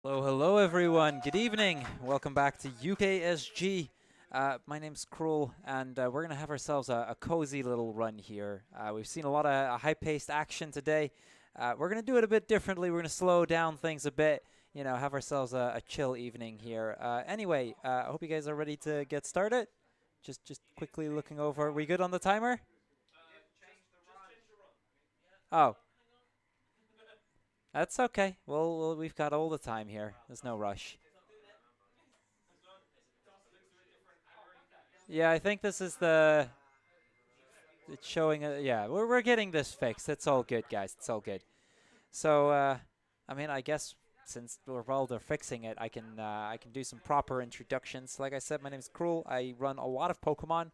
Hello, hello, everyone. Good evening. Welcome back to UKSG. My name's Crrool, and we're going to have ourselves a cozy little run here. We've seen a lot of high-paced action today. We're going to do it a bit differently. We're going to slow down things a bit, have ourselves a chill evening here. Anyway, I hope you guys are ready to get started. Just quickly looking over. We good on the timer? Oh, that's okay. Well, we've got all the time here. There's no rush. Yeah, I think this is the it's showing. Yeah, we're getting this fixed. It's all good, guys. It's all good. So, I mean, I guess since while they're fixing it, I can do some proper introductions. Like I said, my name is Crrool. I run a lot of Pokemon,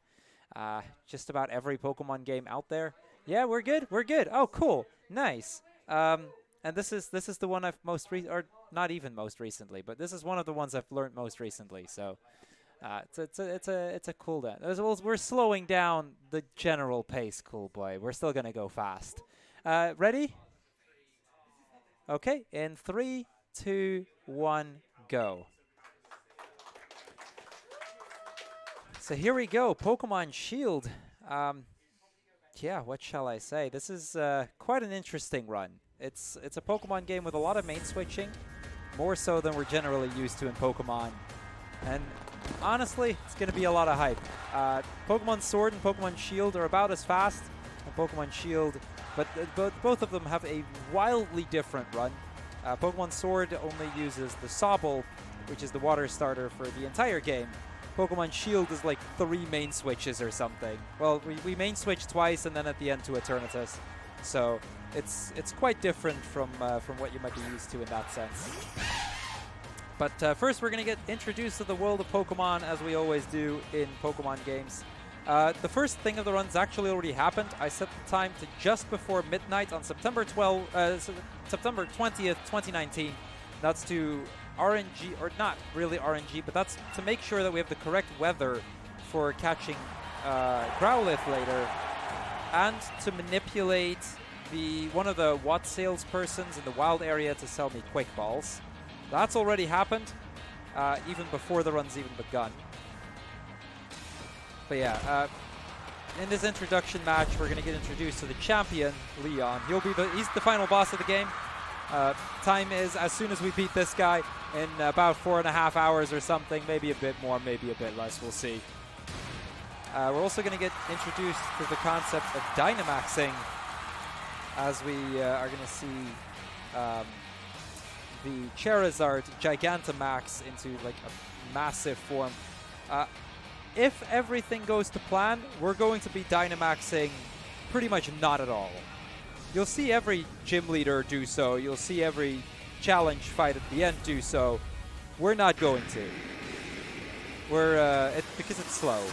just about every Pokemon game out there. Yeah, we're good. We're good. Oh, cool. Nice. And this is the one I've or not even most recently, but this is one of the ones I've learned most recently. So it's a cool down. We're slowing down the general pace, cool boy. We're still gonna go fast. Ready? Okay. In three, two, one, go. So here we go. Pokemon Shield. Um, yeah. What shall I say? This is quite an interesting run. It's a Pokemon game with a lot of main switching, more so than we're generally used to in Pokemon. And honestly, it's going to be a lot of hype. Pokemon Sword and Pokemon Shield are about as fast as Pokemon Shield, but both of them have a wildly different run. Pokemon Sword only uses the Sobble, which is the water starter for the entire game. Pokemon Shield is like 3 main switches or something. Well, we main switch twice and then at the end to Eternatus. So it's quite different from what you might be used to in that sense. But first, we're going to get introduced to the world of Pokemon, as we always do in Pokemon games. The first thing of the run's actually already happened. I set the time to just before midnight on September 20th, 2019. That's to RNG, or not really RNG, but that's to make sure that we have the correct weather for catching Growlithe later, and to manipulate one of the Watt salespersons in the wild area to sell me Quick Balls. That's already happened, even before the run's even begun. But yeah, in this introduction match, we're going to get introduced to the champion, Leon. He's the final boss of the game. Time is as soon as we beat this guy in about 4.5 hours or something, maybe a bit more, maybe a bit less, we'll see. We're also going to get introduced to the concept of Dynamaxing, as we are going to see the Charizard Gigantamax into like a massive form. If everything goes to plan, we're going to be Dynamaxing pretty much not at all. You'll see every gym leader do so. You'll see every challenge fight at the end do so. We're not going to. Because it's slow.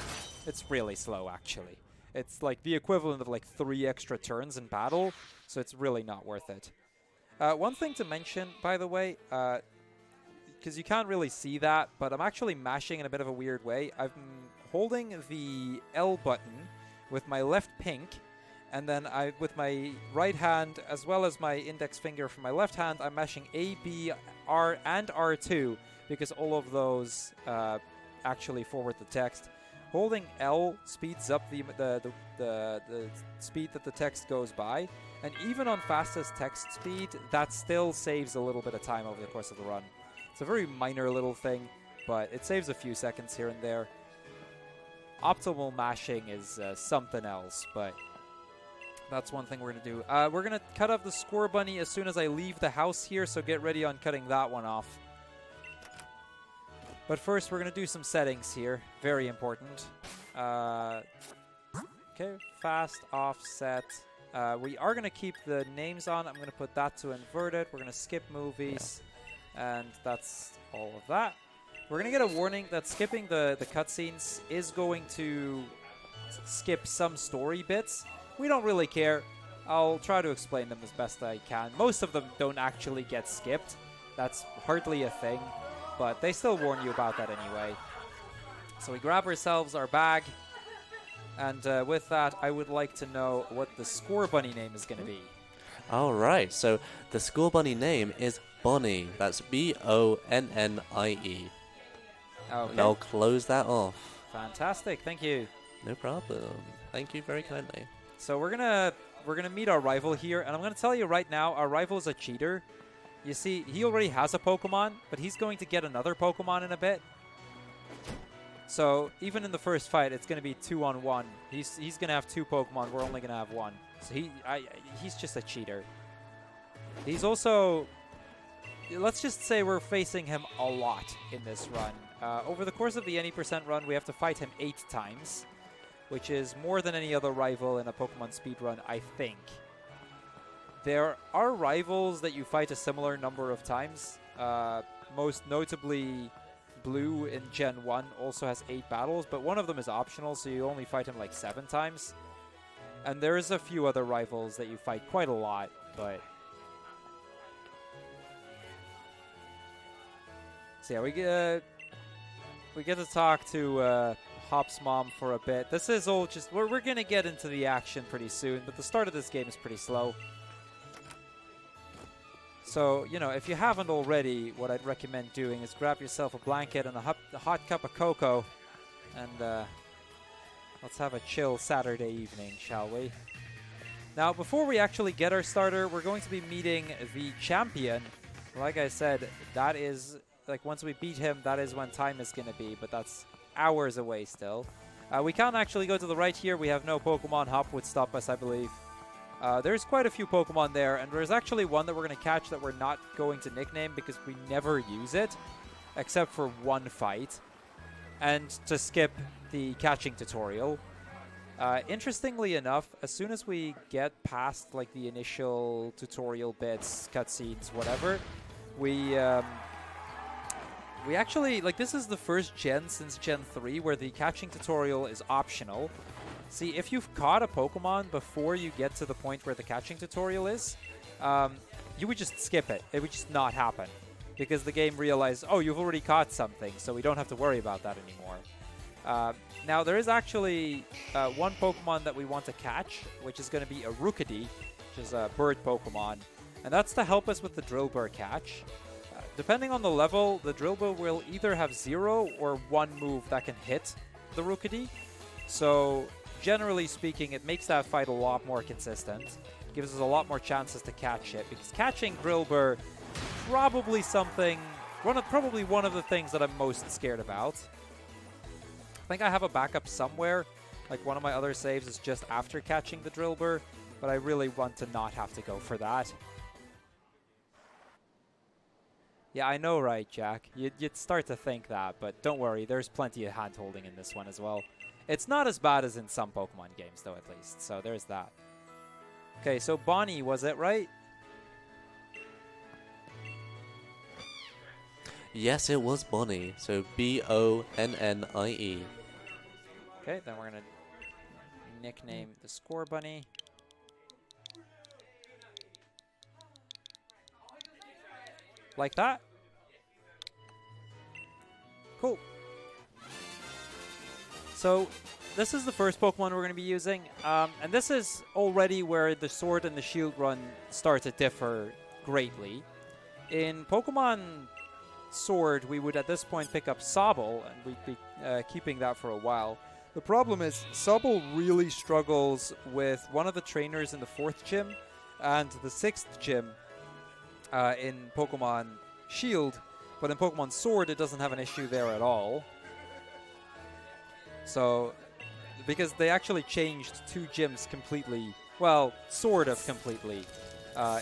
It's really slow, actually. It's like the equivalent of like 3 extra turns in battle, so it's really not worth it. One thing to mention, by the way, because you can't really see that, but I'm actually mashing in a bit of a weird way. I'm holding the L button with my left pink, and then with my right hand, as well as my index finger for my left hand, I'm mashing A, B, R, and R2, because all of those actually forward the text. Holding L speeds up the speed that the text goes by, and even on fastest text speed, that still saves a little bit of time over the course of the run. It's a very minor little thing, but it saves a few seconds here and there. Optimal mashing is something else, but that's one thing we're going to do. We're going to cut off the Score Bunny as soon as I leave the house here, so get ready on cutting that one off. But first, we're going to do some settings here. Very important. Okay, fast, offset. We are going to keep the names on. I'm going to put that to inverted. We're going to skip movies. And that's all of that. We're going to get a warning that skipping the cutscenes is going to skip some story bits. We don't really care. I'll try to explain them as best I can. Most of them don't actually get skipped. That's hardly a thing. But they still warn you about that anyway. So we grab ourselves our bag. And with that, I would like to know what the Score Bunny name is going to be. All right, so the School Bunny name is Bonnie. That's B-O-N-N-I-E. Okay. And I'll close that off. Fantastic. Thank you. No problem. Thank you very kindly. So we're gonna meet our rival here, and I'm gonna tell you right now, our rival is a cheater. You see, he already has a Pokemon, but he's going to get another Pokemon in a bit. So even in the first fight, it's gonna be 2-on-1. He's gonna have 2 Pokemon. We're only gonna have 1. So he's just a cheater. He's also, let's just say we're facing him a lot in this run. Over the course of the any% run, we have to fight him 8 times, which is more than any other rival in a Pokemon speedrun, I think. There are rivals that you fight a similar number of times. Most notably, Blue in Gen 1 also has 8 battles, but one of them is optional, so you only fight him like 7 times. And there's a few other rivals that you fight quite a lot, but... So yeah, we get to talk to Hop's mom for a bit. This is all just... We're going to get into the action pretty soon, but the start of this game is pretty slow. So, you know, if you haven't already, what I'd recommend doing is grab yourself a blanket and a hot cup of cocoa, and let's have a chill Saturday evening, shall we? Now, before we actually get our starter, we're going to be meeting the champion. Like I said, that is... Like, once we beat him, that is when time is going to be, but that's hours away still. We can't actually go to the right here. We have no Pokemon. Hop would stop us, I believe. There's quite a few Pokemon there, and there's actually one that we're going to catch that we're not going to nickname because we never use it, except for one fight, and to skip the catching tutorial. Interestingly enough, as soon as we get past, like, the initial tutorial bits, cutscenes, whatever, we actually, like, this is the first gen since Gen 3 where the catching tutorial is optional. See, if you've caught a Pokemon before you get to the point where the catching tutorial is, you would just skip it. It would just not happen. Because the game realized, oh, you've already caught something, so we don't have to worry about that anymore. Now, there is actually one Pokemon that we want to catch, which is going to be a Rookidee, which is a bird Pokemon. And that's to help us with the Drillbur catch. Depending on the level, the Drillbur will either have 0 or 1 move that can hit the Rookidee. So, generally speaking, it makes that fight a lot more consistent. Gives us a lot more chances to catch it. Because catching Drillbur, probably one of the things that I'm most scared about. I think I have a backup somewhere. Like, one of my other saves is just after catching the Drillbur. But I really want to not have to go for that. Yeah, I know, right, Jack? You'd start to think that, but don't worry, there's plenty of hand-holding in this one as well. It's not as bad as in some Pokemon games, though, at least, so there's that. Okay, so Bonnie, was it right? Yes, it was Bonnie, so B-O-N-N-I-E. Okay, then we're going to nickname the Score Bunny. Like that. Cool. So, this is the first Pokemon we're going to be using. And this is already where the Sword and the Shield run start to differ greatly. In Pokemon Sword, we would at this point pick up Sobble, and we'd be keeping that for a while. The problem is, Sobble really struggles with one of the trainers in the 4th gym and the 6th gym. In Pokemon Shield, but in Pokemon Sword, it doesn't have an issue there at all. So, because they actually changed 2 gyms completely, well, sort of completely,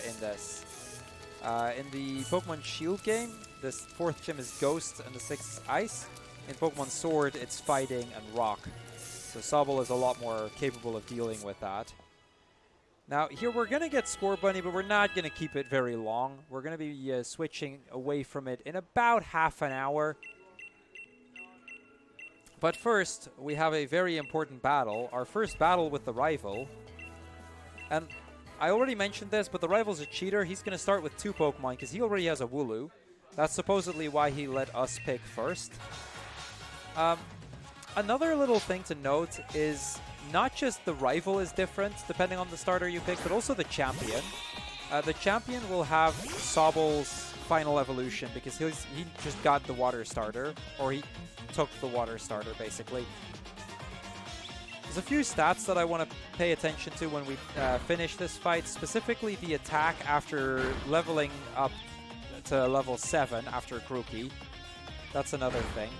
in this. In the Pokemon Shield game, this 4th gym is Ghost and the 6th is Ice. In Pokemon Sword, it's Fighting and Rock. So Sobble is a lot more capable of dealing with that. Now, here we're going to get Score Bunny, but we're not going to keep it very long. We're going to be switching away from it in about half an hour. But first, we have a very important battle. Our first battle with the rival. And I already mentioned this, but the rival's a cheater. He's going to start with 2 Pokemon because he already has a Wooloo. That's supposedly why he let us pick first. Another little thing to note is... not just the rival is different, depending on the starter you pick, but also the champion. The champion will have Sobble's final evolution because he just got the water starter, or he took the water starter basically. There's a few stats that I want to pay attention to when we finish this fight, specifically the attack after leveling up to level 7 after Grookey. That's another thing.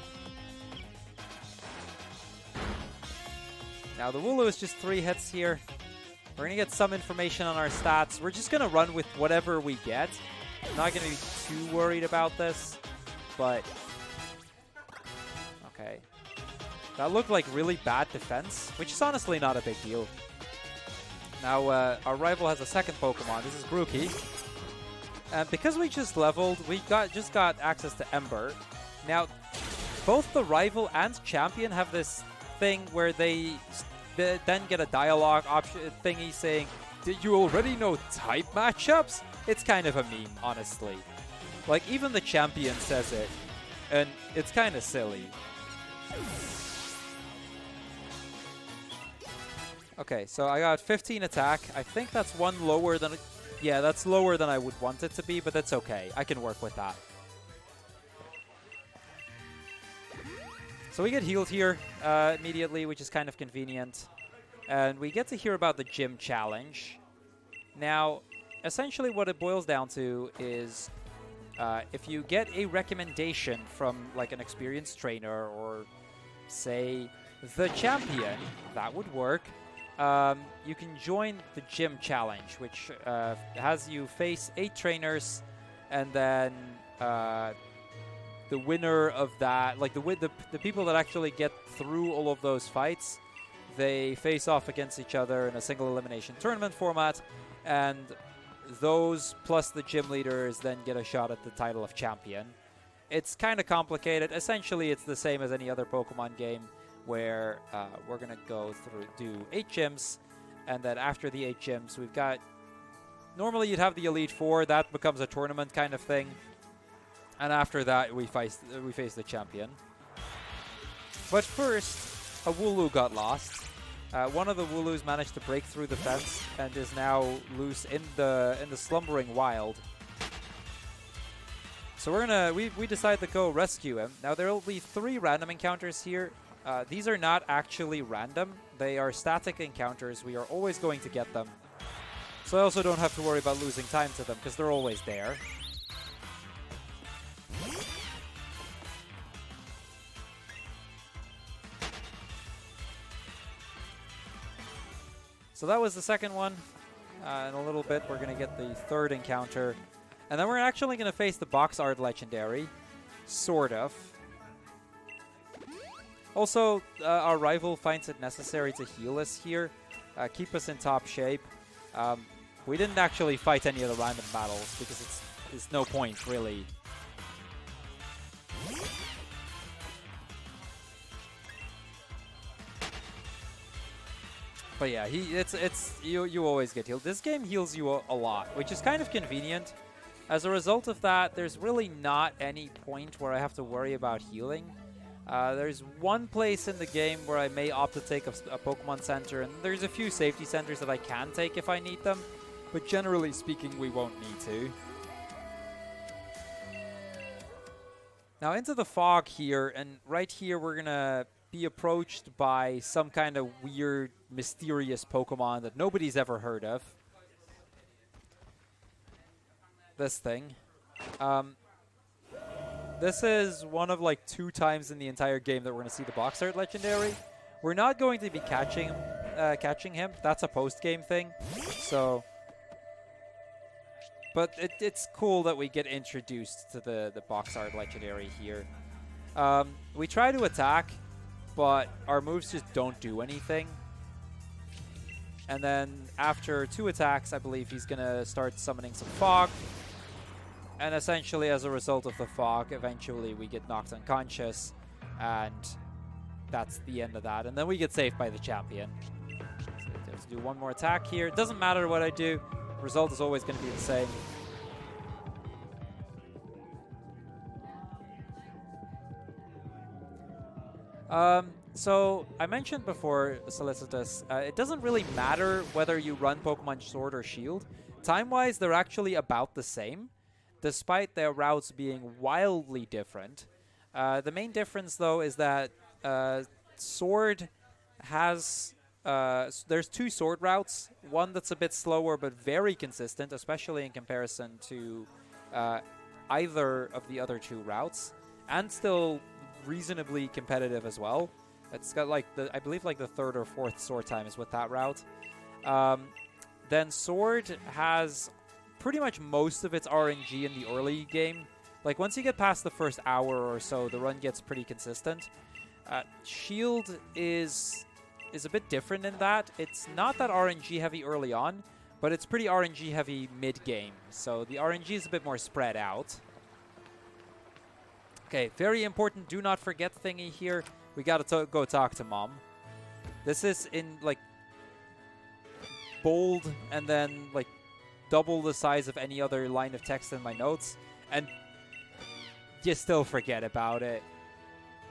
Now the Wooloo is just 3 hits here. We're going to get some information on our stats. We're just going to run with whatever we get. I'm not going to be too worried about this, but... Okay. That looked like really bad defense, which is honestly not a big deal. Now, our rival has a second Pokemon. This is Grookey. And because we just leveled, we just got access to Ember. Now, both the rival and champion have this thing where they then get a dialogue option thingy saying, "Did you already know type matchups?" It's kind of a meme, honestly. Like, even the champion says it, and it's kind of silly. Okay, so I got 15 attack. I think that's one lower than... Yeah, that's lower than I would want it to be, but that's okay. I can work with that. So we get healed here immediately, which is kind of convenient. And we get to hear about the gym challenge. Now, essentially what it boils down to is if you get a recommendation from like an experienced trainer or say the champion, that would work. You can join the gym challenge, which has you face 8 trainers, and then the winner of that, like the people that actually get through all of those fights, they face off against each other in a single elimination tournament format, and those plus the gym leaders then get a shot at the title of champion. It's kind of complicated. Essentially, it's the same as any other Pokemon game, where we're going to go through, do 8 gyms, and then after the 8 gyms, we've got... Normally, you'd have the Elite Four. That becomes a tournament kind of thing. And after that, we face the champion. But first, a Wooloo got lost. One of the Wooloos managed to break through the fence and is now loose in the slumbering wild. So we decide to go rescue him. Now there will be 3 random encounters here. These are not actually random. They are static encounters. We are always going to get them. So I also don't have to worry about losing time to them because they're always there. So that was the second one. In a little bit, we're going to get the 3rd encounter. And then we're actually going to face the box art legendary. Sort of. Also, our rival finds it necessary to heal us here. Keep us in top shape. We didn't actually fight any of the random battles because it's no point, really. But yeah, you always get healed. This game heals you a lot, which is kind of convenient. As a result of that, there's really not any point where I have to worry about healing. There's one place in the game where I may opt to take a Pokemon Center, and there's a few safety centers that I can take if I need them. But generally speaking, we won't need to. Now into the fog here, and right here we're gonna be approached by some kind of weird, mysterious Pokemon that nobody's ever heard of. This thing. This is one of like 2 times in the entire game that we're going to see the box art legendary. We're not going to be catching him. That's a post-game thing. So, but it's cool that we get introduced to the box art legendary here. We try to attack, but our moves just don't do anything. And then after 2 attacks, I believe he's going to start summoning some fog. And essentially, as a result of the fog, eventually we get knocked unconscious. And that's the end of that. And then we get saved by the champion. So let's do one more attack here. It doesn't matter what I do. The result is always going to be the same. So I mentioned before, Solicitous, it doesn't really matter whether you run Pokemon Sword or Shield. Time-wise, they're actually about the same. despite their routes being wildly different. The main difference, though, is that Sword has... there's 2 Sword routes. One that's a bit slower but very consistent, especially in comparison to either of the other 2 routes, and still reasonably competitive as well. It's got like I believe like the 3rd or 4th sword time is with that route. Then Sword has pretty much most of its RNG in the early game. Like once you get past the first hour or so, the run gets pretty consistent. Shield is a bit different in that it's not that RNG heavy early on, but it's pretty RNG heavy mid game. So the RNG is a bit more spread out. Okay, very important. Do not forget thingy here. We gotta go talk to Mom. This is in like bold and then like double the size of any other line of text in my notes, and you still forget about it.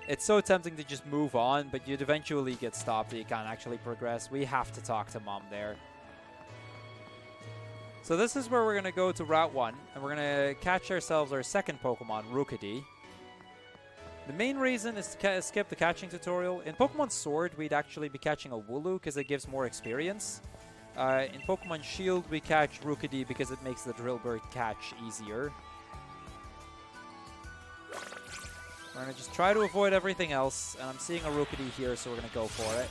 It's so tempting to just move on, but you'd eventually get stopped and you can't actually progress. We have to talk to Mom there. So this is where we're going to go to Route 1, and we're going to catch ourselves our second Pokemon, Rookidee. The main reason is to skip the catching tutorial. In Pokemon Sword, we'd actually be catching a Wooloo because it gives more experience. In Pokemon Shield, we catch Rookidee because it makes the Drillbur catch easier. We're going to just try to avoid everything else, and I'm seeing a Rookidee here, so we're going to go for it.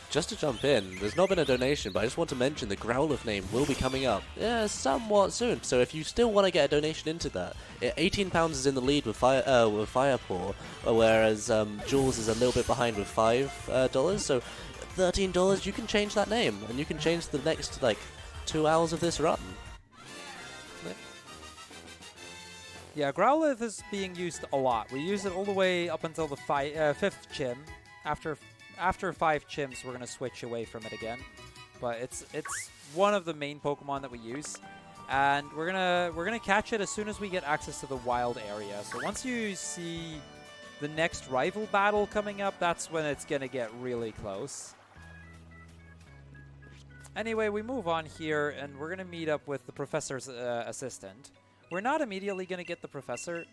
Just to jump in, there's not been a donation, but I just want to mention the Growlithe name will be coming up somewhat soon. So if you still want to get a donation into that, £18 is in the lead with Firepaw, whereas Jules is a little bit behind with $5. So $13, you can change that name, and you can change the next like 2 hours of this run. Yeah, Growlithe is being used a lot. We use it all the way up until the 5th Chim. After 5 Chims, we're gonna switch away from it again. But it's one of the main Pokemon that we use, and we're gonna catch it as soon as we get access to the wild area. So once you see the next rival battle coming up, that's when it's gonna get really close. Anyway, we move on here, and we're gonna meet up with the professor's assistant. We're not immediately going to get the professor.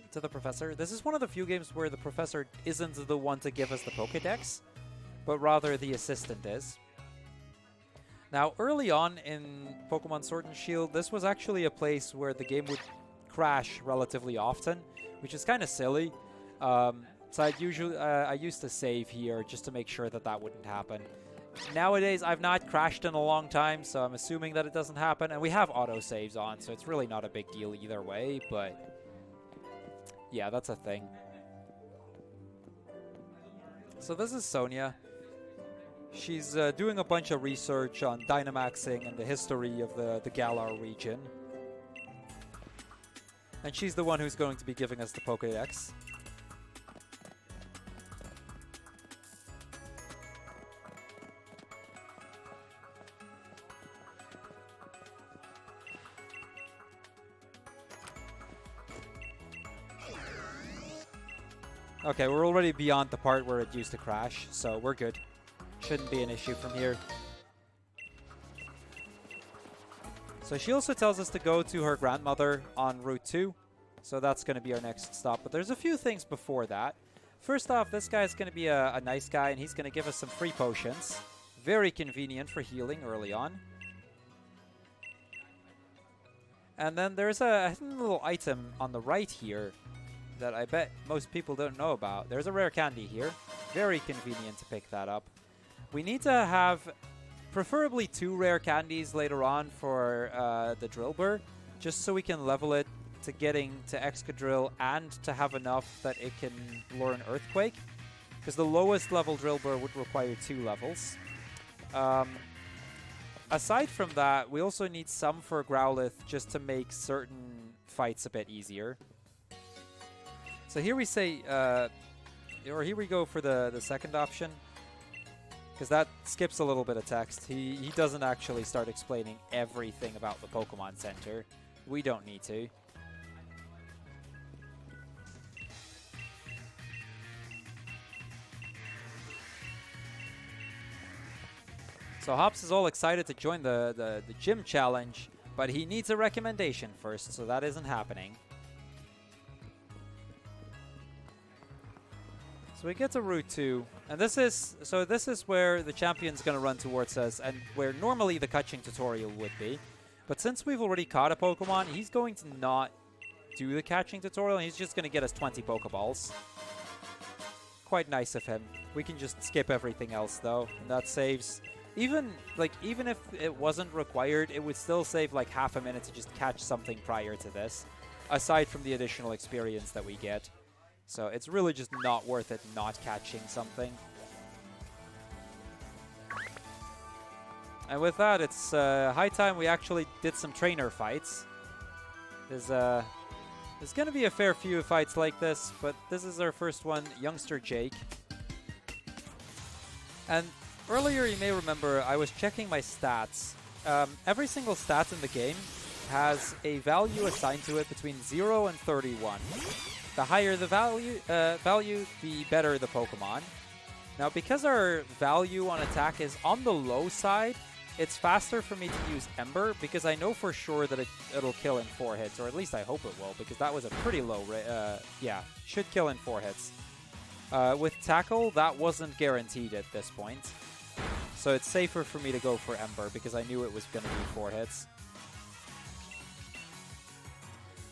This is one of the few games where the professor isn't the one to give us the Pokédex, but rather the assistant is. Now, early on in Pokemon Sword and Shield, this was actually a place where the game would crash relatively often, which is kind of silly. So I used to save here just to make sure that that wouldn't happen. Nowadays, I've not crashed in a long time, so I'm assuming that it doesn't happen. And we have autosaves on, so it's really not a big deal either way, but yeah, that's a thing. So this is Sonia. She's doing a bunch of research on Dynamaxing and the history of the Galar region. And she's the one who's going to be giving us the Pokédex. Okay, we're already beyond the part where it used to crash, so we're good. Shouldn't be an issue from here. So she also tells us to go to her grandmother on Route 2, so that's going to be our next stop. But there's a few things before that. First off, this guy's going to be a nice guy, and he's going to give us some free potions. Very convenient for healing early on. And then there's a little item on the right here that I bet most people don't know about. There's a rare candy here. Very convenient to pick that up. We need to have preferably 2 rare candies later on for the Drillbur, just so we can level it to getting to Excadrill and to have enough that it can learn Earthquake, because the lowest level Drillbur would require 2 levels. Aside from that, we also need some for Growlithe just to make certain fights a bit easier. So here we say, or here we go for the second option, because that skips a little bit of text. He doesn't actually start explaining everything about the Pokemon Center. We don't need to. So Hops is all excited to join the gym challenge, but he needs a recommendation first, so that isn't happening. So we get to Route 2, and this is where the champion's going to run towards us, and where normally the catching tutorial would be. But since we've already caught a Pokemon, he's going to not do the catching tutorial, and he's just going to get us 20 Pokeballs. Quite nice of him. We can just skip everything else, though, and that saves... Even if it wasn't required, it would still save like half a minute to just catch something prior to this, aside from the additional experience that we get. So it's really just not worth it not catching something. And with that, it's high time we actually did some trainer fights. There's going to be a fair few fights like this, but this is our first one, Youngster Jake. And earlier, you may remember, I was checking my stats. Every single stat in the game has a value assigned to it between 0 and 31. The higher the value, the better the Pokemon. Now, because our value on attack is on the low side, it's faster for me to use Ember, because I know for sure that it'll kill in 4 hits, or at least I hope it will, because that was a pretty low rate. Yeah, should kill in 4 hits. With Tackle, that wasn't guaranteed at this point. So it's safer for me to go for Ember, because I knew it was going to be 4 hits.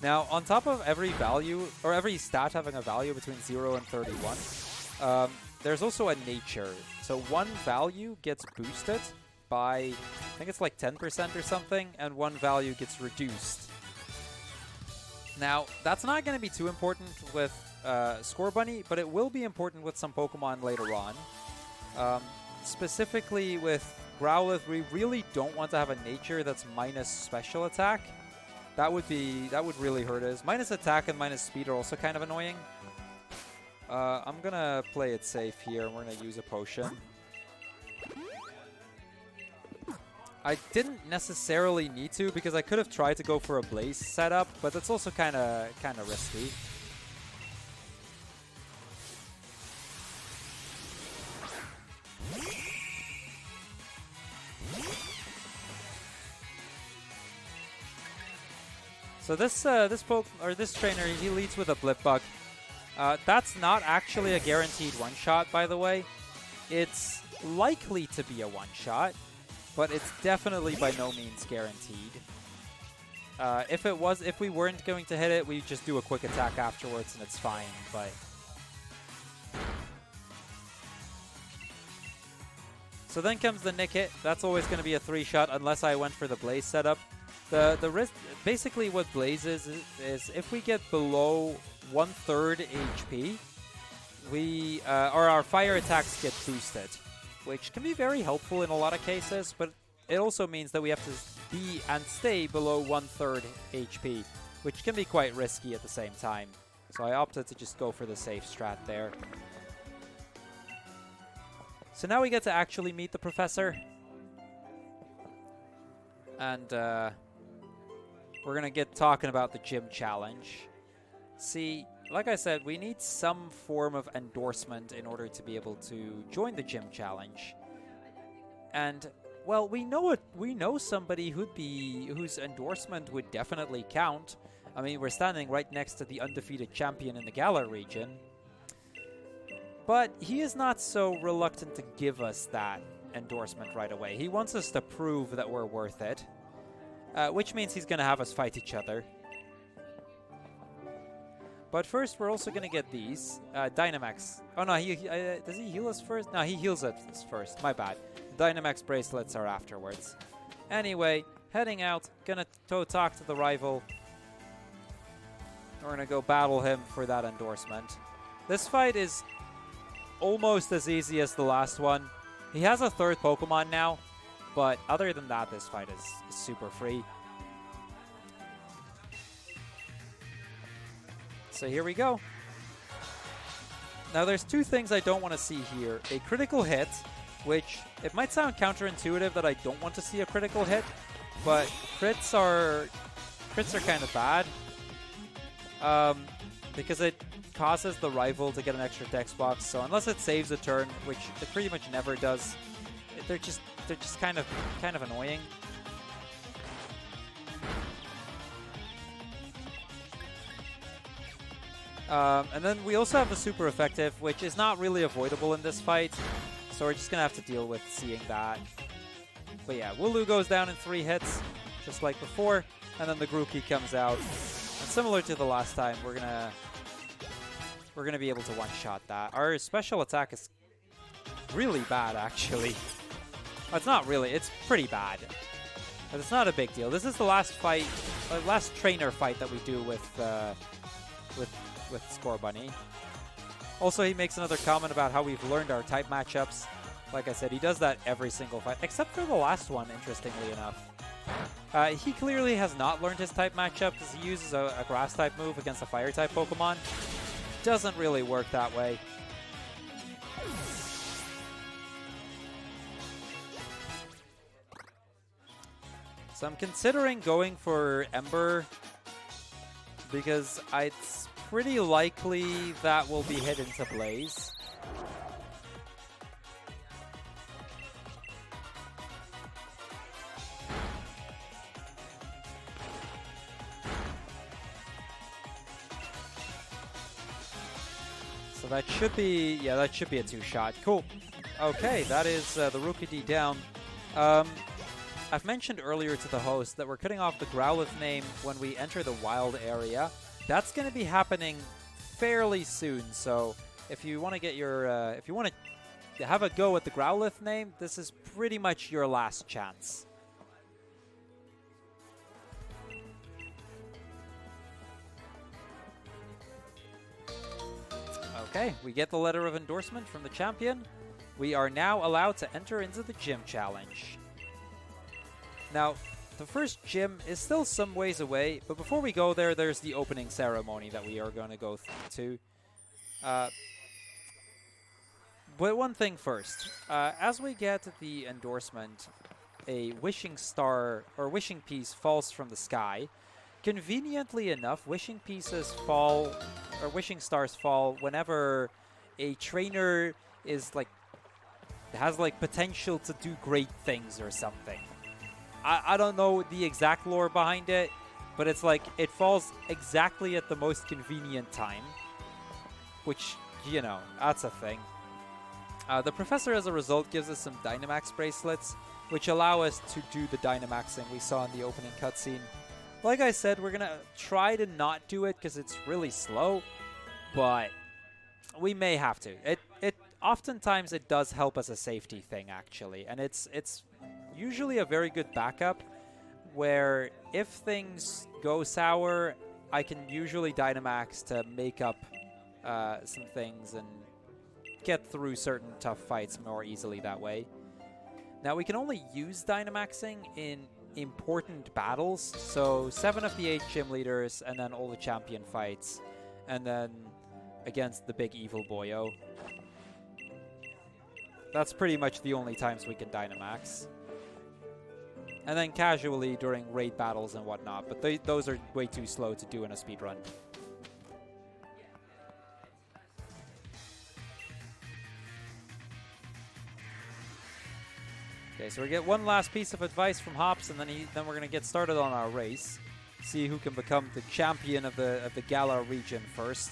Now, on top of every value, or every stat having a value between 0 and 31, there's also a nature. So one value gets boosted by, I think it's like 10% or something, and one value gets reduced. Now, that's not going to be too important with Scorbunny, but it will be important with some Pokemon later on. Specifically with Growlithe, we really don't want to have a nature that's minus special attack. That would really hurt us. Minus attack and minus speed are also kind of annoying. I'm gonna play it safe here, and we're gonna use a potion. I didn't necessarily need to, because I could have tried to go for a Blaze setup, but that's also kind of risky. So this trainer, he leads with a Blip Bug. That's not actually a guaranteed one-shot, by the way. It's likely to be a one-shot, but it's definitely by no means guaranteed. If we weren't going to hit it, we just do a quick attack afterwards, and it's fine. But so then comes the Nick Hit. That's always going to be a 3-shot unless I went for the Blaze setup. The risk, basically what Blaze is if we get below 1/3 HP, or our fire attacks get boosted, which can be very helpful in a lot of cases, but it also means that we have to be and stay below 1/3 HP, which can be quite risky at the same time. So I opted to just go for the safe strat there. So now we get to actually meet the professor. And we're going to get talking about the gym challenge. See, like I said, we need some form of endorsement in order to be able to join the gym challenge. And, well, we know somebody whose endorsement would definitely count. I mean, we're standing right next to the undefeated champion in the Galar region. But he is not so reluctant to give us that endorsement right away. He wants us to prove that we're worth it. Which means he's going to have us fight each other. But first, we're also going to get these. Dynamax. Oh, no, does he heal us first? No, he heals us first. My bad. Dynamax bracelets are afterwards. Anyway, heading out. Going to talk to the rival. We're going to go battle him for that endorsement. This fight is almost as easy as the last one. He has a 3rd Pokemon now. But other than that, this fight is super free. So here we go. Now there's 2 things I don't want to see here. A critical hit, which it might sound counterintuitive that I don't want to see a critical hit, but crits are kind of bad. Because it causes the rival to get an extra dex box. So unless it saves a turn, which it pretty much never does, they're just kind of annoying. And then we also have the super effective, which is not really avoidable in this fight. So we're just going to have to deal with seeing that. But yeah, Wooloo goes down in 3 hits, just like before. And then the Grookey comes out. And similar to the last time, we're gonna be able to one-shot that. Our special attack is really bad, actually. It's not really, it's pretty bad. But it's not a big deal. This is the last fight, last trainer fight that we do with Scorbunny. Also, he makes another comment about how we've learned our type matchups. Like I said, he does that every single fight, except for the last one, interestingly enough. He clearly has not learned his type matchup because he uses a grass-type move against a fire-type Pokemon. Doesn't really work that way. So I'm considering going for Ember because it's pretty likely that will be hit into Blaze. So that should be, yeah, that should be a 2-shot. Cool. Okay, that is the Rookidee down. I've mentioned earlier to the host that we're cutting off the Growlithe name when we enter the wild area. That's going to be happening fairly soon. So if you want to get your, if you want to have a go at the Growlithe name, this is pretty much your last chance. Okay, we get the letter of endorsement from the champion. We are now allowed to enter into the gym challenge. Now, the first gym is still some ways away, but before we go there, there's the opening ceremony that we are going to go to. But one thing first. As we get the endorsement, a wishing star or wishing piece falls from the sky. Conveniently enough, wishing pieces fall, or wishing stars fall whenever a trainer is like, has like potential to do great things or something. I don't know the exact lore behind it, but it's like it falls exactly at the most convenient time, which, you know, that's a thing. The professor, as a result, gives us some Dynamax bracelets, which allow us to do the Dynamaxing we saw in the opening cutscene. Like I said, we're going to try to not do it because it's really slow, but we may have to. Oftentimes it does help as a safety thing, actually, and it's usually a very good backup where if things go sour, I can usually Dynamax to make up some things and get through certain tough fights more easily that way. Now, we can only use Dynamaxing in important battles, so 7 of the 8 gym leaders, and then all the champion fights, and then against the big evil boyo. That's pretty much the only times we can Dynamax. And then casually during raid battles and whatnot, but those are way too slow to do in a speedrun. Okay, so we get one last piece of advice from Hops, and then we're going to get started on our race. See who can become the champion of the Galar region first.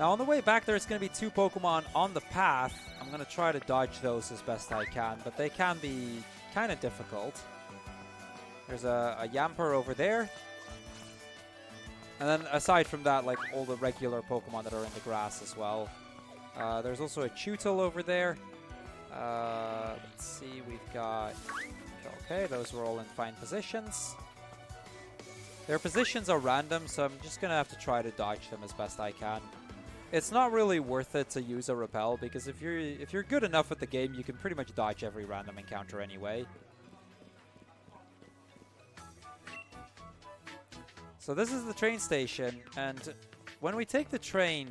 Now, on the way back, there's going to be 2 Pokemon on the path. I'm going to try to dodge those as best I can, but they can be kind of difficult. There's a Yamper over there. And then aside from that, like all the regular Pokemon that are in the grass as well. There's also a Chewtle over there. Let's see, we've got... Okay, those were all in fine positions. Their positions are random, so I'm just going to have to try to dodge them as best I can. It's not really worth it to use a Repel, because if you're good enough at the game, you can pretty much dodge every random encounter anyway. So this is the train station, and when we take the train,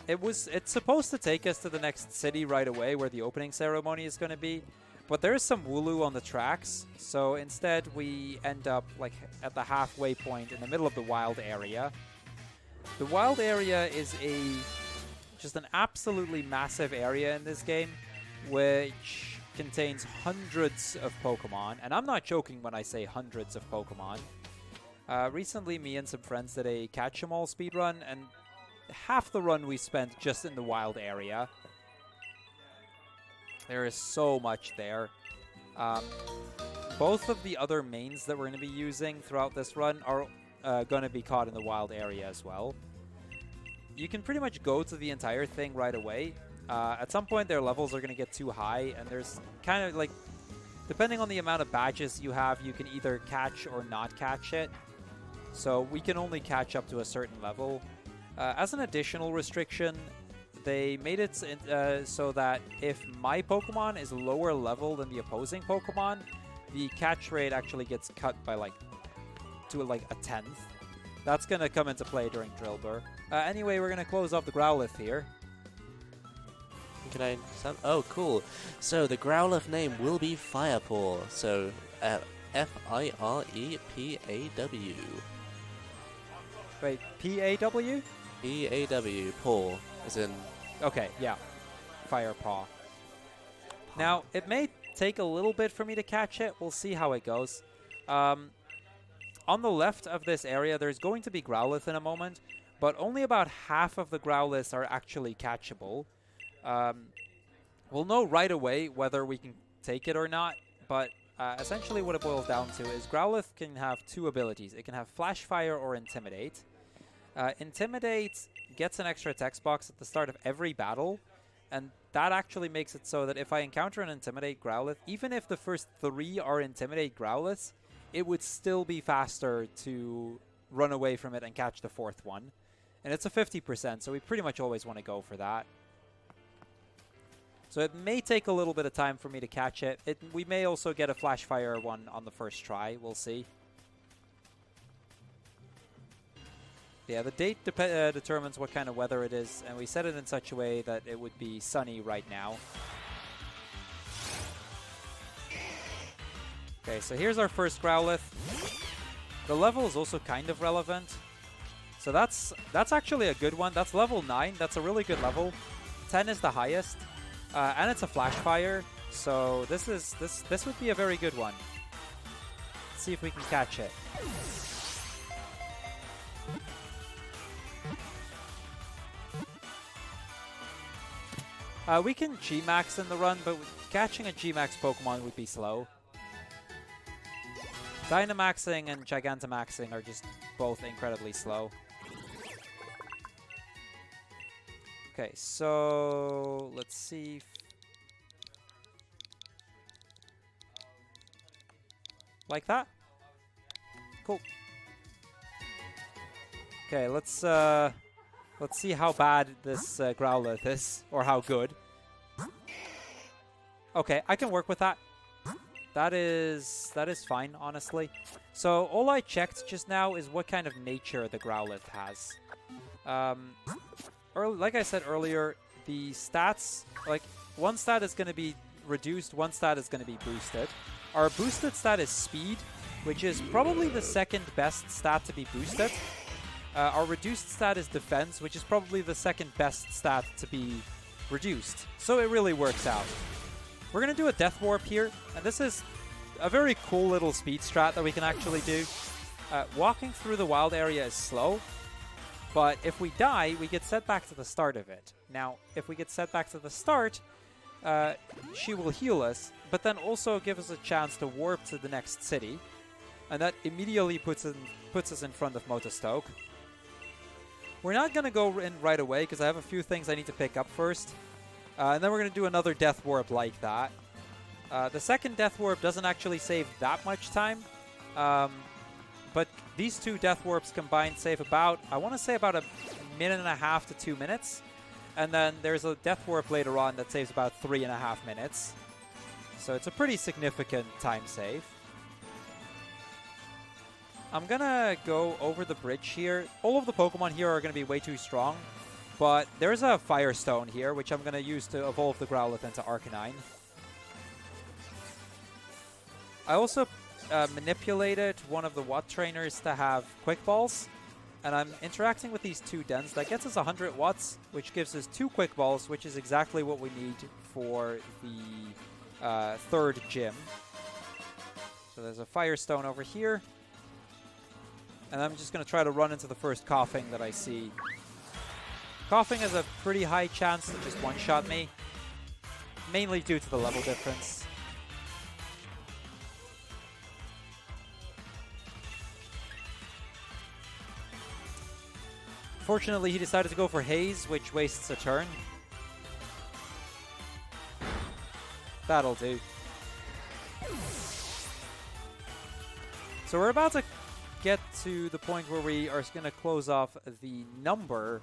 it's supposed to take us to the next city right away, where the opening ceremony is going to be. But there is some Wooloo on the tracks, so instead we end up like at the halfway point in the middle of the wild area. The wild area is just an absolutely massive area in this game, which contains hundreds of Pokemon, and I'm not joking when I say hundreds of Pokemon. Recently, me and some friends did a catch-em-all speedrun, and half the run we spent just in the wild area. There is so much there. Both of the other mains that we're going to be using throughout this run are going to be caught in the wild area as well. You can pretty much go to the entire thing right away. At some point, their levels are going to get too high, and there's kind of like, depending on the amount of badges you have, you can either catch or not catch it. So we can only catch up to a certain level. As an additional restriction, they made it so that if my Pokemon is lower level than the opposing Pokemon, the catch rate actually gets cut by to a 10th. That's going to come into play during Drill Burr. Anyway, we're going to close off the Growlithe here. Can I sound? Oh, cool. So the Growlithe name will be Firepaw. So F-I-R-E-P-A-W. Wait, P-A-W? P-A-W, paw, as in... Okay, yeah. Firepaw. Now, it may take a little bit for me to catch it. We'll see how it goes. On the left of this area, there's going to be Growlithe in a moment, but only about half of the Growliths are actually catchable. We'll know right away whether we can take it or not, but essentially what it boils down to is Growlithe can have two abilities. It can have Flash Fire or Intimidate. Intimidate gets an extra text box at the start of every battle, and that actually makes it so that if I encounter an Intimidate Growlithe, even if the first 3 are Intimidate Growliths, it would still be faster to run away from it and catch the 4th one. And it's a 50%, so we pretty much always want to go for that. So it may take a little bit of time for me to catch it. We may also get a Flash Fire one on the first try. We'll see. Yeah, the date determines what kind of weather it is, and we set it in such a way that it would be sunny right now. Okay, so here's our first Growlithe. The level is also kind of relevant. So that's actually a good one. That's level 9. That's a really good level. 10 is the highest. And it's a Flash Fire, so this would be a very good one. Let's see if we can catch it. We can G-Max in the run, but catching a G-Max Pokemon would be slow. Dynamaxing and Gigantamaxing are just both incredibly slow. Okay, so let's see. Like that? Cool. Okay, let's see how bad this Growlithe is, or how good. Okay, I can work with that. That is fine, honestly. So all I checked just now is what kind of nature the Growlithe has. Like I said earlier, the stats, like one stat is going to be reduced, one stat is going to be boosted. Our boosted stat is speed, which is probably the second best stat to be boosted. Our reduced stat is defense, which is probably the second best stat to be reduced. So it really works out. We're going to do a Death Warp here, and this is a very cool little speed strat that we can actually do. Walking through the wild area is slow, but if we die, we get set back to the start of it. Now, if we get set back to the start, she will heal us, but then also give us a chance to warp to the next city, and that immediately puts us in front of Motostoke. We're not going to go in right away, because I have a few things I need to pick up first. And then we're going to do another Death Warp like that. The second Death Warp doesn't actually save that much time. But these two Death Warps combined save about, I want to say about 1.5 to 2 minutes. And then there's a Death Warp later on that saves about 3.5 minutes. So it's a pretty significant time save. I'm going to go over the bridge here. All of the Pokemon here are going to be way too strong. But there's a Firestone here, which I'm going to use to evolve the Growlithe into Arcanine. I also manipulated one of the Watt trainers to have Quick Balls. And I'm interacting with these two dens. That gets us 100 Watts, which gives us 2 Quick Balls, which is exactly what we need for the third gym. So there's a Firestone over here. And I'm just going to try to run into the first Coughing that I see. Coughing has a pretty high chance to just one-shot me. Mainly due to the level difference. Fortunately, he decided to go for Haze, which wastes a turn. That'll do. So we're about to get to the point where we are going to close off the number.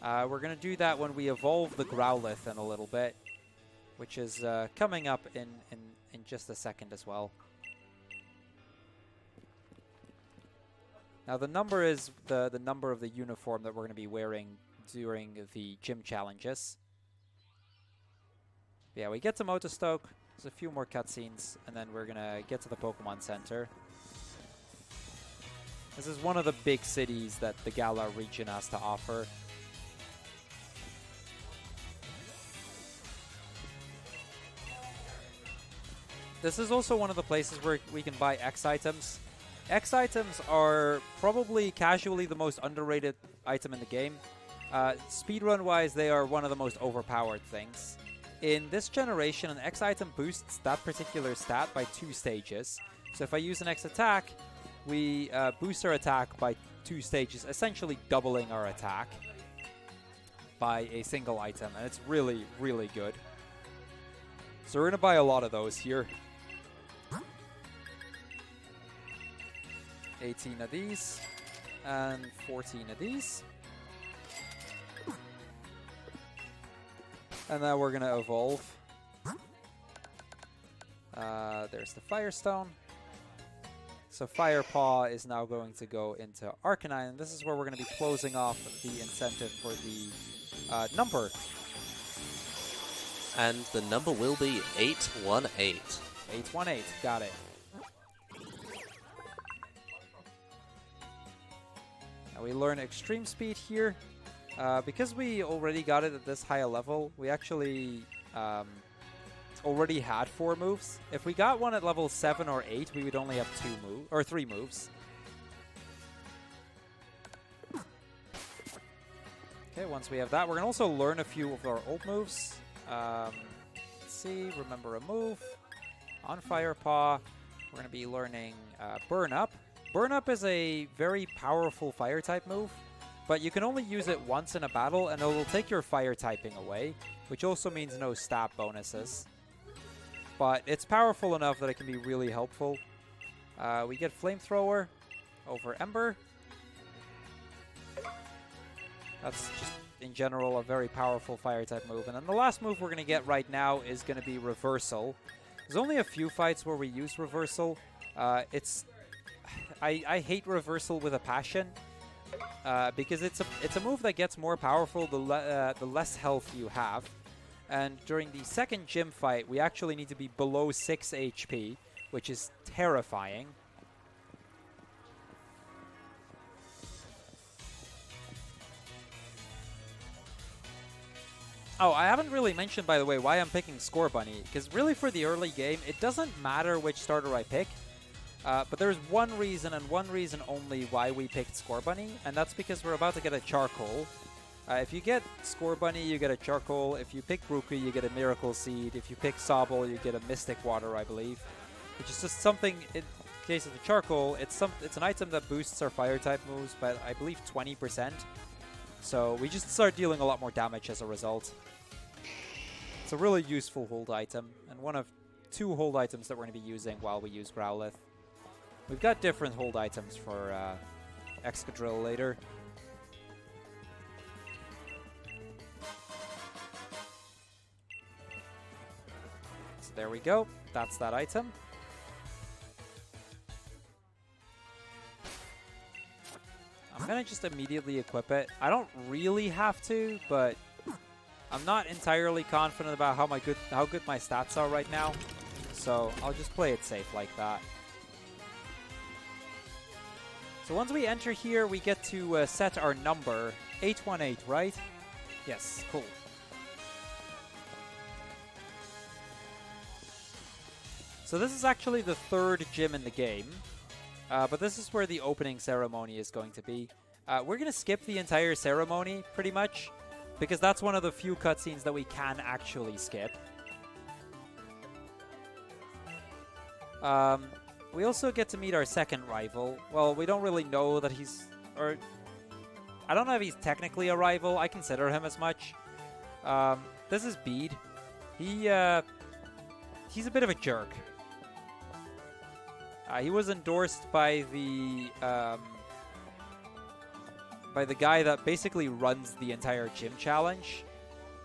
We're going to do that when we evolve the Growlithe in a little bit, which is coming up in just a second as well. Now the number is the number of the uniform that we're going to be wearing during the gym challenges. Yeah, we get to Motostoke. There's a few more cutscenes, and then we're going to get to the Pokemon Center. This is one of the big cities that the Galar region has to offer. This is also one of the places where we can buy X items. X items are probably casually the most underrated item in the game. Speedrun-wise, they are one of the most overpowered things. In this generation, an X item boosts that particular stat by 2 stages. So if I use an X attack, we boost our attack by 2 stages, essentially doubling our attack by a single item. And it's really, really good. So we're going to buy a lot of those here. 18 of these and 14 of these. And now we're going to evolve. There's the Firestone. So Fire Paw is now going to go into Arcanine, and this is where we're going to be closing off the incentive for the number. And the number will be 818. 818, got it. Now we learn Extreme Speed here. Because we already got it at this high a level, we actually already had 4 moves. If we got one at level 7 or 8, we would only have 3 moves. Okay, once we have that, we're going to also learn a few of our old moves. Let's see, remember a move. On Fire Paw, we're going to be learning Burn Up. Burn Up is a very powerful fire type move, but you can only use it once in a battle, and it will take your fire typing away, which also means no stat bonuses. But it's powerful enough that it can be really helpful. We get Flamethrower over Ember. That's just, in general, a very powerful fire type move. And then the last move we're going to get right now is going to be Reversal. There's only a few fights where we use Reversal. I hate Reversal with a passion. Because it's a move that gets more powerful the less health you have. And during the second gym fight, we actually need to be below 6 HP, which is terrifying. Oh, I haven't really mentioned, by the way, why I'm picking Scorbunny, because really for the early game, it doesn't matter which starter I pick. But there's one reason, and one reason only, why we picked Scorbunny, and that's because we're about to get a Charcoal. If you get Scorbunny, you get a Charcoal. If you pick Rookie, you get a Miracle Seed. If you pick Sobble, you get a Mystic Water, I believe. Which is just something, in case of the Charcoal, it's an item that boosts our Fire-type moves by, I believe, 20%. So we just start dealing a lot more damage as a result. It's a really useful hold item, and one of 2 hold items that we're going to be using while we use Growlithe. We've got different hold items for Excadrill later. So there we go. That's that item. I'm going to just immediately equip it. I don't really have to, but I'm not entirely confident about how good my stats are right now. So I'll just play it safe like that. So once we enter here, we get to set our number. 818, right? Yes, cool. So this is actually the third gym in the game, but this is where the opening ceremony is going to be. We're going to skip the entire ceremony, pretty much, because that's one of the few cutscenes that we can actually skip. We also get to meet our second rival. Well, we don't really know that he's... or I don't know if he's technically a rival. I consider him as much. This is Bede. He's a bit of a jerk. He was endorsed by the guy that basically runs the entire gym challenge.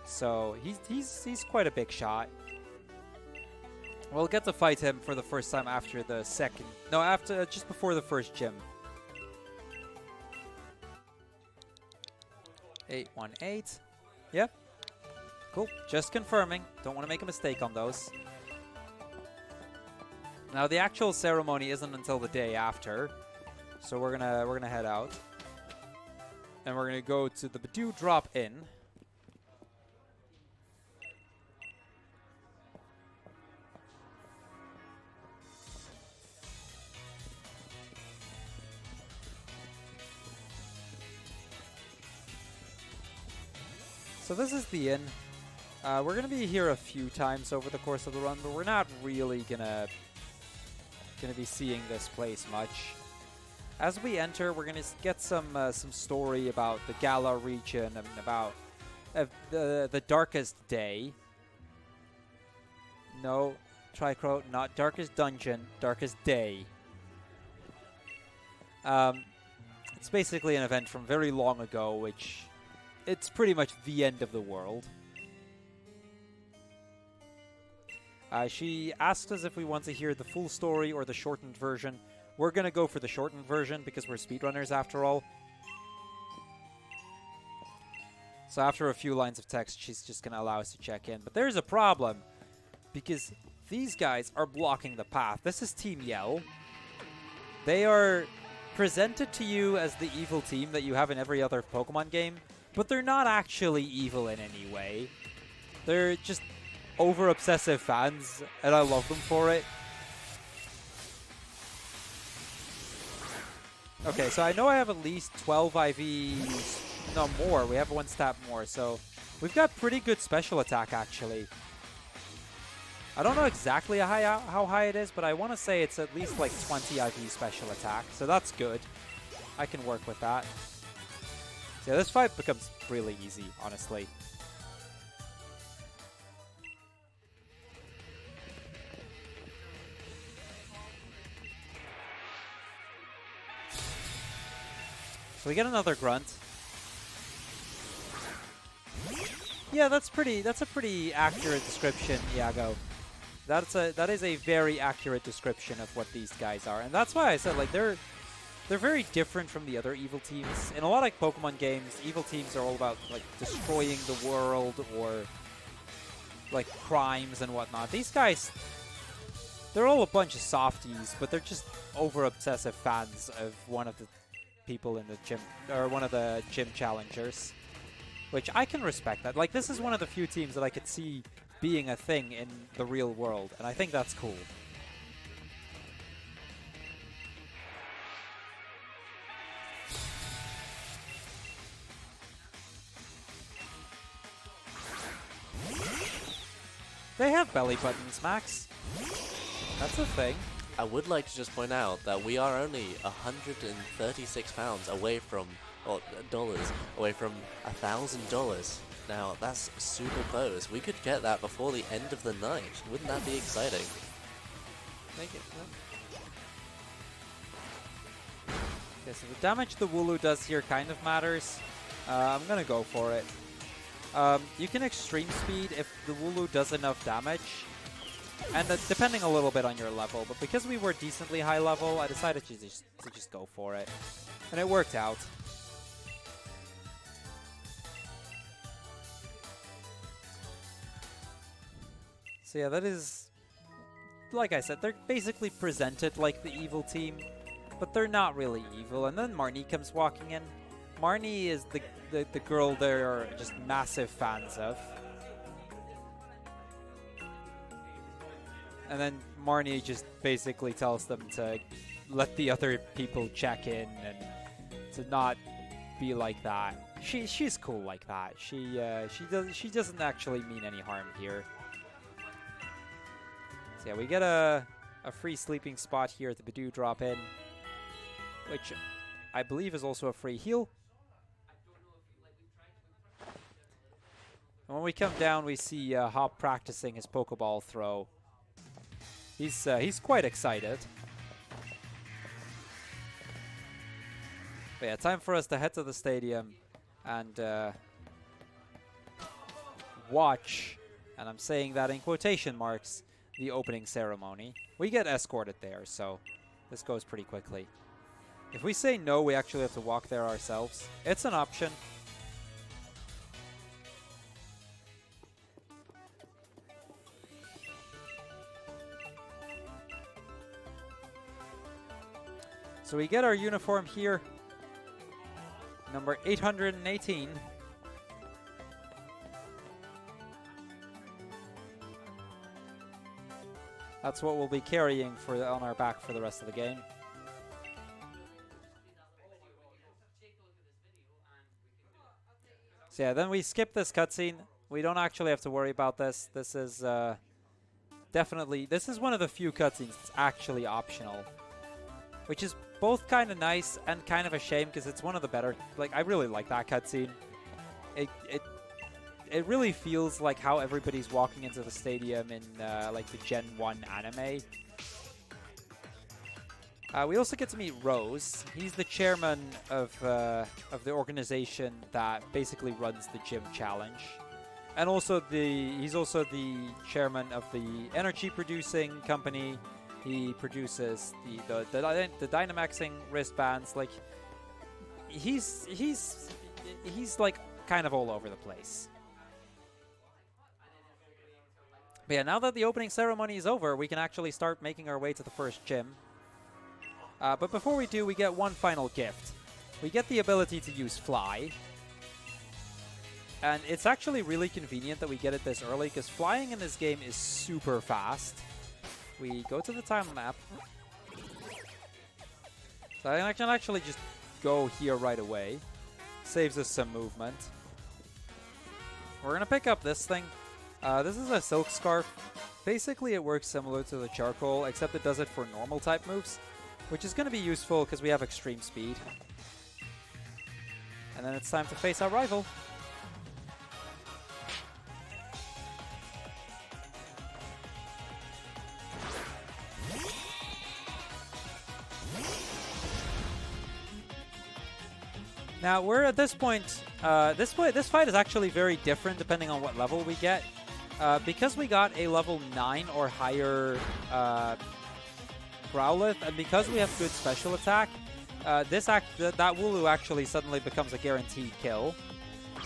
So he's quite a big shot. We'll get to fight him for the first time after the second... no, after just before the first gym. 818. Yep. Cool. Just confirming. Don't want to make a mistake on those. Now the actual ceremony isn't until the day after, so we're gonna head out, and we're gonna go to the Badoo drop-in. So this is the inn. We're going to be here a few times over the course of the run, but we're not really gonna be seeing this place much. As we enter, we're going to get some story about the Gala region and about the darkest day. No, try Crrool, not darkest dungeon, darkest day. It's basically an event from very long ago, which it's pretty much the end of the world. She asked us if we want to hear the full story or the shortened version. We're going to go for the shortened version because we're speedrunners after all. So after a few lines of text, she's just going to allow us to check in. But there's a problem because these guys are blocking the path. This is Team Yell. They are presented to you as the evil team that you have in every other Pokemon game, but they're not actually evil in any way. They're just over-obsessive fans, and I love them for it. Okay, so I know I have at least 12 IVs. No, more. We have one stat more, so we've got pretty good special attack, actually. I don't know exactly how high it is, but I want to say it's at least like 20 IV special attack, so that's good. I can work with that. So yeah, this fight becomes really easy, honestly. So we get another grunt. Yeah, that's a pretty accurate description, Iago. That is a very accurate description of what these guys are. And that's why I said like they're very different from the other evil teams. In a lot of Pokemon games, evil teams are all about like destroying the world or like crimes and whatnot. These guys, they're all a bunch of softies, but they're just over-obsessive fans of one of the people in the gym, or one of the gym challengers, which I can respect that. Like, this is one of the few teams that I could see being a thing in the real world, and I think that's cool. They have belly buttons, Max. That's a thing. I would like to just point out that we are only 136 pounds away from, or dollars, away from $1,000. Now, that's super close. We could get that before the end of the night. Wouldn't that be exciting? Make it. Okay, so the damage the Wooloo does here kind of matters. I'm gonna go for it. You can extreme speed if the Wooloo does enough damage. And depending a little bit on your level, but because we were decently high level, I decided to just go for it. And it worked out. So yeah, that is... like I said, they're basically presented like the evil team, but they're not really evil. And then Marnie comes walking in. Marnie is the girl they're just massive fans of. And then Marnie just basically tells them to let the other people check in and to not be like that. She's cool like that. She doesn't actually mean any harm here. So yeah, we get a free sleeping spot here at the Badoo drop in, which I believe is also a free heal. And when we come down, we see Hop practicing his Pokeball throw. He's quite excited. But yeah, time for us to head to the stadium and watch, and I'm saying that in quotation marks, the opening ceremony. We get escorted there, so this goes pretty quickly. If we say no, we actually have to walk there ourselves. It's an option. So we get our uniform here, number 818. That's what we'll be carrying on our back for the rest of the game. So yeah, then we skip this cutscene. We don't actually have to worry about this. This is definitely, this is one of the few cutscenes that's actually optional, which is both kind of nice and kind of a shame because it's one of the better. Like, I really like that cutscene. It really feels like how everybody's walking into the stadium in like the Gen 1 anime. We also get to meet Rose. He's the chairman of the organization that basically runs the gym challenge, and also he's also the chairman of the energy producing company. He produces the Dynamaxing wristbands. Like, he's like kind of all over the place. But yeah, now that the opening ceremony is over, we can actually start making our way to the first gym. But before we do, we get one final gift. We get the ability to use Fly. And it's actually really convenient that we get it this early, because flying in this game is super fast. We go to the time map. So I can actually just go here right away. Saves us some movement. We're going to pick up this thing. This is a Silk Scarf. Basically, it works similar to the Charcoal, except it does it for normal type moves, which is going to be useful because we have extreme speed. And then it's time to face our rival. Now, we're at this point, this fight is actually very different depending on what level we get. Because we got a level 9 or higher Growlithe, and because we have good special attack, that Wooloo actually suddenly becomes a guaranteed kill.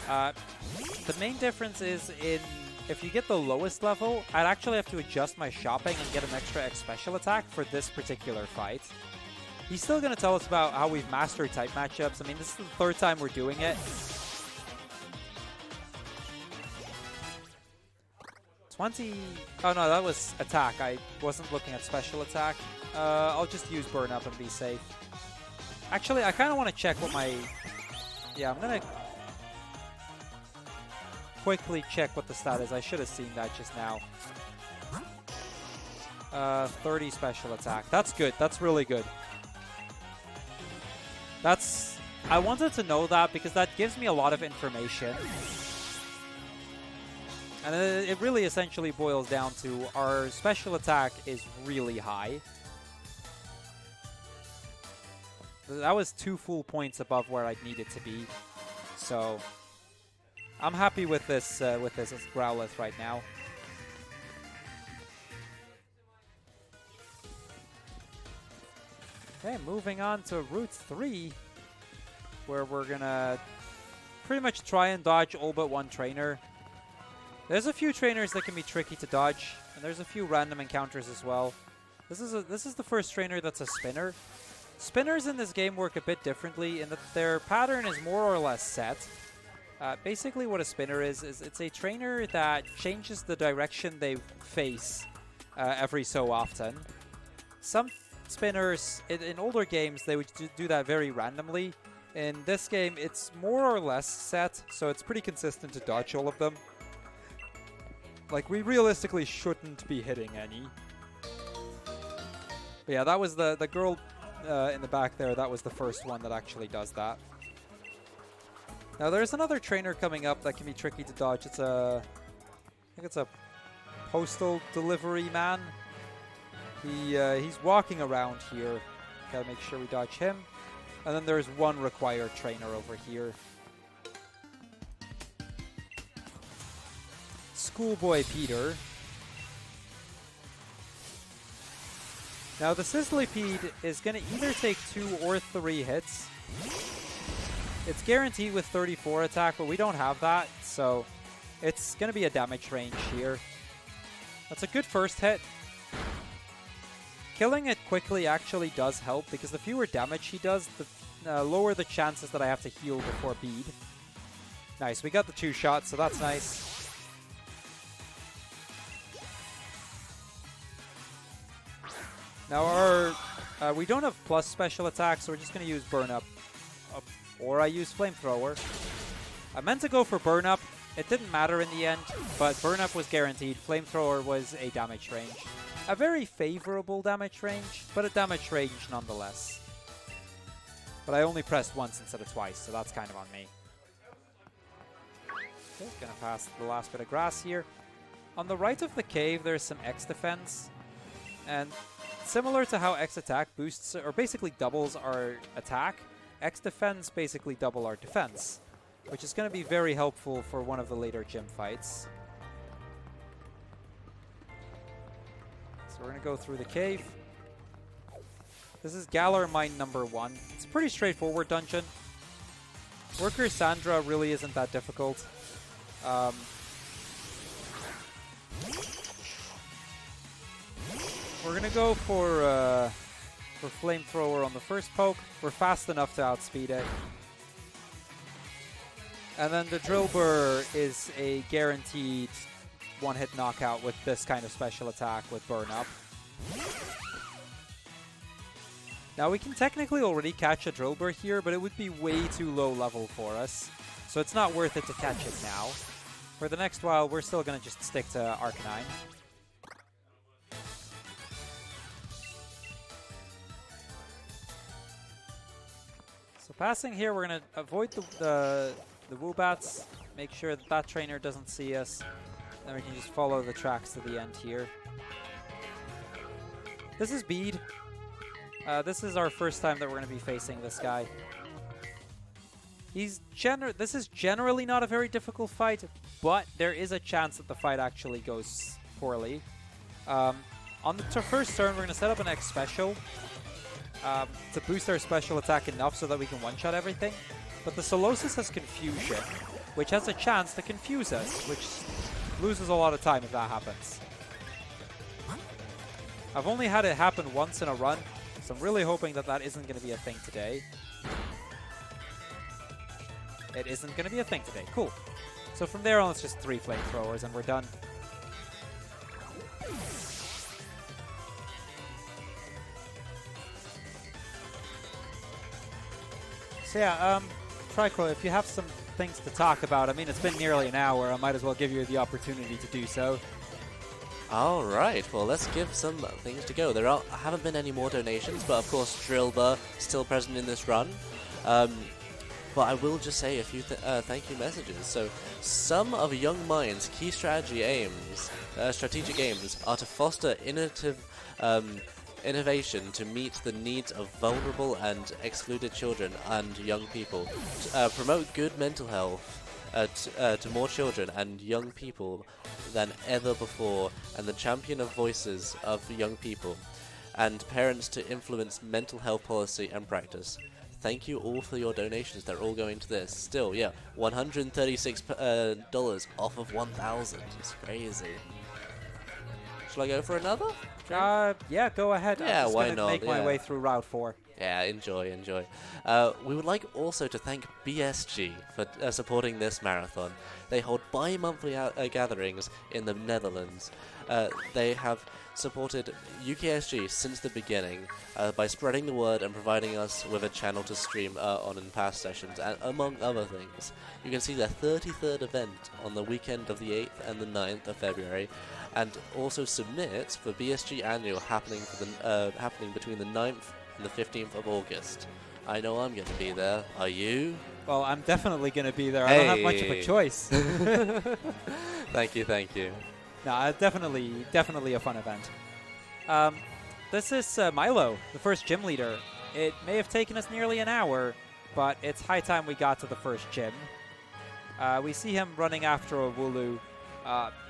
The main difference is if you get the lowest level, I'd actually have to adjust my shopping and get an extra X special attack for this particular fight. He's still going to tell us about how we've mastered type matchups. I mean, this is the third time we're doing it. 20... Oh, no, that was attack. I wasn't looking at special attack. I'll just use Burn Up and be safe. Actually, I kind of want to check what my... Yeah, I'm going to quickly check what the stat is. I should have seen that just now. 30 special attack. That's good. That's really good. I wanted to know that because that gives me a lot of information. And it really essentially boils down to our special attack is really high. That was 2 full points above where I'd need it to be. So I'm happy with this Growlithe right now. Okay, moving on to Route 3, where we're gonna pretty much try and dodge all but one trainer. There's a few trainers that can be tricky to dodge, and there's a few random encounters as well. This is the first trainer that's a spinner. Spinners in this game work a bit differently in that their pattern is more or less set. Basically what a spinner is it's a trainer that changes the direction they face every so often. Some spinners, in older games, they would do that very randomly. In this game, it's more or less set, so it's pretty consistent to dodge all of them. Like, we realistically shouldn't be hitting any. But yeah, that was the girl in the back there. That was the first one that actually does that. Now, there's another trainer coming up that can be tricky to dodge. It's I think it's a postal delivery man. He's walking around here. Gotta make sure we dodge him. And then there's one required trainer over here. Schoolboy Peter. Now the Sizzlipede is going to either take 2 or 3 hits. It's guaranteed with 34 attack, but we don't have that, so it's going to be a damage range here. That's a good first hit. Killing it quickly actually does help, because the fewer damage he does, the lower the chances that I have to heal before bead. Nice, we got the 2 shots, so that's nice. Now we don't have plus special attacks, so we're just going to use Burn Up. Or I use Flamethrower. I meant to go for Burn Up. It didn't matter in the end, but Burn Up was guaranteed. Flamethrower was a damage range. A very favorable damage range, but a damage range nonetheless. But I only pressed once instead of twice, so that's kind of on me. Okay, gonna pass the last bit of grass here. On the right of the cave, there's some X defense. And similar to how X attack boosts, or basically doubles our attack, X defense basically double our defense, which is going to be very helpful for one of the later gym fights. So we're going to go through the cave. This is Galar Mine number 1. It's a pretty straightforward dungeon. Worker Sandra really isn't that difficult. We're going to go for Flamethrower on the first poke. We're fast enough to outspeed it. And then the Drill Burr is a guaranteed one-hit knockout with this kind of special attack with Burn Up. Now we can technically already catch a Drill Burr here, but it would be way too low level for us. So it's not worth it to catch it now. For the next while, we're still going to just stick to Arcanine. So passing here, we're going to avoid the Woobats, make sure that that trainer doesn't see us. Then we can just follow the tracks to the end here. This is Bead. This is our first time that we're going to be facing this guy. This is generally not a very difficult fight, but there is a chance that the fight actually goes poorly. On the first turn, we're going to set up an X special to boost our special attack enough so that we can one-shot everything. But the Solosis has Confusion, which has a chance to confuse us, which loses a lot of time if that happens. I've only had it happen once in a run, so I'm really hoping that that isn't going to be a thing today. It isn't going to be a thing today. Cool. So from there on, it's just 3 Flamethrowers and we're done. So yeah, Crrool, if you have some things to talk about, I mean, it's been nearly an hour. I might as well give you the opportunity to do so. All right, well, let's give some things to go. There haven't been any more donations, but of course, Drillbur still present in this run. But I will just say a few thank you messages. So, some of Young Minds' key strategic aims are to foster innovation to meet the needs of vulnerable and excluded children and young people, promote good mental health to more children and young people than ever before, and the champion of voices of young people and parents to influence mental health policy and practice. Thank you all for your donations. They're all going to this. Still, yeah, $136 off of 1,000. It's crazy. Shall I go for another? Yeah, go ahead. Yeah, I'm just why gonna not? make my way through Route 4. Yeah, enjoy. We would like also to thank BSG for supporting this marathon. They hold bi-monthly gatherings in the Netherlands. They have supported UKSG since the beginning by spreading the word and providing us with a channel to stream on in past sessions, and among other things. You can see their 33rd event on the weekend of the 8th and the 9th of February, and also submit for BSG Annual happening between the 9th and the 15th of August. I know I'm going to be there. Are you? Well, I'm definitely going to be there. Hey. I don't have much of a choice. Thank you. No, definitely a fun event. This is Milo, the first gym leader. It may have taken us nearly an hour, but it's high time we got to the first gym. We see him running after a Wooloo.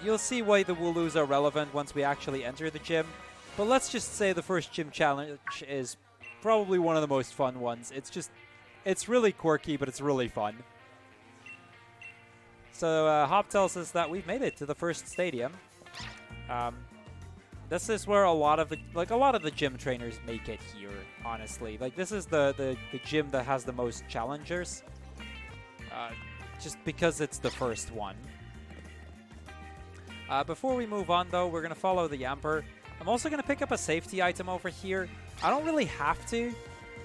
You'll see why the Wooloos are relevant once we actually enter the gym, but let's just say the first gym challenge is probably one of the most fun ones. It's really quirky, but it's really fun. So Hop tells us that we've made it to the first stadium. This is where a lot of the gym trainers make it here, honestly. Like, this is the gym that has the most challengers. Just because it's the first one. Before we move on, though, we're going to follow the Yamper. I'm also going to pick up a safety item over here. I don't really have to,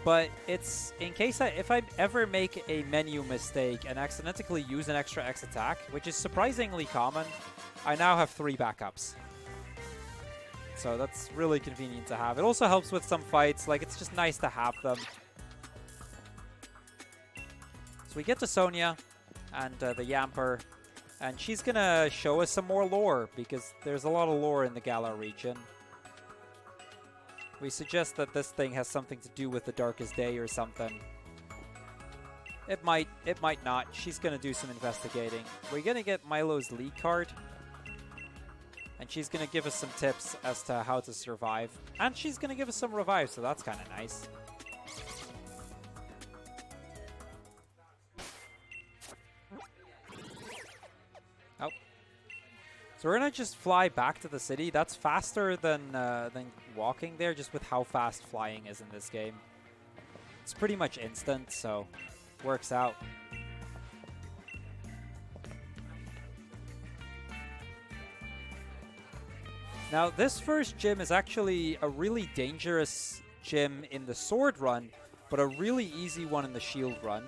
but it's in case if I ever make a menu mistake and accidentally use an extra X attack, which is surprisingly common, I now have 3 backups. So that's really convenient to have. It also helps with some fights. Like, it's just nice to have them. So we get to Sonia and the Yamper, and she's going to show us some more lore, because there's a lot of lore in the Galar region. We suggest that this thing has something to do with the Darkest Day or something. It might not. She's going to do some investigating. We're going to get Milo's league card, and she's going to give us some tips as to how to survive. And she's going to give us some revives, so that's kind of nice. Oh. So we're going to just fly back to the city. That's faster than walking there, just with how fast flying is in this game. It's pretty much instant, so works out. Now, this first gym is actually a really dangerous gym in the Sword run, but a really easy one in the Shield run.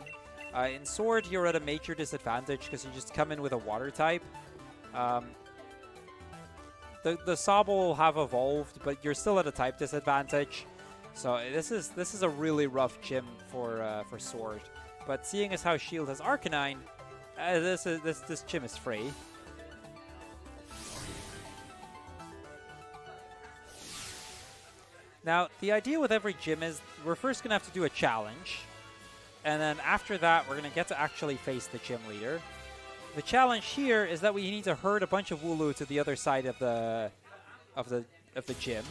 In Sword, you're at a major disadvantage because you just come in with a Water type. The Sobble have evolved, but you're still at a type disadvantage. So this is a really rough gym for Sword. But seeing as how Shield has Arcanine, this gym is free. Now, the idea with every gym is we're first going to have to do a challenge, and then after that, we're going to get to actually face the gym leader. The challenge here is that we need to herd a bunch of Wooloo to the other side of the gym.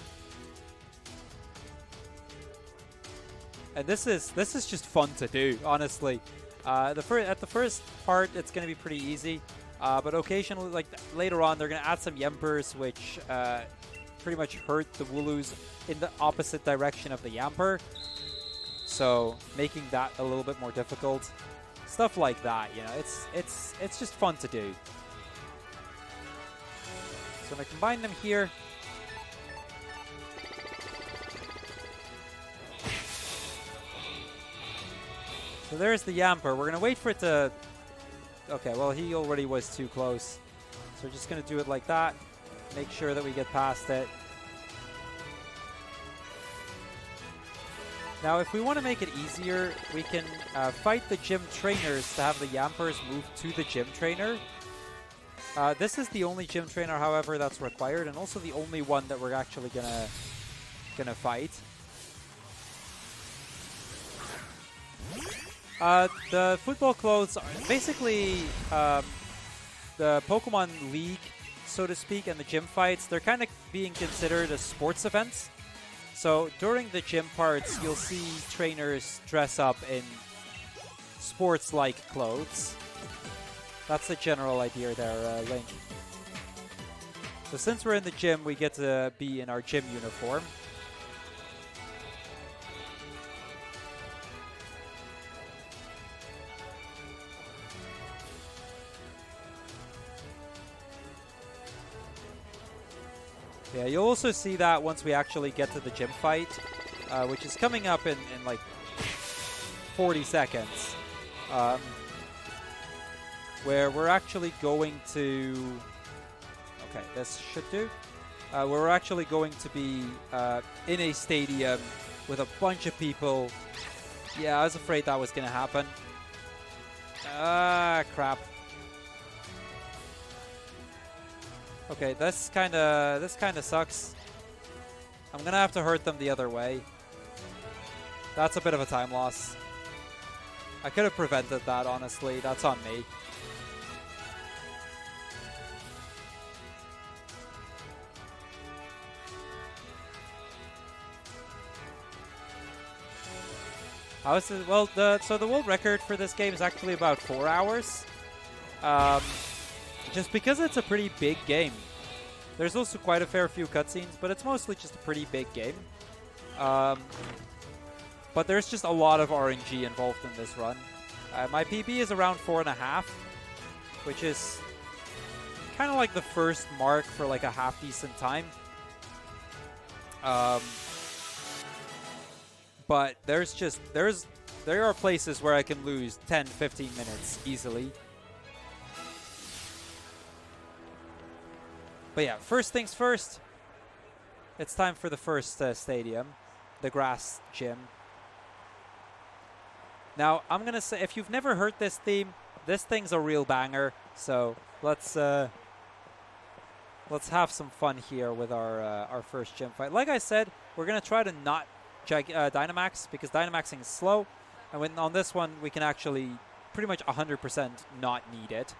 And this is just fun to do, honestly. At the first part, it's going to be pretty easy, but occasionally, like later on, they're going to add some Yampers, which pretty much hurt the Wooloos in the opposite direction of the Yamper, so making that a little bit more difficult. Stuff like that, you know, it's just fun to do. So I'm going to combine them here. So there's the Yamper. We're going to wait for it to... Okay, well, he already was too close. So we're just going to do it like that. Make sure that we get past it. Now, if we want to make it easier, we can fight the gym trainers to have the Yampers move to the gym trainer. This is the only gym trainer, however, that's required, and also the only one that we're actually gonna fight. The football clothes are basically the Pokemon League, so to speak, and the gym fights. They're kind of being considered as sports events. So during the gym parts, you'll see trainers dress up in sports-like clothes. That's the general idea there, Link. So since we're in the gym, we get to be in our gym uniform. Yeah, you'll also see that once we actually get to the gym fight, which is coming up in like 40 seconds, where we're actually going to... Okay, this should do. We're actually going to be in a stadium with a bunch of people. Yeah, I was afraid that was going to happen. Ah, crap. Okay, this kind of sucks. I'm gonna have to hurt them the other way. That's a bit of a time loss. I could have prevented that, honestly. That's on me. Well, so the world record for this game is actually about 4 hours. Just because it's a pretty big game. There's also quite a fair few cutscenes, but it's mostly just a pretty big game. But there's just a lot of RNG involved in this run. My PB is around 4.5, which is kind of like the first mark for like a half-decent time. But there are places where I can lose 10, 15 minutes easily. But yeah, first things first, it's time for the first stadium, the grass gym. Now, I'm going to say, if you've never heard this theme, this thing's a real banger. So let's have some fun here with our first gym fight. Like I said, we're going to try to not Dynamax, because Dynamaxing is slow. And on this one, we can actually pretty much 100% not need it.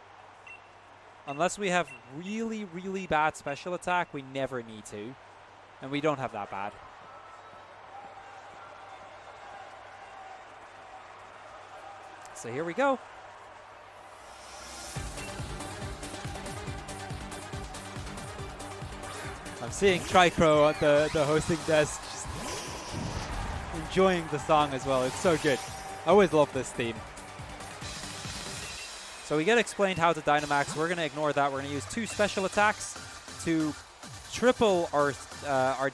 Unless we have really, really bad special attack, we never need to. And we don't have that bad. So here we go. I'm seeing Crrool at the hosting desk, just enjoying the song as well. It's so good. I always love this theme. So we get explained how to Dynamax. We're going to ignore that. We're going to use 2 special attacks to triple our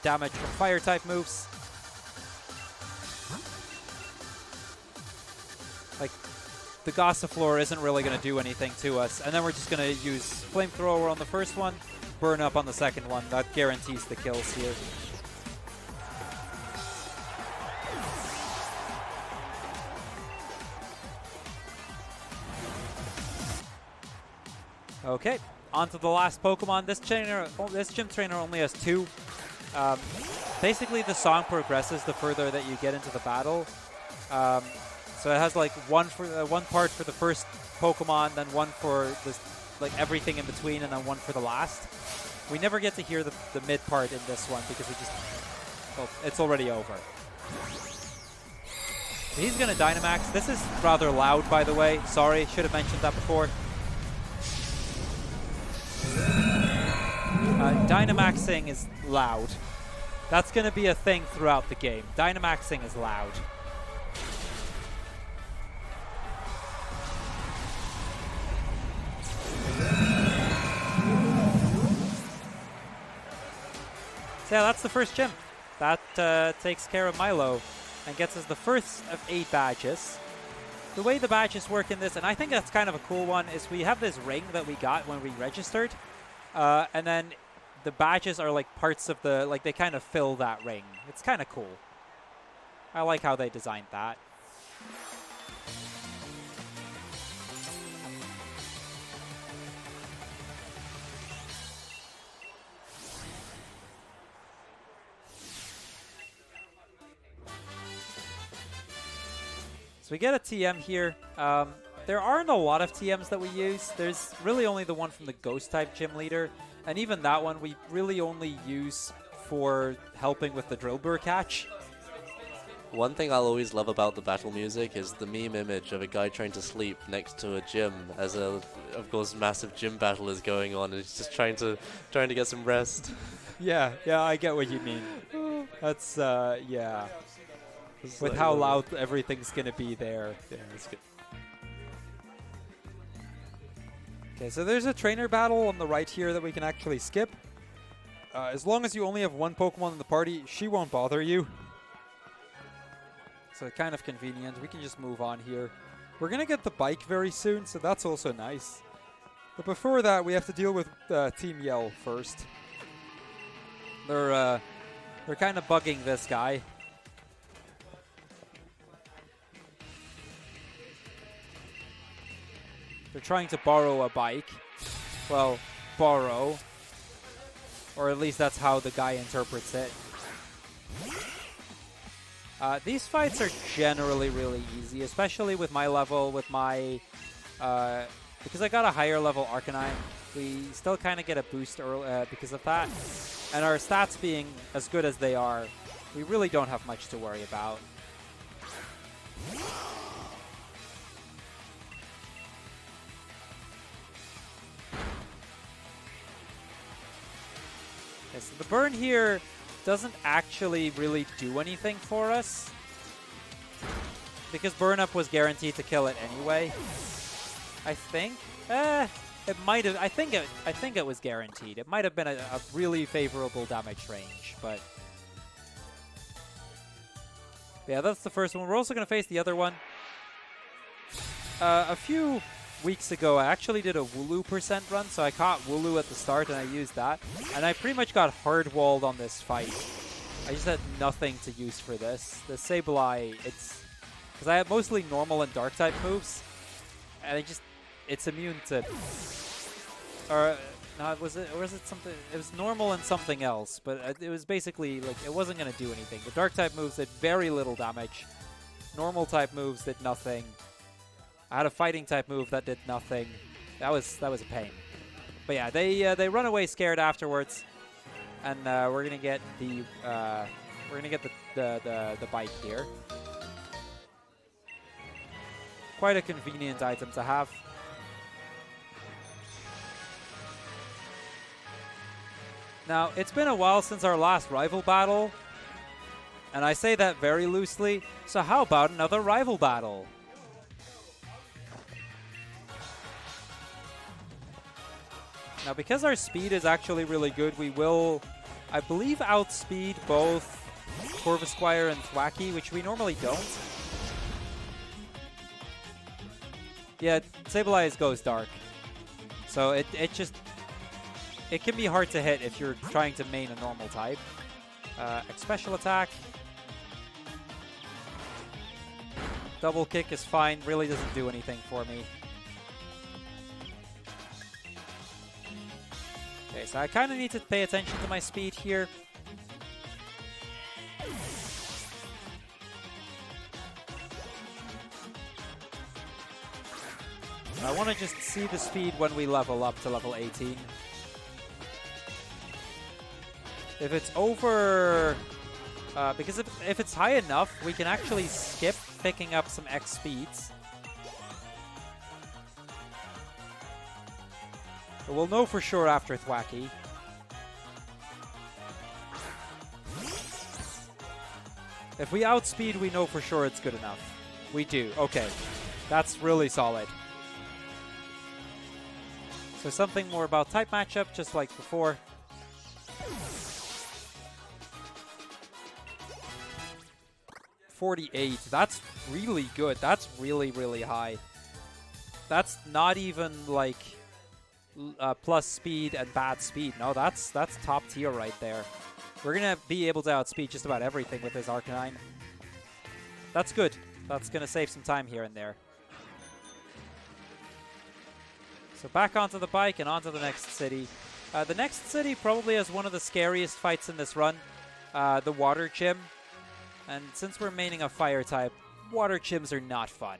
damage from fire-type moves. Like, the Gossifleur isn't really going to do anything to us. And then we're just going to use Flamethrower on the first one, Burn Up on the second one. That guarantees the kills here. Okay, on to the last Pokemon. This gym trainer only has 2. Basically, the song progresses the further that you get into the battle. So it has like one part for the first Pokemon, then one for this, like everything in between, and then one for the last. We never get to hear the mid part in this one because it's already over. So he's gonna Dynamax. This is rather loud, by the way. Sorry, should have mentioned that before. Dynamaxing is loud. That's going to be a thing throughout the game. Dynamaxing is loud. So yeah, that's the first gym. That takes care of Milo and gets us the first of 8 badges. The way the badges work in this, and I think that's kind of a cool one, is we have this ring that we got when we registered. And then the badges are like parts of the, like they kind of fill that ring. It's kind of cool. I like how they designed that. So we get a TM here. There aren't a lot of TMs that we use. There's really only the one from the Ghost-type gym leader. And even that one we really only use for helping with the Drillbur catch. One thing I'll always love about the battle music is the meme image of a guy trying to sleep next to a gym as a, of course, massive gym battle is going on, and he's just trying to get some rest. Yeah, I get what you mean. That's, yeah. It's With like, how loud everything's gonna be there. Yeah, it's good. Okay, so there's a trainer battle on the right here that we can actually skip. As long as you only have one Pokemon in the party, she won't bother you. So kind of convenient. We can just move on here. We're going to get the bike very soon, so that's also nice. But before that, we have to deal with Team Yell first. They're kind of bugging this guy. They're trying to borrow a bike. Well, borrow. Or at least that's how the guy interprets it. These fights are generally really easy, especially with my level, with my... because I got a higher level Arcanine, we still kind of get a boost early, because of that. And our stats being as good as they are, we really don't have much to worry about. Okay, so the burn here doesn't actually really do anything for us, because burn up was guaranteed to kill it anyway. I think. It might have. I think it was guaranteed. It might have been a really favorable damage range, but yeah, that's the first one. We're also going to face the other one. A few weeks ago, I actually did a Wooloo percent run, so I caught Wooloo at the start and I used that, and I pretty much got hard-walled on this fight. I just had nothing to use for this. The Sableye, it's... because I have mostly normal and dark-type moves, and it's immune to... Or, no, was it something... It was normal and something else, but it was basically, like, it wasn't going to do anything. The dark-type moves did very little damage. Normal-type moves did nothing. I had a fighting type move that did nothing. That was a pain. But yeah, they run away scared afterwards, and we're gonna get the the bike here. Quite a convenient item to have. Now it's been a while since our last rival battle, and I say that very loosely. So how about another rival battle? Now, because our speed is actually really good, we will, I believe, outspeed both Corvisquire and Thwackey, which we normally don't. Yeah, Sableye goes dark. So it can be hard to hit if you're trying to main a normal type. Special attack. Double kick is fine, really doesn't do anything for me. Okay, so I kind of need to pay attention to my speed here. I want to just see the speed when we level up to level 18. If it's over... because if it's high enough, we can actually skip picking up some X speeds. But we'll know for sure after Thwackey. If we outspeed, we know for sure it's good enough. We do. Okay. That's really solid. So something more about type matchup, just like before. .48. That's really good. That's really, really high. That's not even like... plus speed and bad speed. No, that's top tier right there. We're going to be able to outspeed just about everything with this Arcanine. That's good. That's going to save some time here and there. So back onto the bike and onto the next city. The next city probably has one of the scariest fights in this run. The Water Gym. And since we're maining a fire type, Water Gyms are not fun.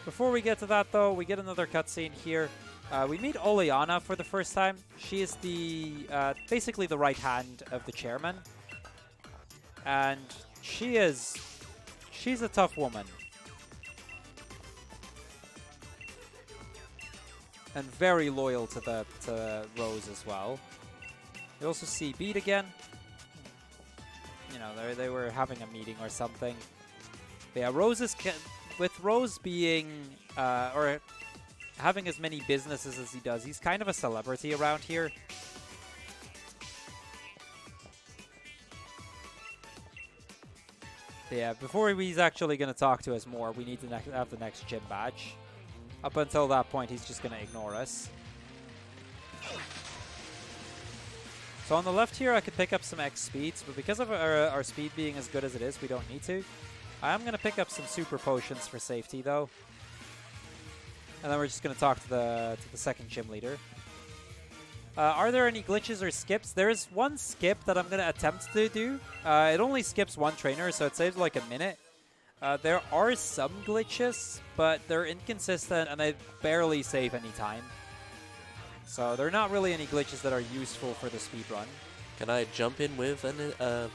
Before we get to that, though, we get another cutscene here. We meet Oleana for the first time. She is the basically the right hand of the chairman. And she's a tough woman. And very loyal to Rose as well. You also see Beat again. You know, they were having a meeting or something. But yeah, with Rose being or having as many businesses as he does, he's kind of a celebrity around here. But yeah, before he's actually going to talk to us more, we need to have the next gym badge. Up until that point, he's just going to ignore us. So on the left here, I could pick up some X speeds, but because of our speed being as good as it is, we don't need to. I am going to pick up some super potions for safety, though. And then we're just going to talk to the second gym leader. Are there any glitches or skips? There is one skip that I'm going to attempt to do. It only skips one trainer, so it saves like a minute. There are some glitches, but they're inconsistent and they barely save any time. So there are not really any glitches that are useful for the speedrun. Can I jump in with a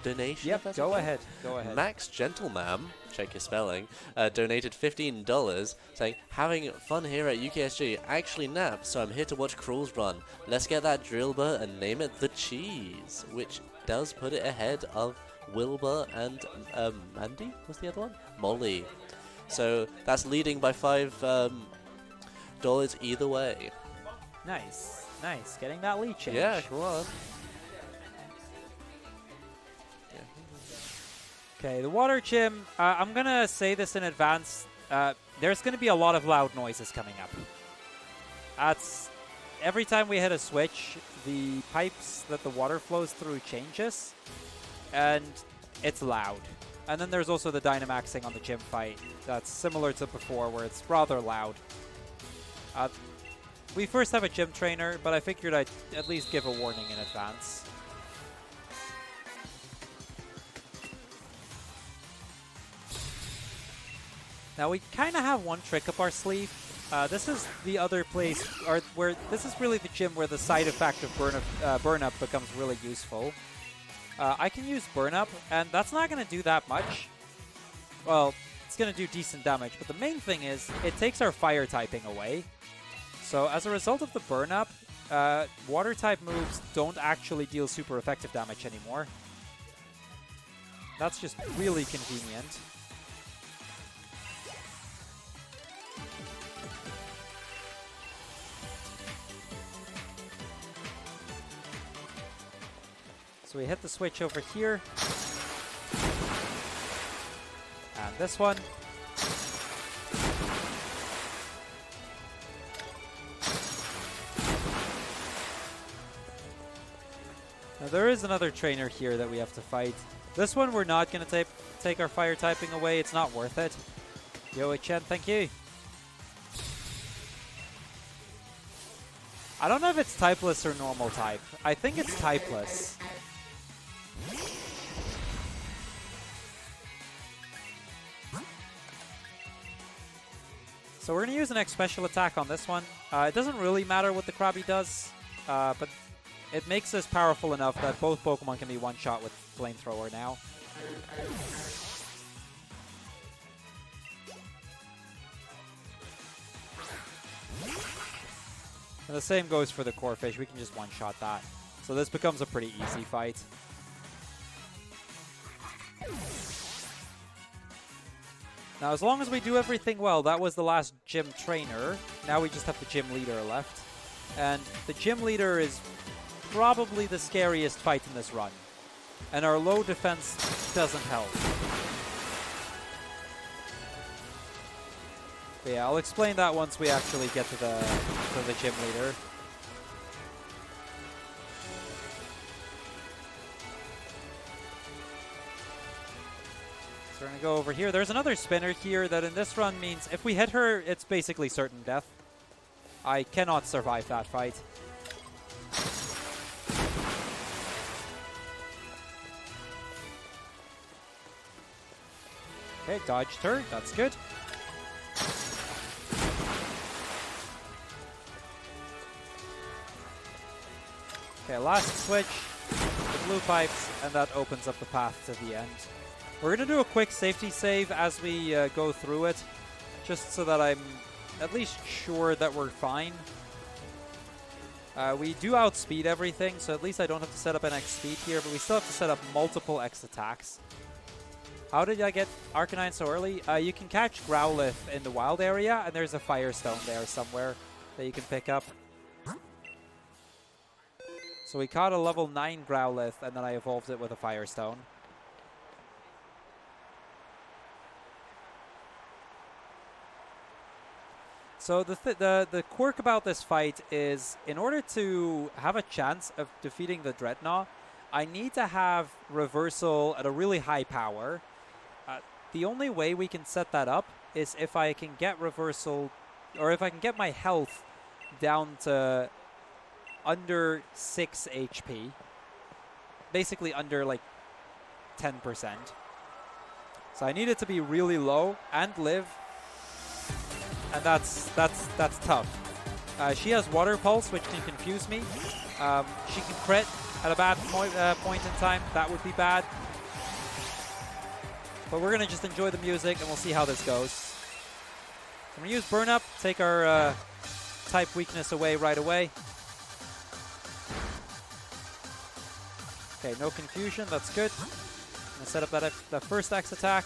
donation? Yep, go ahead. Go ahead. Max Gentleman, check your spelling, donated $15, saying, having fun here at UKSG. Actually nap, so I'm here to watch Crrool's run. Let's get that drill bit and name it the Cheese, which does put it ahead of Wilbur and Mandy, was the other one? Molly. So that's leading by $5 either way. Nice, nice. Getting that lead change. Yeah, come on. Okay, the water gym. I'm going to say this in advance. There's going to be a lot of loud noises coming up. Every time we hit a switch, the pipes that the water flows through changes. And it's loud. And then there's also the Dynamaxing on the gym fight. That's similar to before, where it's rather loud. We first have a gym trainer, but I figured I'd at least give a warning in advance. Now we kind of have one trick up our sleeve. This is the other place, or where this is really the gym where the side effect of burn up becomes really useful. I can use burn up, and that's not going to do that much. Well, it's going to do decent damage, but the main thing is it takes our fire typing away. So as a result of the burn up, water type moves don't actually deal super effective damage anymore. That's just really convenient. So we hit the switch over here. And this one. Now there is another trainer here that we have to fight. This one we're not going to take our fire typing away. It's not worth it. Yo, Chen, thank you. I don't know if it's typeless or normal type. I think it's typeless. So we're going to use an X special attack on this one. It doesn't really matter what the Krabby does, but it makes us powerful enough that both Pokemon can be one-shot with Flamethrower now. And the same goes for the Corphish. We can just one-shot that. So this becomes a pretty easy fight. Now, as long as we do everything well, that was the last gym trainer. Now we just have the gym leader left. And the gym leader is probably the scariest fight in this run. And our low defense doesn't help. But yeah, I'll explain that once we actually get to the gym leader. So we're going to go over here. There's another spinner here that in this run means if we hit her, it's basically certain death. I cannot survive that fight. Okay, dodged her. That's good. Okay, last switch, the blue pipes, and that opens up the path to the end. We're going to do a quick safety save as we go through it, just so that I'm at least sure that we're fine. We do outspeed everything, so at least I don't have to set up an X speed here, but we still have to set up multiple X attacks. How did I get Arcanine so early? You can catch Growlithe in the wild area, and there's a Firestone there somewhere that you can pick up. So we caught a level 9 Growlithe, and then I evolved it with a Firestone. So the quirk about this fight is, in order to have a chance of defeating the Dreadnought, I need to have Reversal at a really high power. The only way we can set that up is if I can get Reversal, or if I can get my health down to under 6 HP. Basically under like 10%. So I need it to be really low and live. And that's tough. She has Water Pulse, which can confuse me. She can crit at a bad point in time. That would be bad. But we're going to just enjoy the music, and we'll see how this goes. I'm going to use Burn Up, take our type weakness away right away. Okay, no confusion. That's good. I'm going to set up that first X attack.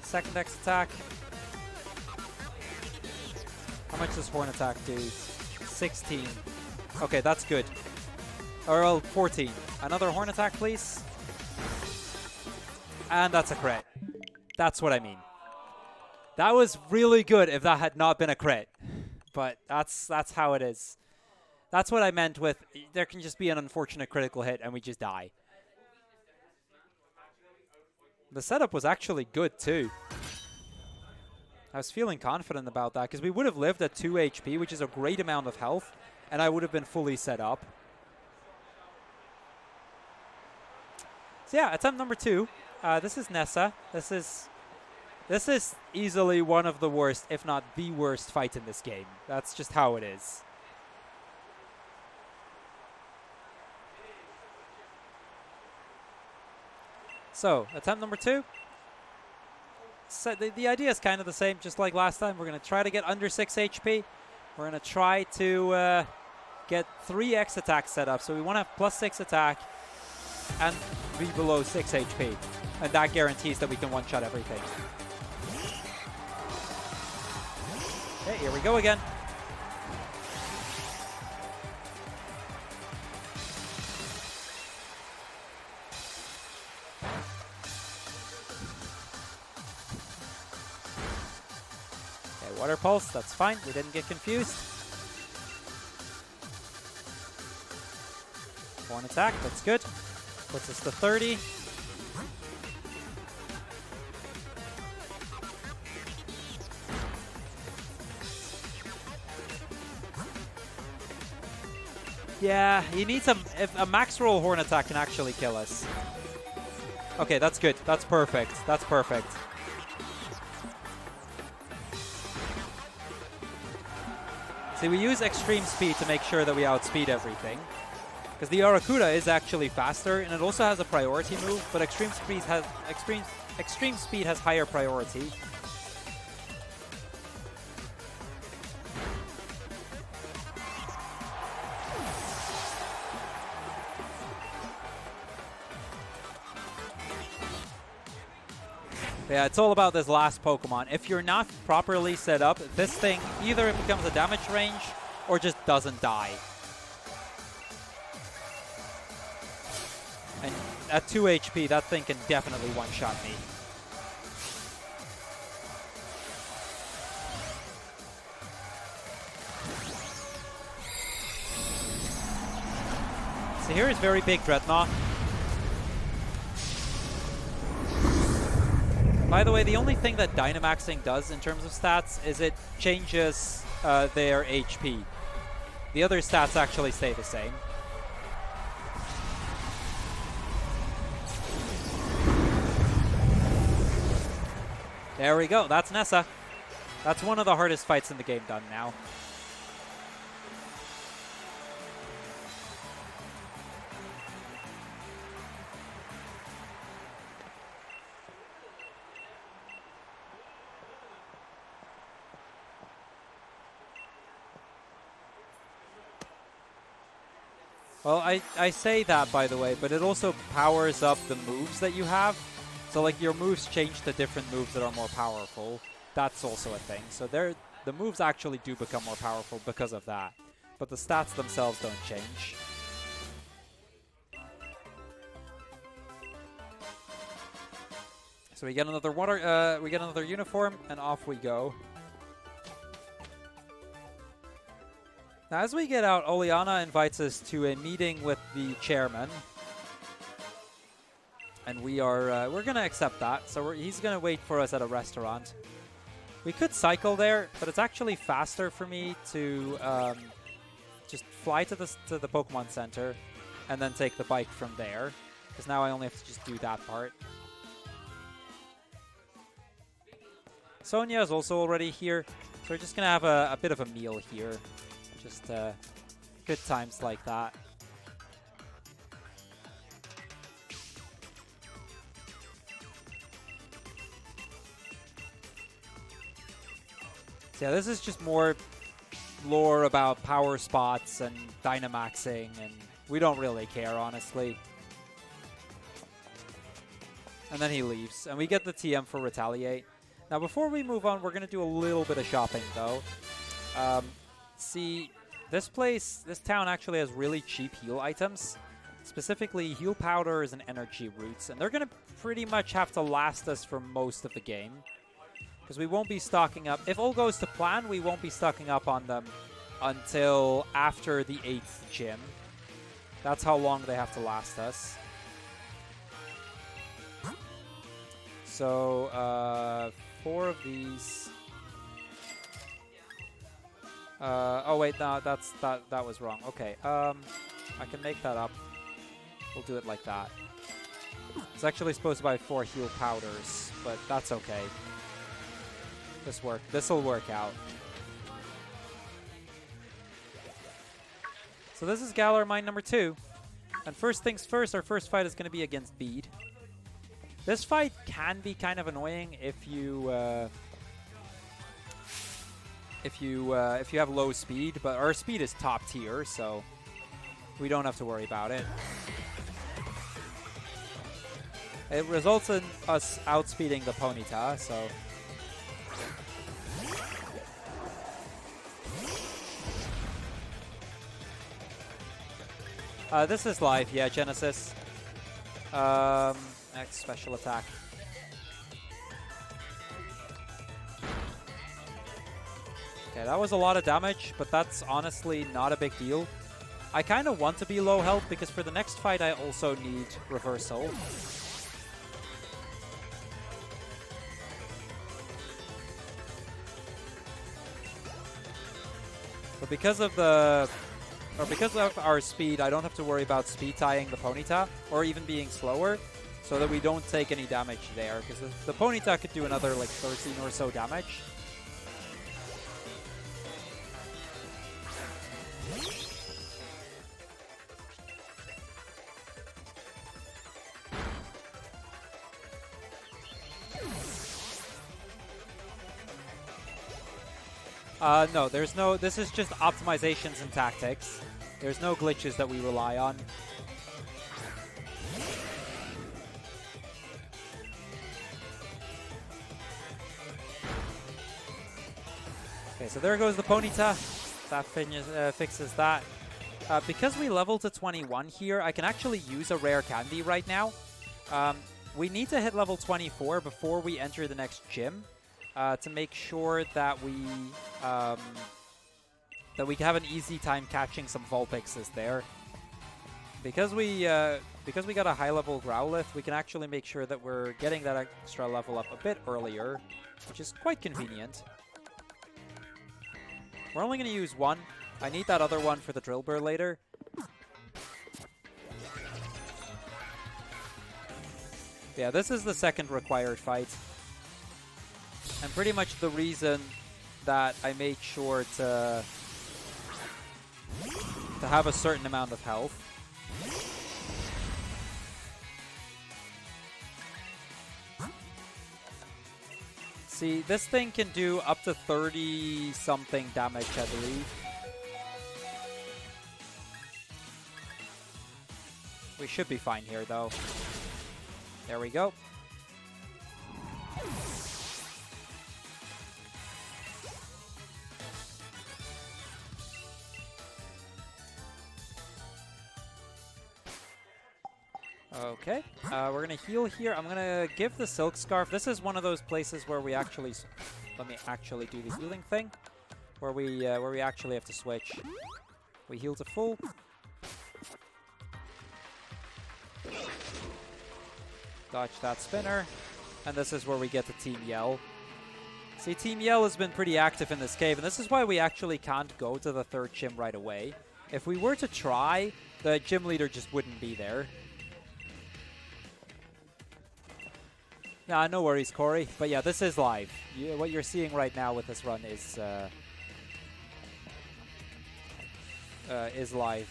Second X attack. How much does Horn Attack do? 16. Okay, that's good. Or, well, 14. Another Horn Attack, please. And that's a crit. That's what I mean. That was really good if that had not been a crit. But that's how it is. That's what I meant with, there can just be an unfortunate critical hit and we just die. The setup was actually good too. I was feeling confident about that because we would have lived at 2 HP, which is a great amount of health, and I would have been fully set up. So yeah, attempt number 2. This is Nessa. This is easily one of the worst, if not the worst fight in this game. That's just how it is. So, attempt number 2. So the idea is kind of the same, just like last time. We're going to try to get under 6 HP. We're going to try to get 3 X attacks set up. So we want to have +6 attack and be below 6 HP. And that guarantees that we can one-shot everything. Okay, here we go again. Okay, Water Pulse, that's fine. We didn't get confused. Horn Attack, that's good. Puts us to 30. Yeah, he needs a max roll Horn Attack can actually kill us. Okay, that's good. That's perfect. That's perfect. See, we use Extreme Speed to make sure that we outspeed everything. Because the Arrokuda is actually faster, and it also has a priority move, but Extreme Speed has higher priority. Yeah, it's all about this last Pokemon. If you're not properly set up, this thing, either it becomes a damage range or just doesn't die. And at 2 HP, that thing can definitely one-shot me. So here is very big Dreadnought. By the way, the only thing that Dynamaxing does in terms of stats is it changes their HP. The other stats actually stay the same. There we go. That's Nessa. That's one of the hardest fights in the game done now. Well, I say that, by the way, but it also powers up the moves that you have. So, like, your moves change to different moves that are more powerful. That's also a thing. So the moves actually do become more powerful because of that. But the stats themselves don't change. So we get another we get another uniform, and off we go. Now, as we get out, Oleana invites us to a meeting with the chairman. And we're going to accept that. So he's going to wait for us at a restaurant. We could cycle there, but it's actually faster for me to just fly to the Pokemon Center and then take the bike from there. Because now I only have to just do that part. Sonia is also already here. So we're just going to have a bit of a meal here. Just good times like that. So yeah, this is just more lore about power spots and Dynamaxing, and we don't really care, honestly. And then he leaves, and we get the TM for Retaliate. Now, before we move on, we're going to do a little bit of shopping, though. See, this town actually has really cheap heal items. Specifically, heal powders and energy roots. And they're going to pretty much have to last us for most of the game. Because we won't be stocking up. If all goes to plan, we won't be stocking up on them until after the 8th gym. That's how long they have to last us. So, 4 of these. Oh wait, no, that was wrong. Okay, I can make that up. We'll do it like that. It's actually supposed to buy 4 heal powders, but that's okay. This'll work out. So this is Galar mine number 2. And first things first, our first fight is going to be against Bede. This fight can be kind of annoying if you have low speed, but our speed is top tier, so we don't have to worry about it. It results in us outspeeding the Ponyta, so this is live, yeah, Genesis. Next special attack. Okay, that was a lot of damage, but that's honestly not a big deal. I kind of want to be low health because for the next fight I also need reversal. But because of our speed, I don't have to worry about speed tying the Ponyta or even being slower, so that we don't take any damage there. Because the Ponyta could do another like 13 or so damage. No, there's no, this is just optimizations and tactics. There's no glitches that we rely on. Okay, so there goes the Ponyta. That fixes that. Because we leveled to 21 here, I can actually use a rare candy right now. We need to hit level 24 before we enter the next gym. To make sure that we have an easy time catching some Vulpixes there. Because we got a high level Growlithe, we can actually make sure that we're getting that extra level up a bit earlier, which is quite convenient. We're only going to use one. I need that other one for the Drillbur later. Yeah, this is the second required fight. And pretty much the reason that I made sure to have a certain amount of health. See, this thing can do up to 30-something damage, I believe. We should be fine here, though. There we go. Okay, we're gonna heal here. I'm gonna give the Silk Scarf. This is one of those places where we actually, let me actually do the healing thing, where we actually have to switch. We heal to full. Dodge that spinner, and this is where we get the Team Yell. See, Team Yell has been pretty active in this cave, and this is why we actually can't go to the third gym right away. If we were to try, the gym leader just wouldn't be there. Nah, no worries, Corey. But yeah, this is live. What you're seeing right now with this run is live.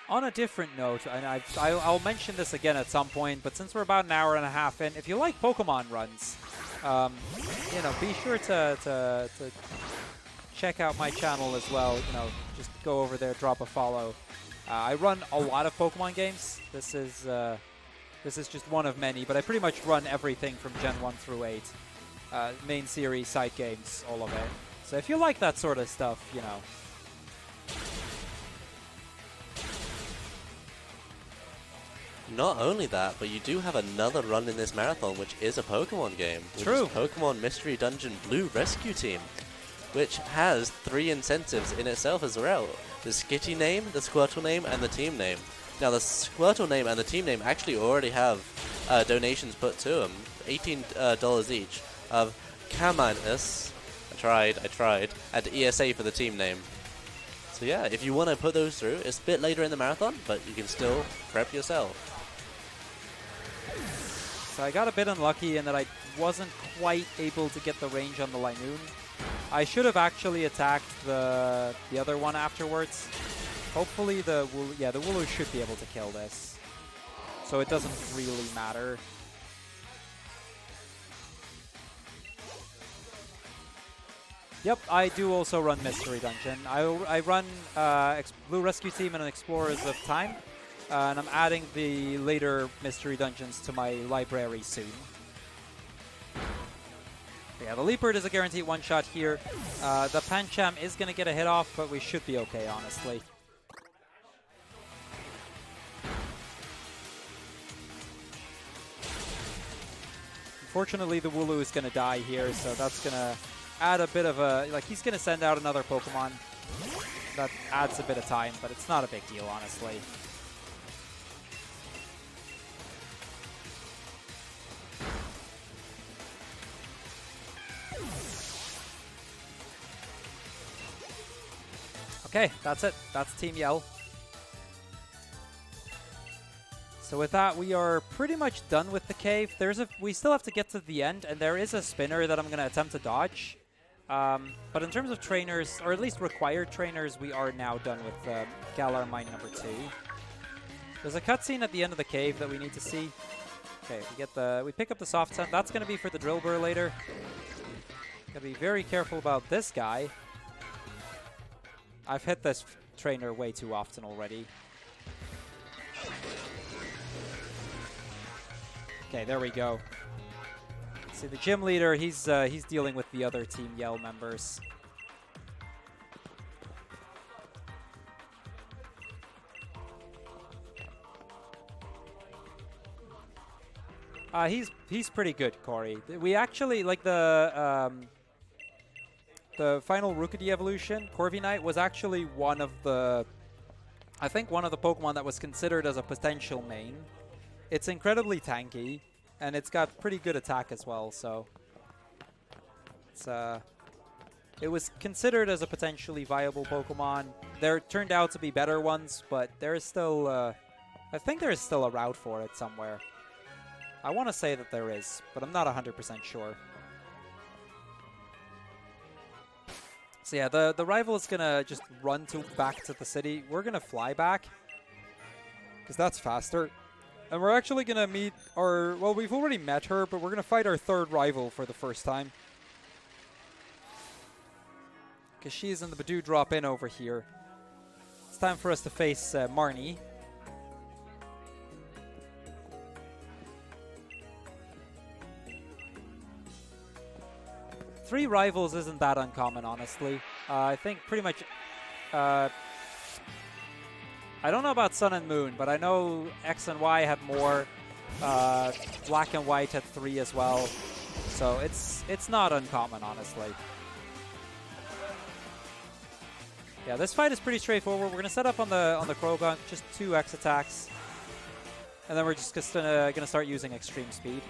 On a different note, and I'll mention this again at some point, but since we're about an hour and a half in, if you like Pokemon runs, you know, be sure to check out my channel as well. You know, just go over there, drop a follow. I run a lot of Pokemon games. This is just one of many, but I pretty much run everything from Gen 1 through 8. Main series, side games, all of it. So if you like that sort of stuff, you know. Not only that, but you do have another run in this marathon, which is a Pokemon game. True. Pokemon Mystery Dungeon Blue Rescue Team, which has 3 incentives in itself as well. The Skitty name, the Squirtle name, and the team name. Now, the Squirtle name and the team name actually already have donations put to them, $18 each, of Camanus, I tried, and ESA for the team name. So yeah, if you want to put those through, it's a bit later in the marathon, but you can still prep yourself. So I got a bit unlucky in that I wasn't quite able to get the range on the Linoon. I should have actually attacked the other one afterwards. Hopefully the Wooloo should be able to kill this. So it doesn't really matter. Yep, I do also run Mystery Dungeon. I run Blue Rescue Team and Explorers of Time. And I'm adding the later Mystery Dungeons to my library soon. Yeah, the Leopard is a guaranteed one-shot here. The Pancham is going to get a hit off, but we should be okay, honestly. Unfortunately, the Wooloo is going to die here, so that's going to add a bit of a... Like, he's going to send out another Pokemon. That adds a bit of time, but it's not a big deal, honestly. Okay, that's it. That's Team Yell. So with that, we are pretty much done with the cave. We still have to get to the end, and there is a spinner that I'm going to attempt to dodge. But in terms of trainers, or at least required trainers, we are now done with Galar Mine number 2. There's a cutscene at the end of the cave that we need to see. Okay, we pick up the soft scent. That's going to be for the Drillbur later. Gotta be very careful about this guy. I've hit this trainer way too often already. Okay, there we go. See, the gym leader, he's dealing with the other Team Yell members. He's pretty good, Corey. We actually, like the final Rookity evolution, Corviknight, was actually one of the, I think one of the Pokemon that was considered as a potential main. It's incredibly tanky, and it's got pretty good attack as well, so it was considered as a potentially viable Pokemon. There turned out to be better ones, but there is still, I think there is still a route for it somewhere. I want to say that there is, but I'm not 100% sure. So yeah, the rival is gonna just run back to the city. We're gonna fly back because that's faster. And we're actually gonna meet our, well, we've already met her, but we're gonna fight our third rival for the first time. Because she's in the Badoo drop-in over here. It's time for us to face Marnie. Three rivals isn't that uncommon, honestly. I think pretty much... I don't know about Sun and Moon, but I know X and Y had more. Black and White had 3 as well. So it's not uncommon, honestly. Yeah, this fight is pretty straightforward. We're gonna set up on the Crrool, just 2 X attacks, and then we're just gonna start using extreme speed.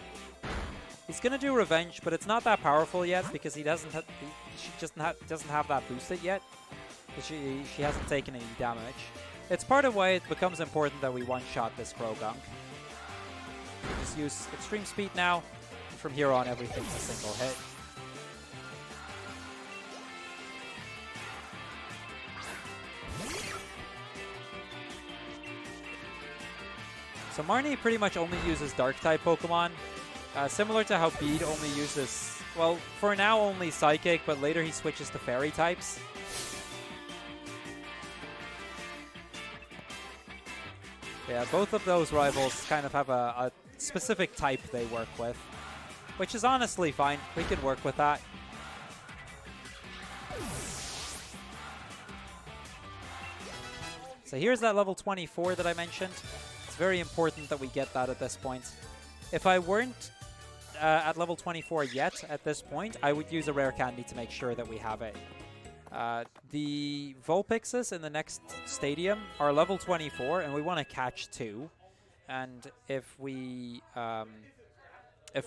He's gonna do revenge, but it's not that powerful yet because he doesn't have that boosted yet. She hasn't taken any damage. It's part of why it becomes important that we one-shot this Crrool. Just use extreme speed now, and from here on everything's a single hit. So Marnie pretty much only uses Dark-type Pokemon, similar to how Bede only uses, well, for now only Psychic, but later he switches to Fairy types. Yeah, both of those rivals kind of have a specific type they work with, which is honestly fine. We can work with that. So here's that level 24 that I mentioned. It's very important that we get that at this point. If I weren't at level 24 yet at this point, I would use a rare candy to make sure that we have it. The Vulpixes in the next stadium are level 24, and we want to catch 2. And if we're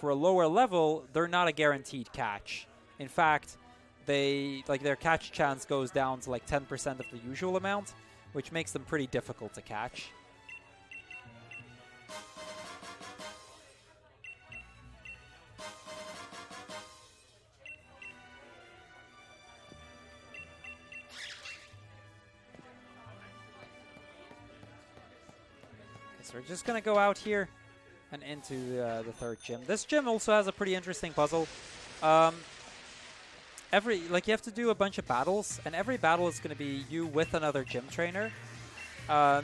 lower level, they're not a guaranteed catch. In fact, their catch chance goes down to like 10% of the usual amount, which makes them pretty difficult to catch. So we're just going to go out here and into the third gym. This gym also has a pretty interesting puzzle. You have to do a bunch of battles, and every battle is going to be you with another gym trainer.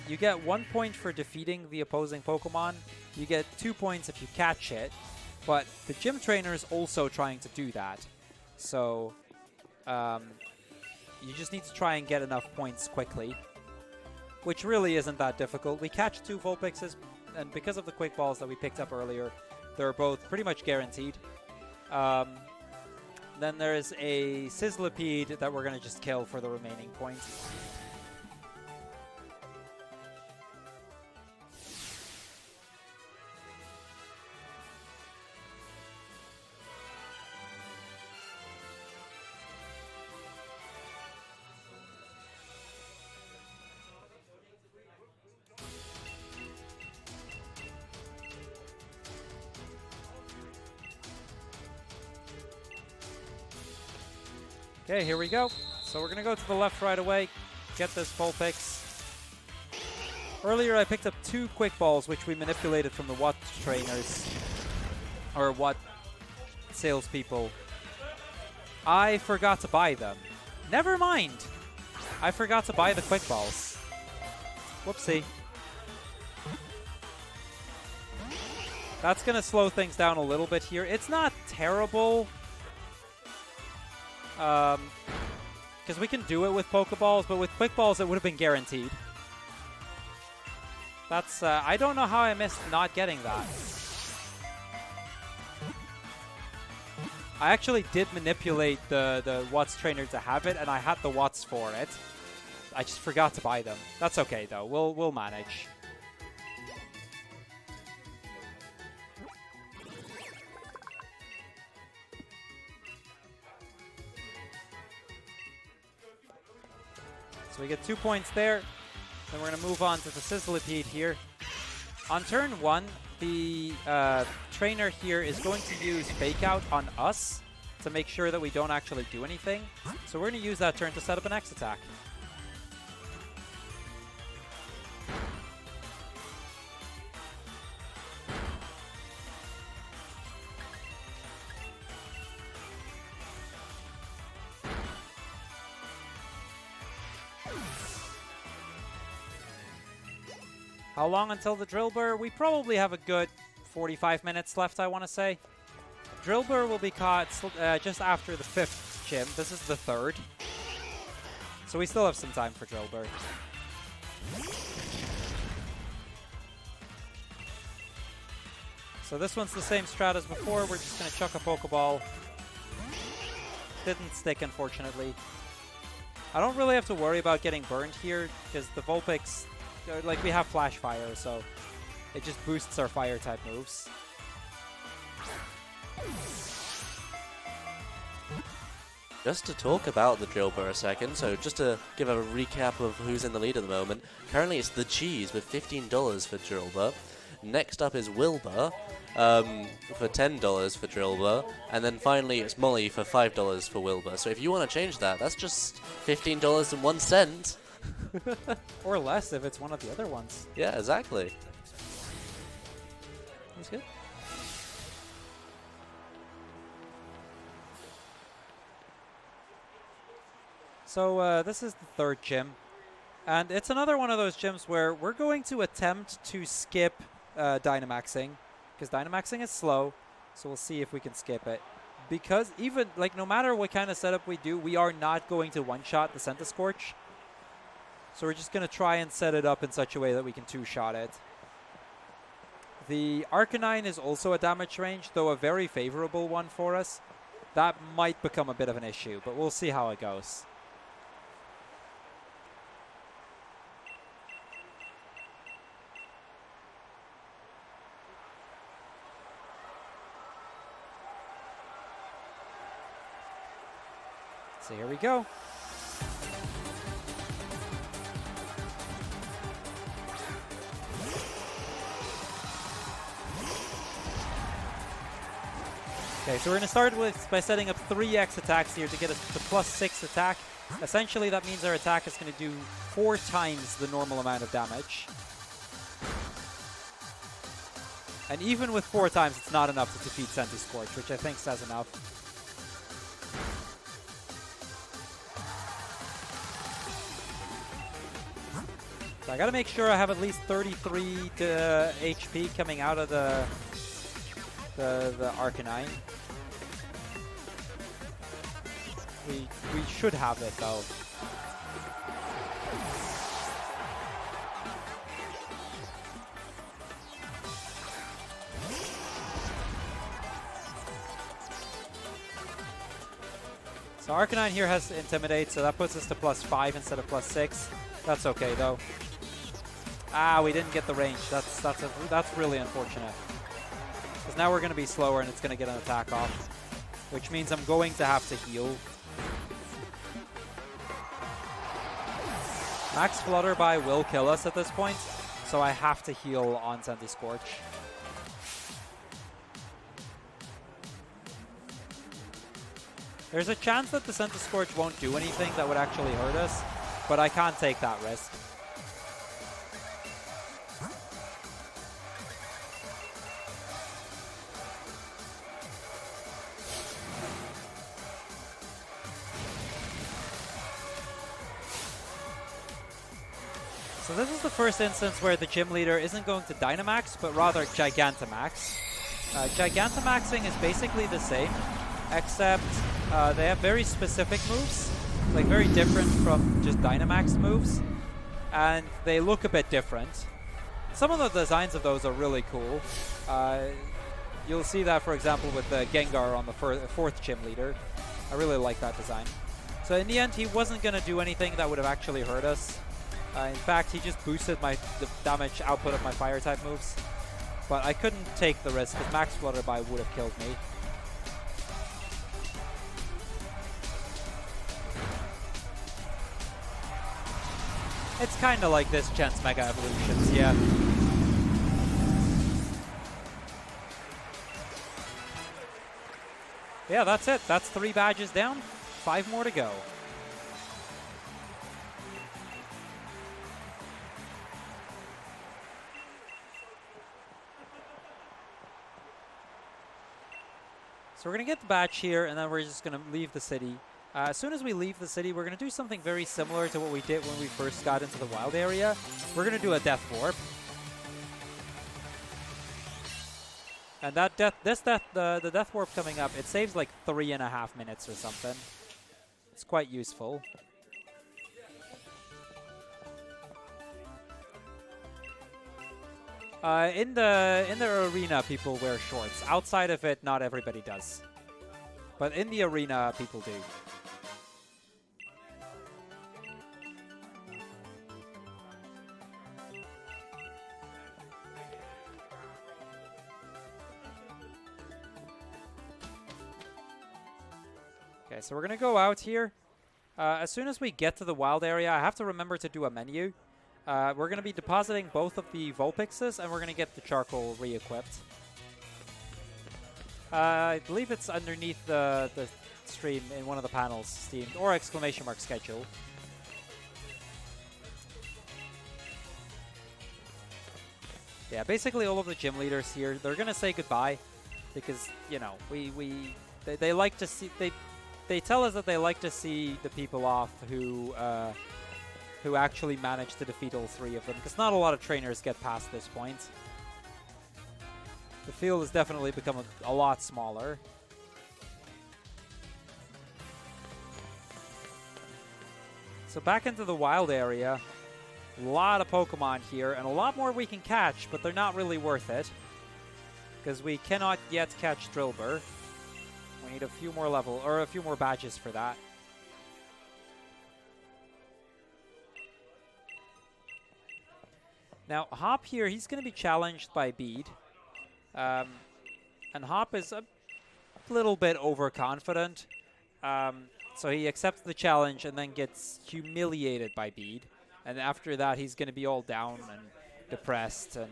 You get 1 point for defeating the opposing Pokemon. You get 2 points if you catch it, but the gym trainer is also trying to do that. So you just need to try and get enough points quickly, which really isn't that difficult. We catch 2 Vulpixes, and because of the Quick Balls that we picked up earlier, they're both pretty much guaranteed. Then there's a Sizzlipede that we're going to just kill for the remaining points. Okay, here we go. So we're going to go to the left right away, get this Vulpix. Earlier I picked up 2 Quick Balls, which we manipulated from the Watt trainers, or Watt salespeople. I forgot to buy them. Never mind! I forgot to buy the Quick Balls. Whoopsie. That's going to slow things down a little bit here. It's not terrible, because we can do it with Pokeballs, but with Quick Balls it would have been guaranteed. That's, I don't know how I missed not getting that. I actually did manipulate the Watts trainer to have it, and I had the Watts for it. I just forgot to buy them. That's okay though, we'll manage. So we get 2 points there. Then we're going to move on to the Sizzlipede here. On turn 1, the trainer here is going to use Fake Out on us. to make sure that we don't actually do anything. So we're going to use that turn to set up an X attack. How long until the Drill Burr? We probably have a good 45 minutes left, I want to say. Drill Burr will be caught just after the 5th gym. This is the 3rd. So we still have some time for Drill Burr. So this one's the same strat as before. We're just going to chuck a Pokeball. Didn't stick, unfortunately. I don't really have to worry about getting burned here because the Vulpix, like, we have Flash Fire, so it just boosts our Fire-type moves. Just to talk about the Drill Burr a second, so just to give a recap of who's in the lead at the moment. Currently it's the Cheese with $15 for Drill Burr. Next up is Wilbur for $10 for Drill Burr. And then finally it's Molly for $5 for Wilbur. So if you want to change that, that's just $15.01. Or less if it's one of the other ones. Yeah, exactly. That's good. So this is the 3rd gym. And it's another one of those gyms where we're going to attempt to skip Dynamaxing. Because Dynamaxing is slow. So we'll see if we can skip it. Because even, like, no matter what kind of setup we do, we are not going to one-shot the Centiskorch. So we're just going to try and set it up in such a way that we can two-shot it. The Arcanine is also a damage range, though a very favorable one for us. That might become a bit of an issue, but we'll see how it goes. So here we go. Okay, so we're going to start by setting up 3 X attacks here to get us to +6 attack. Essentially, that means our attack is going to do 4 times the normal amount of damage. And even with 4 times, it's not enough to defeat Centiskorch, which I think says enough. So I got to make sure I have at least 33 HP coming out of the Arcanine. We should have it though. So Arcanine here has Intimidate, so that puts us to +5 instead of +6. That's okay though. Ah, we didn't get the range. That's really unfortunate. Because now we're going to be slower and it's going to get an attack off. Which means I'm going to have to heal. Max Flutterby will kill us at this point, so I have to heal on Centiskorch. There's a chance that the Centiskorch won't do anything that would actually hurt us, but I can't take that risk. So this is the first instance where the gym leader isn't going to Dynamax, but rather Gigantamax. Gigantamaxing is basically the same, except they have very specific moves, like very different from just Dynamax moves, and they look a bit different. Some of the designs of those are really cool. You'll see that, for example, with the Gengar on the 4th gym leader. I really like that design. So in the end, he wasn't going to do anything that would have actually hurt us. In fact, he just boosted the damage output of my Fire-type moves. But I couldn't take the risk, because Max Flutterby would have killed me. It's kind of like this gen's Mega Evolutions, yeah. Yeah, that's it. That's 3 badges down. 5 more to go. So we're going to get the badge here, and then we're just going to leave the city. As soon as we leave the city, we're going to do something very similar to what we did when we first got into the wild area. We're going to do a death warp. And that the death warp coming up, it saves like 3.5 minutes or something. It's quite useful. In the arena, people wear shorts. Outside of it, not everybody does. But in the arena, people do. Okay, so we're going to go out here. As soon as we get to the wild area, I have to remember to do a menu. We're going to be depositing both of the Vulpixes, and we're going to get the charcoal re-equipped. I believe it's underneath the stream in one of the panels, steamed, or exclamation mark schedule. Yeah, basically all of the gym leaders here, they're going to say goodbye because, you know, they like to see, they tell us that they like to see the people off who actually manage to defeat all 3 of them, because not a lot of trainers get past this point. The field has definitely become a lot smaller. So back into the wild area. A lot of Pokemon here, and a lot more we can catch, but they're not really worth it, because we cannot yet catch Drillbur. We need a few more badges for that. Now, Hop here, he's going to be challenged by Bead. And Hop is a little bit overconfident. So he accepts the challenge and then gets humiliated by Bead. And after that, he's going to be all down and depressed. And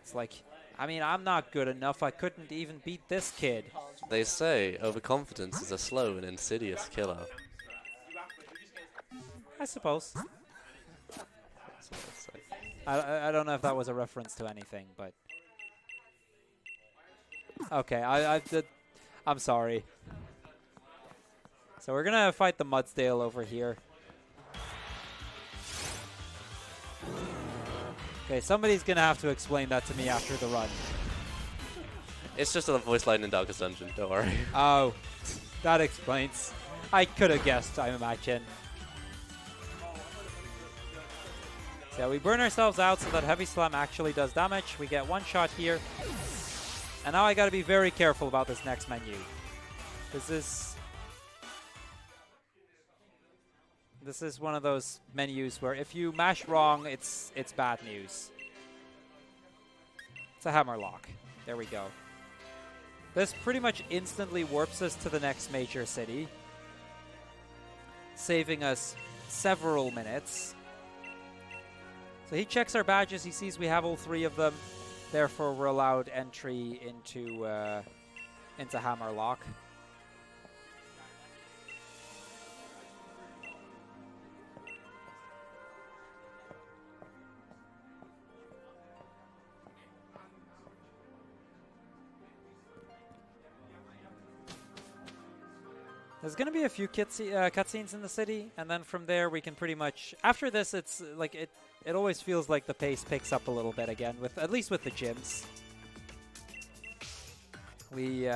it's like, I mean, I'm not good enough. I couldn't even beat this kid. They say overconfidence is a slow and insidious killer. I suppose. I don't know if that was a reference to anything, but... Okay, I'm sorry. So we're going to fight the Mudsdale over here. Okay, somebody's going to have to explain that to me after the run. It's just a voice line in Darkest Dungeon, don't worry. Oh, that explains. I could have guessed, I imagine. So we burn ourselves out so that Heavy Slam actually does damage. We get 1 shot here. And now I gotta be very careful about this next menu. This is one of those menus where if you mash wrong, it's bad news. It's a Hammerlock. There we go. This pretty much instantly warps us to the next major city, saving us several minutes. So he checks our badges, he sees we have all 3 of them, therefore we're allowed entry into Hammerlock. There's going to be a few cutscenes in the city, and then from there we can pretty much... After this, it's like it always feels like the pace picks up a little bit again, with at least with the gyms. We...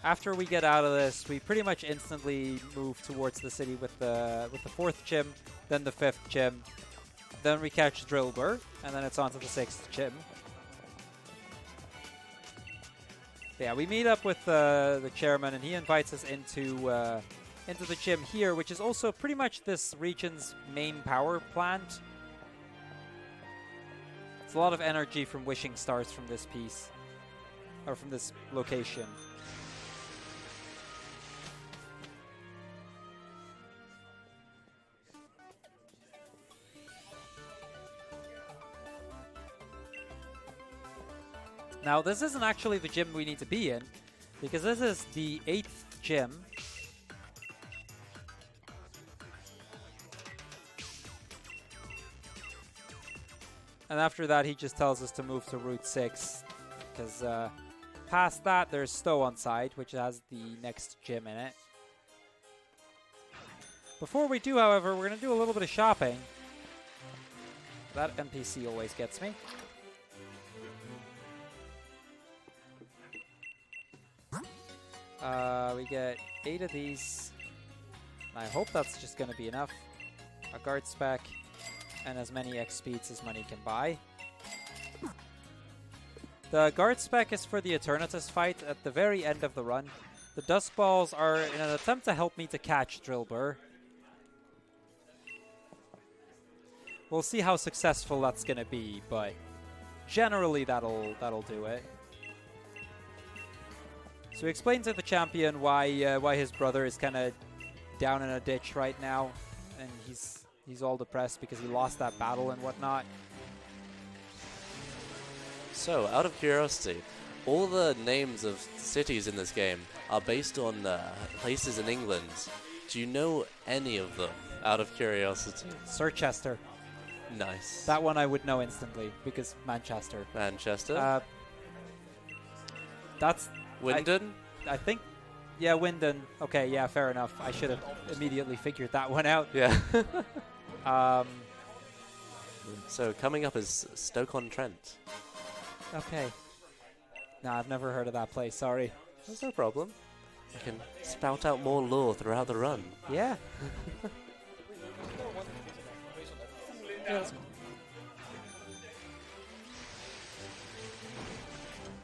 After we get out of this, we pretty much instantly move towards the city with the 4th gym, then the 5th gym, then we catch Drillbur, and then it's on to the 6th gym. Yeah, we meet up with the chairman, and he invites us into the gym here, which is also pretty much this region's main power plant. It's a lot of energy from wishing stars from this piece, or from this location. Now, this isn't actually the gym we need to be in. Because this is the 8th gym. And after that, he just tells us to move to Route 6. Because past that, there's Stowe on site, which has the next gym in it. Before we do, however, we're going to do a little bit of shopping. That NPC always gets me. We get 8 of these. I hope that's just going to be enough. A guard spec. And as many X speeds as money can buy. The guard spec is for the Eternatus fight at the very end of the run. The Dusk Balls are in an attempt to help me to catch Drillbur. We'll see how successful that's gonna be, but generally that'll do it. So he explains to the champion why his brother is kind of down in a ditch right now, and he's all depressed because he lost that battle and whatnot. So, out of curiosity, all the names of cities in this game are based on places in England. Do you know any of them, out of curiosity? Sirchester. Nice. That one I would know instantly, because Manchester. Manchester? That's... Wyndon? I think... Yeah, Wyndon. Okay, yeah, fair enough. I should have immediately figured that one out. Yeah. So, coming up is Stoke-on-Trent. Okay. Nah, I've never heard of that place, sorry. That's no problem. I can spout out more lore throughout the run. Yeah.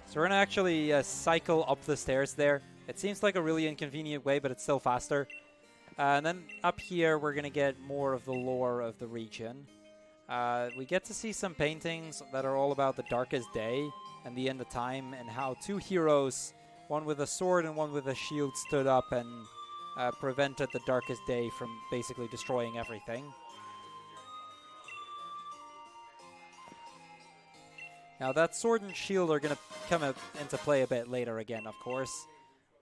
So we're going to actually cycle up the stairs there. It seems like a really inconvenient way, but it's still faster. And then up here, we're going to get more of the lore of the region. We get to see some paintings that are all about the darkest day and the end of time, and how 2 heroes, one with a sword and one with a shield, stood up and prevented the darkest day from basically destroying everything. Now that sword and shield are going to come into play a bit later again, of course,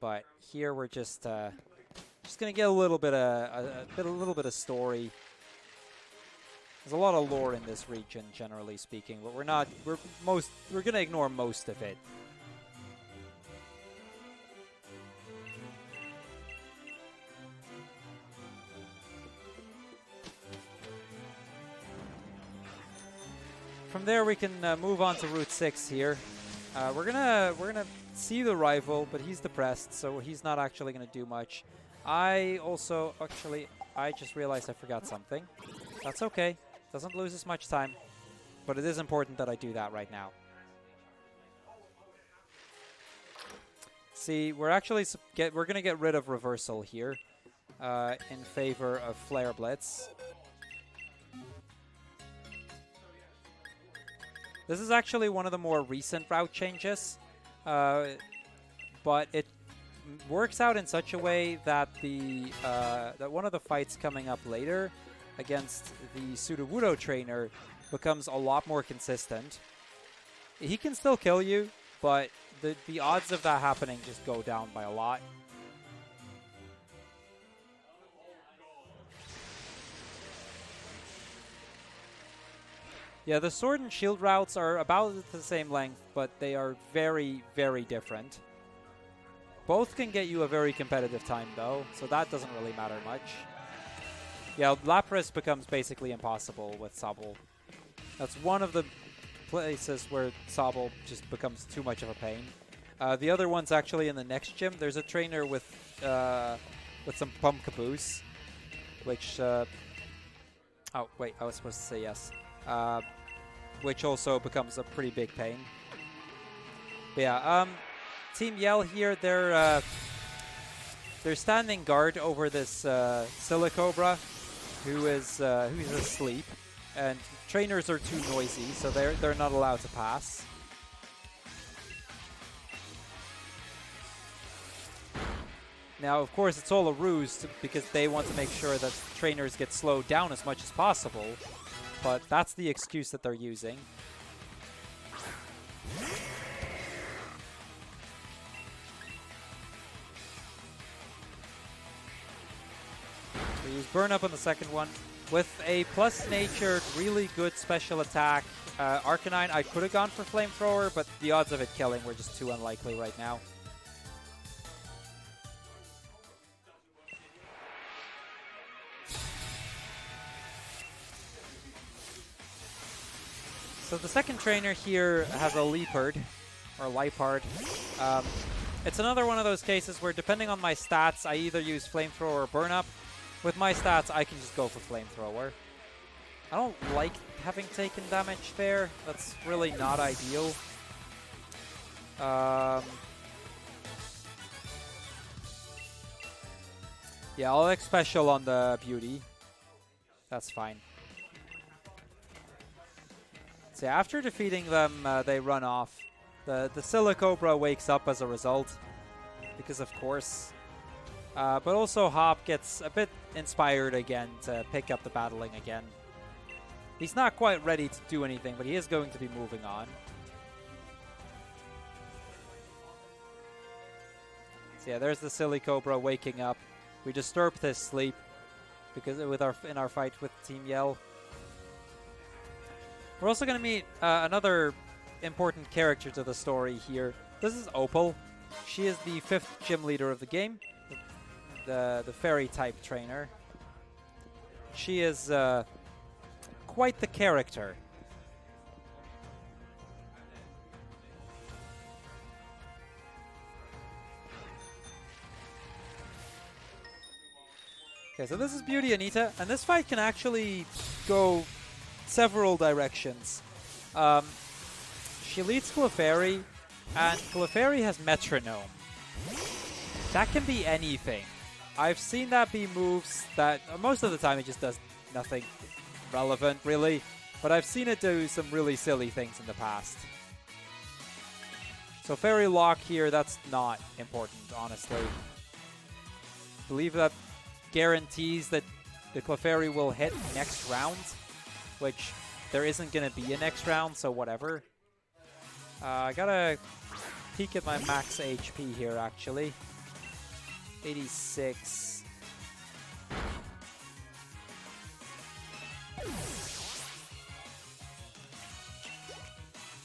but here we're just going to get a little bit of story. There's a lot of lore in this region, generally speaking, but we're going to ignore most of it. From there, we can move on to Route 6 here. We're gonna see the rival, but he's depressed, so he's not actually gonna do much. I just realized I forgot something. That's okay. Doesn't lose as much time, but it is important that I do that right now. See, we're gonna get rid of Reversal here in favor of Flare Blitz. This is actually one of the more recent route changes, but it works out in such a way that that one of the fights coming up later against the Sudowoodo trainer becomes a lot more consistent. He can still kill you, but the odds of that happening just go down by a lot. Yeah, the sword and shield routes are about the same length, but they are very, very different. Both can get you a very competitive time, though, so that doesn't really matter much. Yeah, Lapras becomes basically impossible with Sobble. That's one of the places where Sobble just becomes too much of a pain. The other one's actually in the next gym. There's a trainer with some Pump Caboose, which... oh, wait, I was supposed to say yes. Which also becomes a pretty big pain. But yeah, Team Yell here, they're standing guard over this Silicobra, who's asleep, and trainers are too noisy, so they're not allowed to pass. Now, of course, it's all a ruse because they want to make sure that trainers get slowed down as much as possible. But that's the excuse that they're using. We use Burn Up on the second one. With a plus-natured, really good special attack, Arcanine, I could have gone for Flamethrower, but the odds of it killing were just too unlikely right now. So the second trainer here has a Leopard, or Lipard. It's another one of those cases where, depending on my stats, I either use Flamethrower or Burn Up. With my stats, I can just go for Flamethrower. I don't like having taken damage there. That's really not ideal. Yeah, I'll X Special on the Beauty. That's fine. So yeah, after defeating them, they run off. The Silicobra wakes up as a result, because of course. But also Hop gets a bit inspired again to pick up the battling again. He's not quite ready to do anything, but he is going to be moving on. So yeah, there's the Silicobra waking up. We disturbed his sleep because in our fight with Team Yell. We're also going to meet another important character to the story here. This is Opal. She is the 5th gym leader of the game, the fairy type trainer. She is quite the character. Okay, so this is Beauty Anita, and this fight can actually go several directions. She leads Clefairy, and Clefairy has Metronome. That can be anything. I've seen that be moves that most of the time it just does nothing relevant, really. But I've seen it do some really silly things in the past. So Fairy Lock here, that's not important, honestly. I believe that guarantees that the Clefairy will hit next round, which there isn't going to be a next round, so whatever. I gotta peek at my max HP here, actually. 86.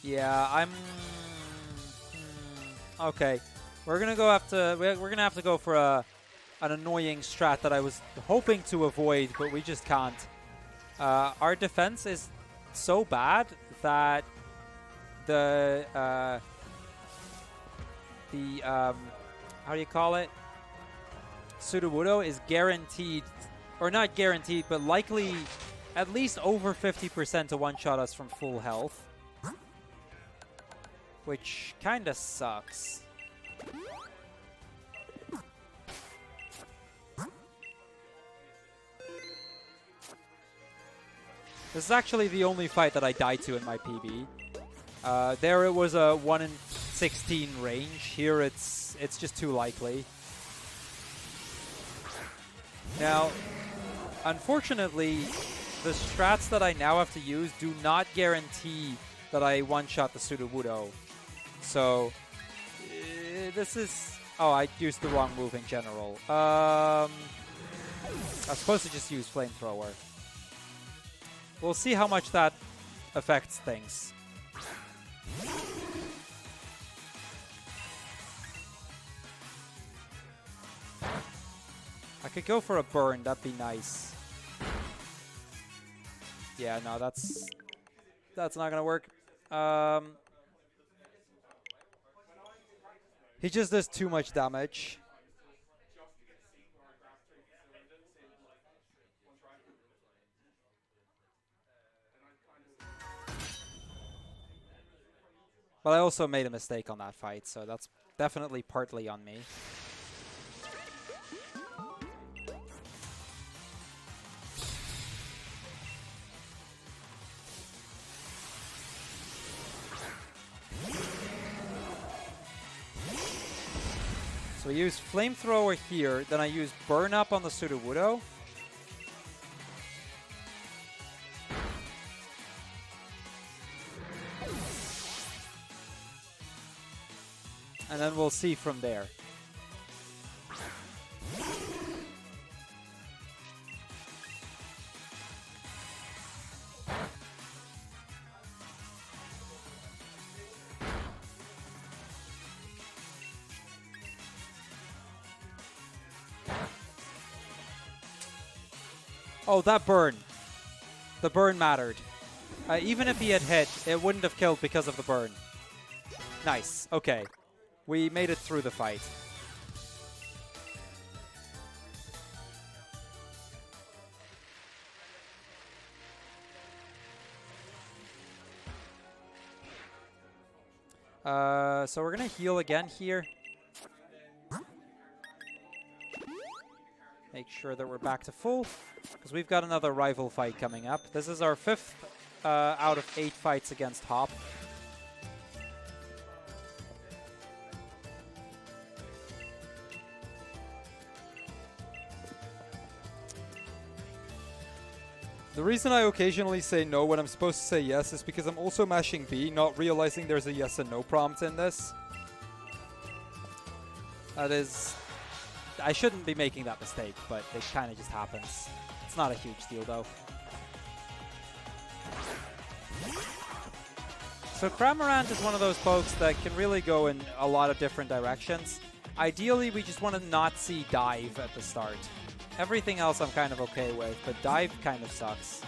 Yeah, I'm... okay. We're gonna have to go for an annoying strat that I was hoping to avoid, but we just can't. Our defense is so bad that how do you call it? Sudowoodo is guaranteed, or not guaranteed, but likely at least over 50% to one-shot us from full health. Which kinda sucks. This is actually the only fight that I died to in my PB. There it was a 1 in 16 range. Here it's just too likely. Now, unfortunately, the strats that I now have to use do not guarantee that I one-shot the Sudowoodo. So, this is... oh, I used the wrong move in general. I was supposed to just use Flamethrower. We'll see how much that affects things. I could go for a burn, that'd be nice. Yeah, no, that's not gonna work. He just does too much damage. But I also made a mistake on that fight, so that's definitely partly on me. So we use Flamethrower here, then I use Burn Up on the Sudowoodo. And then we'll see from there. Oh, that burn. The burn mattered. Even if he had hit, it wouldn't have killed because of the burn. Nice. Okay. We made it through the fight. So we're going to heal again here. Make sure that we're back to full, because we've got another rival fight coming up. This is our 5th out of 8 fights against Hop. The reason I occasionally say no when I'm supposed to say yes is because I'm also mashing B, not realizing there's a yes and no prompt in this. That is... I shouldn't be making that mistake, but it kind of just happens. It's not a huge deal, though. So Cramorant is one of those folks that can really go in a lot of different directions. Ideally, we just want to not see Dive at the start. Everything else I'm kind of okay with, but Dive kind of sucks.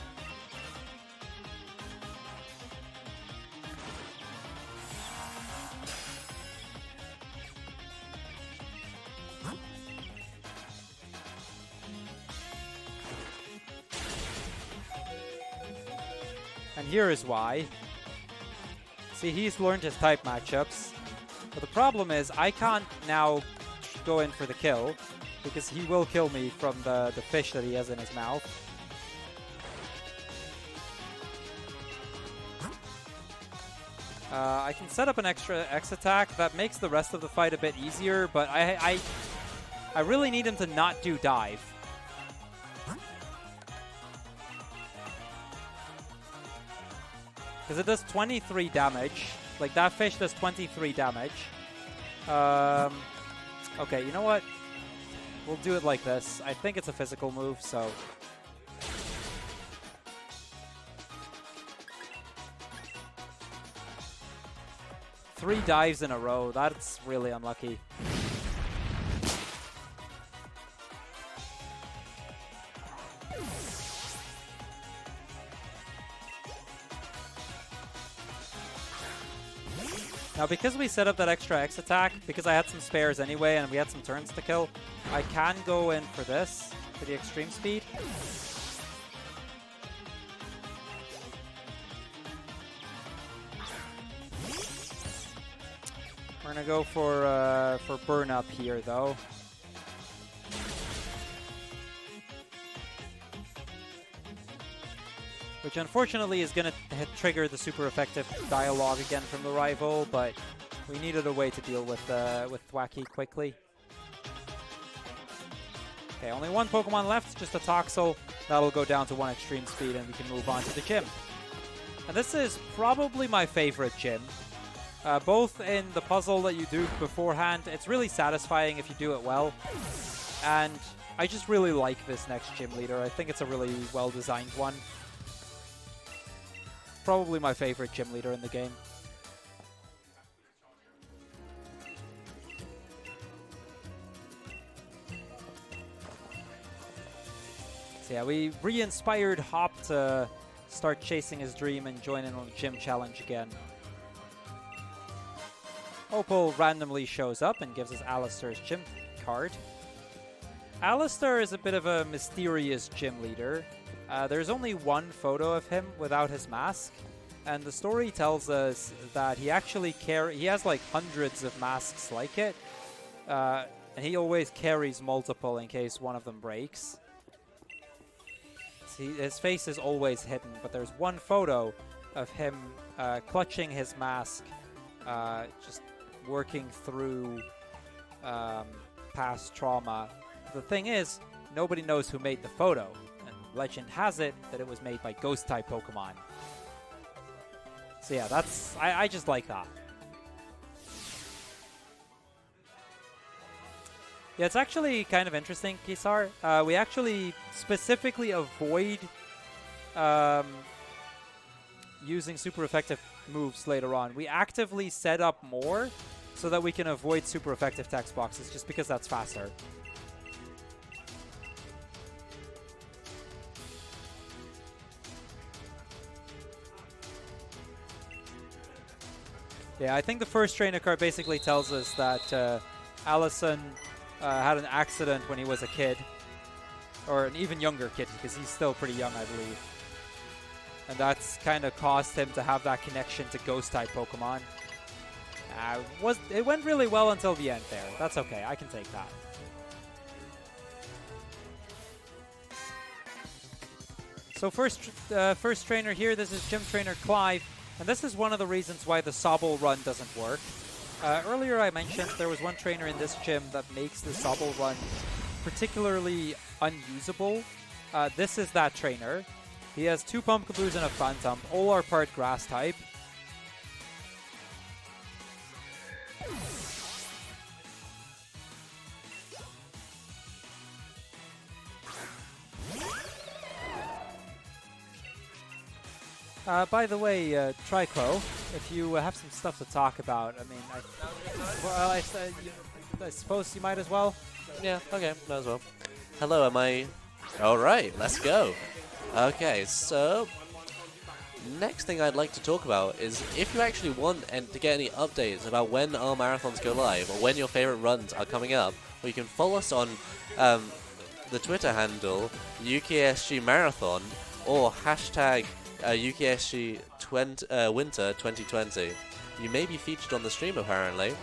And here is why. See, he's learned his type matchups. But the problem is, I can't now go in for the kill, because he will kill me from the fish that he has in his mouth. I can set up an extra X attack. That makes the rest of the fight a bit easier, but I really need him to not do dive. Because it does 23 damage. Like, that fish does 23 damage. Okay, you know what? We'll do it like this. I think it's a physical move, so... Three dives in a row. That's really unlucky. Now, because we set up that extra X attack, because I had some spares anyway and we had some turns to kill, I can go in for this, for the extreme speed. We're going to go for burn up here, though. Which unfortunately is going to trigger the super effective dialogue again from the rival, but we needed a way to deal with Thwacky quickly. Okay, only one Pokemon left, just a Toxel. That'll go down to 1 extreme speed and we can move on to the gym. And this is probably my favorite gym. Both in the puzzle that you do beforehand, it's really satisfying if you do it well. And I just really like this next gym leader. I think it's a really well-designed one. Probably my favorite gym leader in the game. So yeah, we re-inspired Hop to start chasing his dream and join in on the gym challenge again. Opal randomly shows up and gives us Alistair's gym card. Alistair is a bit of a mysterious gym leader. There's only one photo of him without his mask, and the story tells us that he actually he has like hundreds of masks like it, and he always carries multiple in case one of them breaks. See, his face is always hidden, but there's one photo of him clutching his mask, just working through past trauma. The thing is, nobody knows who made the photo. Legend has it that it was made by Ghost-type Pokemon. So yeah, that's... I just like that. Yeah, it's actually kind of interesting, Kisar. We actually specifically avoid using super effective moves later on. We actively set up more so that we can avoid super effective text boxes, just because that's faster. Yeah, I think the first trainer card basically tells us that Allison had an accident when he was a kid. Or an even younger kid, because he's still pretty young, I believe. And that's kind of caused him to have that connection to Ghost-type Pokemon. It went really well until the end there. That's okay, I can take that. So first trainer here, this is Gym Trainer Clive, and this is one of the reasons why the Sobble run doesn't work. Earlier I mentioned there was one trainer in this gym that makes the Sobble run particularly unusable. This is that trainer. He has 2 Pumpkaboos and a Phantom, all are part Grass type. By the way, Triclo, if you have some stuff to talk about, I mean, I suppose you might as well. Yeah, okay, might as well. Hello, am I... Alright, let's go. Okay, so... Next thing I'd like to talk about is if you actually want to get any updates about when our marathons go live, or when your favorite runs are coming up, or you can follow us on the Twitter handle, UKSG Marathon, or hashtag UKSG Winter 2020. You may be featured on the stream apparently.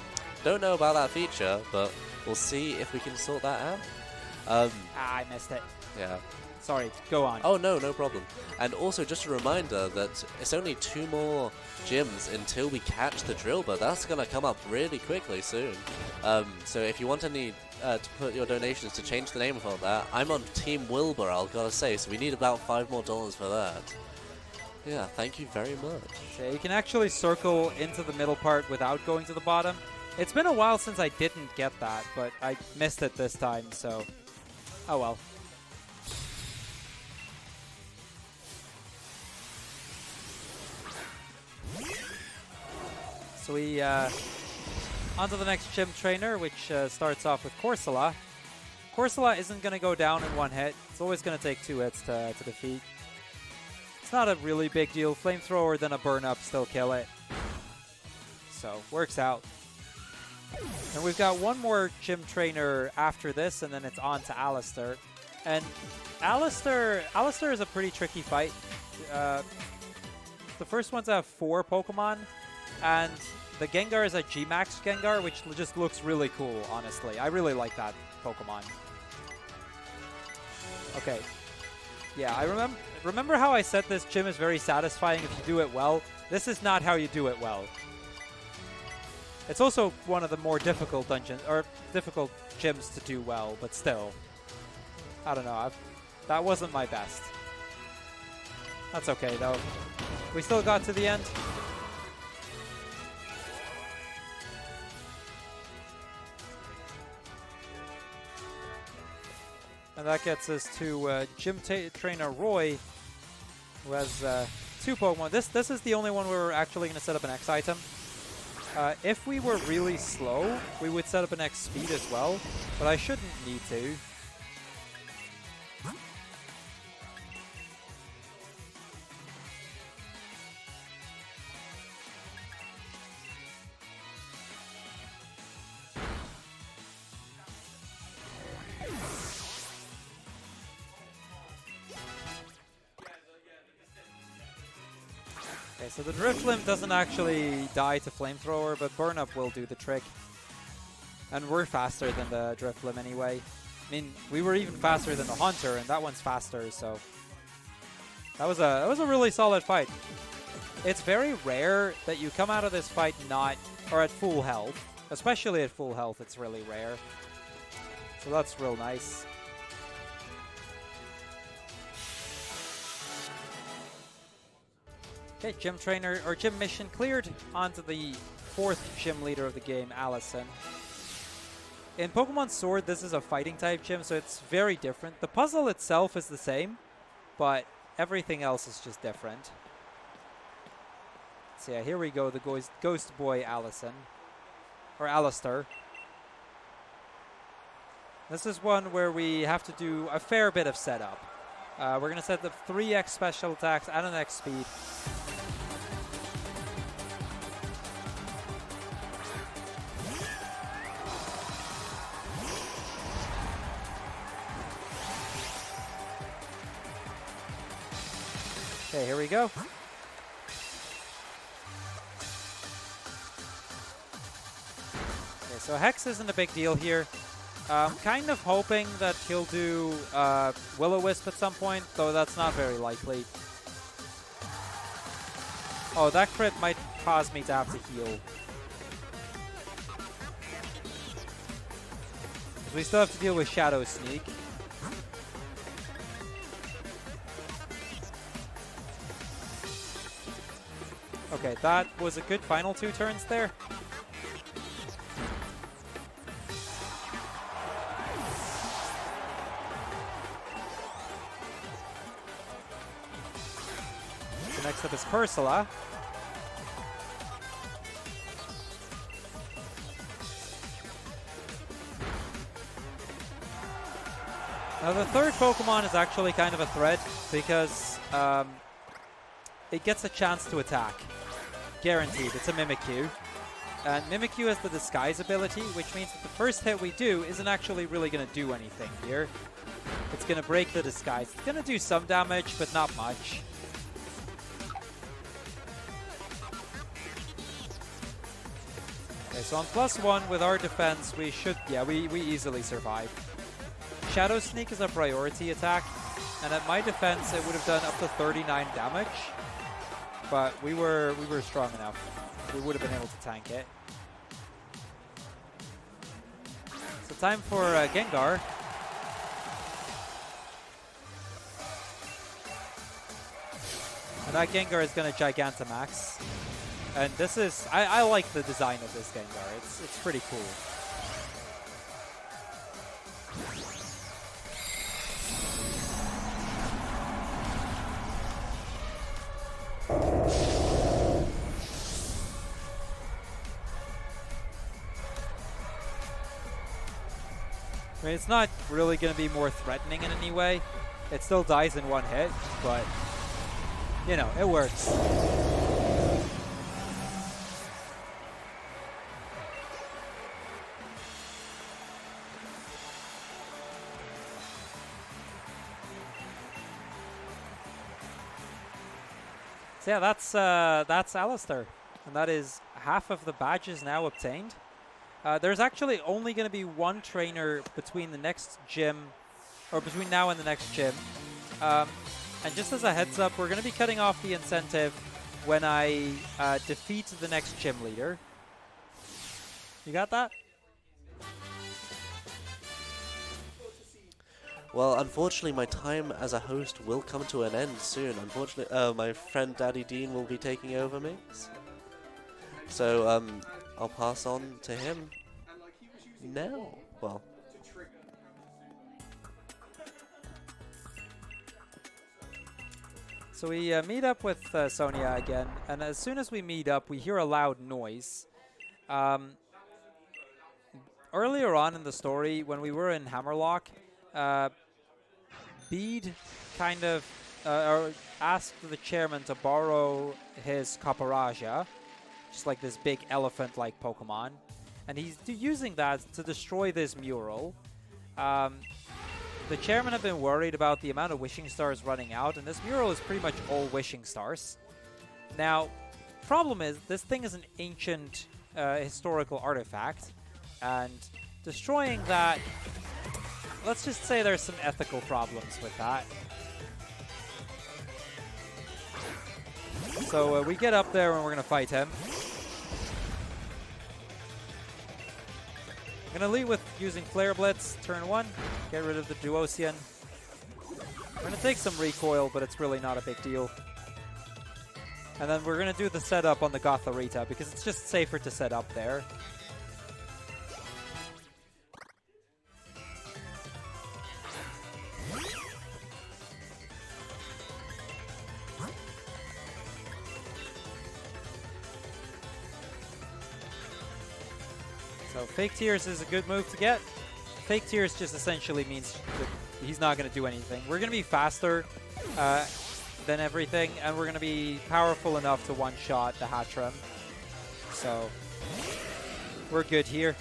Don't know about that feature, but we'll see if we can sort that out. I missed it. Yeah. Sorry, go on. Oh, no problem. And also, just a reminder that it's only 2 more gyms until we catch the drill, but that's going to come up really quickly soon. So if you want any to put your donations to change the name of all that, I'm on Team Wilbur, I've got to say, so we need about $5 more for that. Yeah, thank you very much. So you can actually circle into the middle part without going to the bottom. It's been a while since I didn't get that, but I missed it this time, so oh well. So we on to the next gym trainer, which starts off with Corsola. Corsola isn't going to go down in 1 hit. It's always going to take 2 hits to defeat. It's not a really big deal. Flamethrower, then a burn up, still kill it. So, works out. And we've got one more gym trainer after this, and then it's on to Alistair. And Alistair is a pretty tricky fight. The first one's have 4 Pokemon, and the Gengar is a G-Max Gengar, which just looks really cool, honestly. I really like that Pokemon. Okay. Yeah, I remember how I said this gym is very satisfying if you do it well. This is not how you do it well. It's also one of the more difficult dungeons, or difficult gyms to do well, but still. I don't know, that wasn't my best. That's okay, though. We still got to the end. And that gets us to Gym Trainer Roy, who has 2 Pokemon. This is the only one where we're actually going to set up an X item. If we were really slow, we would set up an X speed as well, but I shouldn't need to. Okay, so the Drifloon doesn't actually die to Flamethrower, but Burn Up will do the trick. And we're faster than the Drifloon anyway. I mean, we were even faster than the Haunter, and that one's faster, so that was a really solid fight. It's very rare that you come out of this fight or at full health. Especially at full health, it's really rare. So that's real nice. Okay, gym trainer, or gym mission cleared. On to the 4th gym leader of the game, Allison. In Pokemon Sword, this is a fighting type gym, so it's very different. The puzzle itself is the same, but everything else is just different. So yeah, here we go, the Ghost Boy Allison. Or Alistair. This is one where we have to do a fair bit of setup. We're going to set up 3x special attacks and an X speed. Okay, here we go. Okay, so Hex isn't a big deal here. Kind of hoping that he'll do Will-O-Wisp at some point, though that's not very likely. Oh, that crit might cause me to have to heal. We still have to deal with Shadow Sneak. Okay, that was a good final 2 turns there. So next up is Cursula. Now the third Pokemon is actually kind of a threat because it gets a chance to attack. Guaranteed. It's a Mimikyu. And Mimikyu has the Disguise ability, which means that the first hit we do isn't actually really going to do anything here. It's going to break the Disguise. It's going to do some damage, but not much. Okay, so on +1 with our defense, we should, yeah, we easily survive. Shadow Sneak is a priority attack, and at my defense, it would have done up to 39 damage. But we were strong enough. We would have been able to tank it. So time for Gengar. And that Gengar is going to Gigantamax. And this is, I like the design of this Gengar. It's pretty cool. I mean, it's not really going to be more threatening in any way. It still dies in 1 hit, but, you know, it works. So yeah, that's Alistair, and that is half of the badges now obtained. There's actually only going to be 1 trainer between the next gym, or between now and the next gym. And just as a heads up, we're going to be cutting off the incentive when I defeat the next gym leader. You got that? Well, unfortunately, my time as a host will come to an end soon. Unfortunately, my friend Daddy Dean will be taking over me. So, I'll pass on to him now. Well. So we meet up with Sonia again, and as soon as we meet up, we hear a loud noise. Earlier on in the story, when we were in Hammerlock, Bede kind of asked the chairman to borrow his Copperajah, just like this big elephant-like Pokemon, and he's using that to destroy this mural. The chairman have been worried about the amount of wishing stars running out, and this mural is pretty much all wishing stars. Now, problem is, this thing is an ancient historical artifact, and destroying that, let's just say there's some ethical problems with that. So we get up there and we're going to fight him. I'm going to lead with using Flare Blitz, turn 1, get rid of the Duosian. We're going to take some recoil, but it's really not a big deal. And then we're going to do the setup on the Gothorita, because it's just safer to set up there. So Fake Tears is a good move to get. Fake Tears just essentially means that he's not going to do anything. We're going to be faster than everything, and we're going to be powerful enough to one-shot the Hattrem. So we're good here.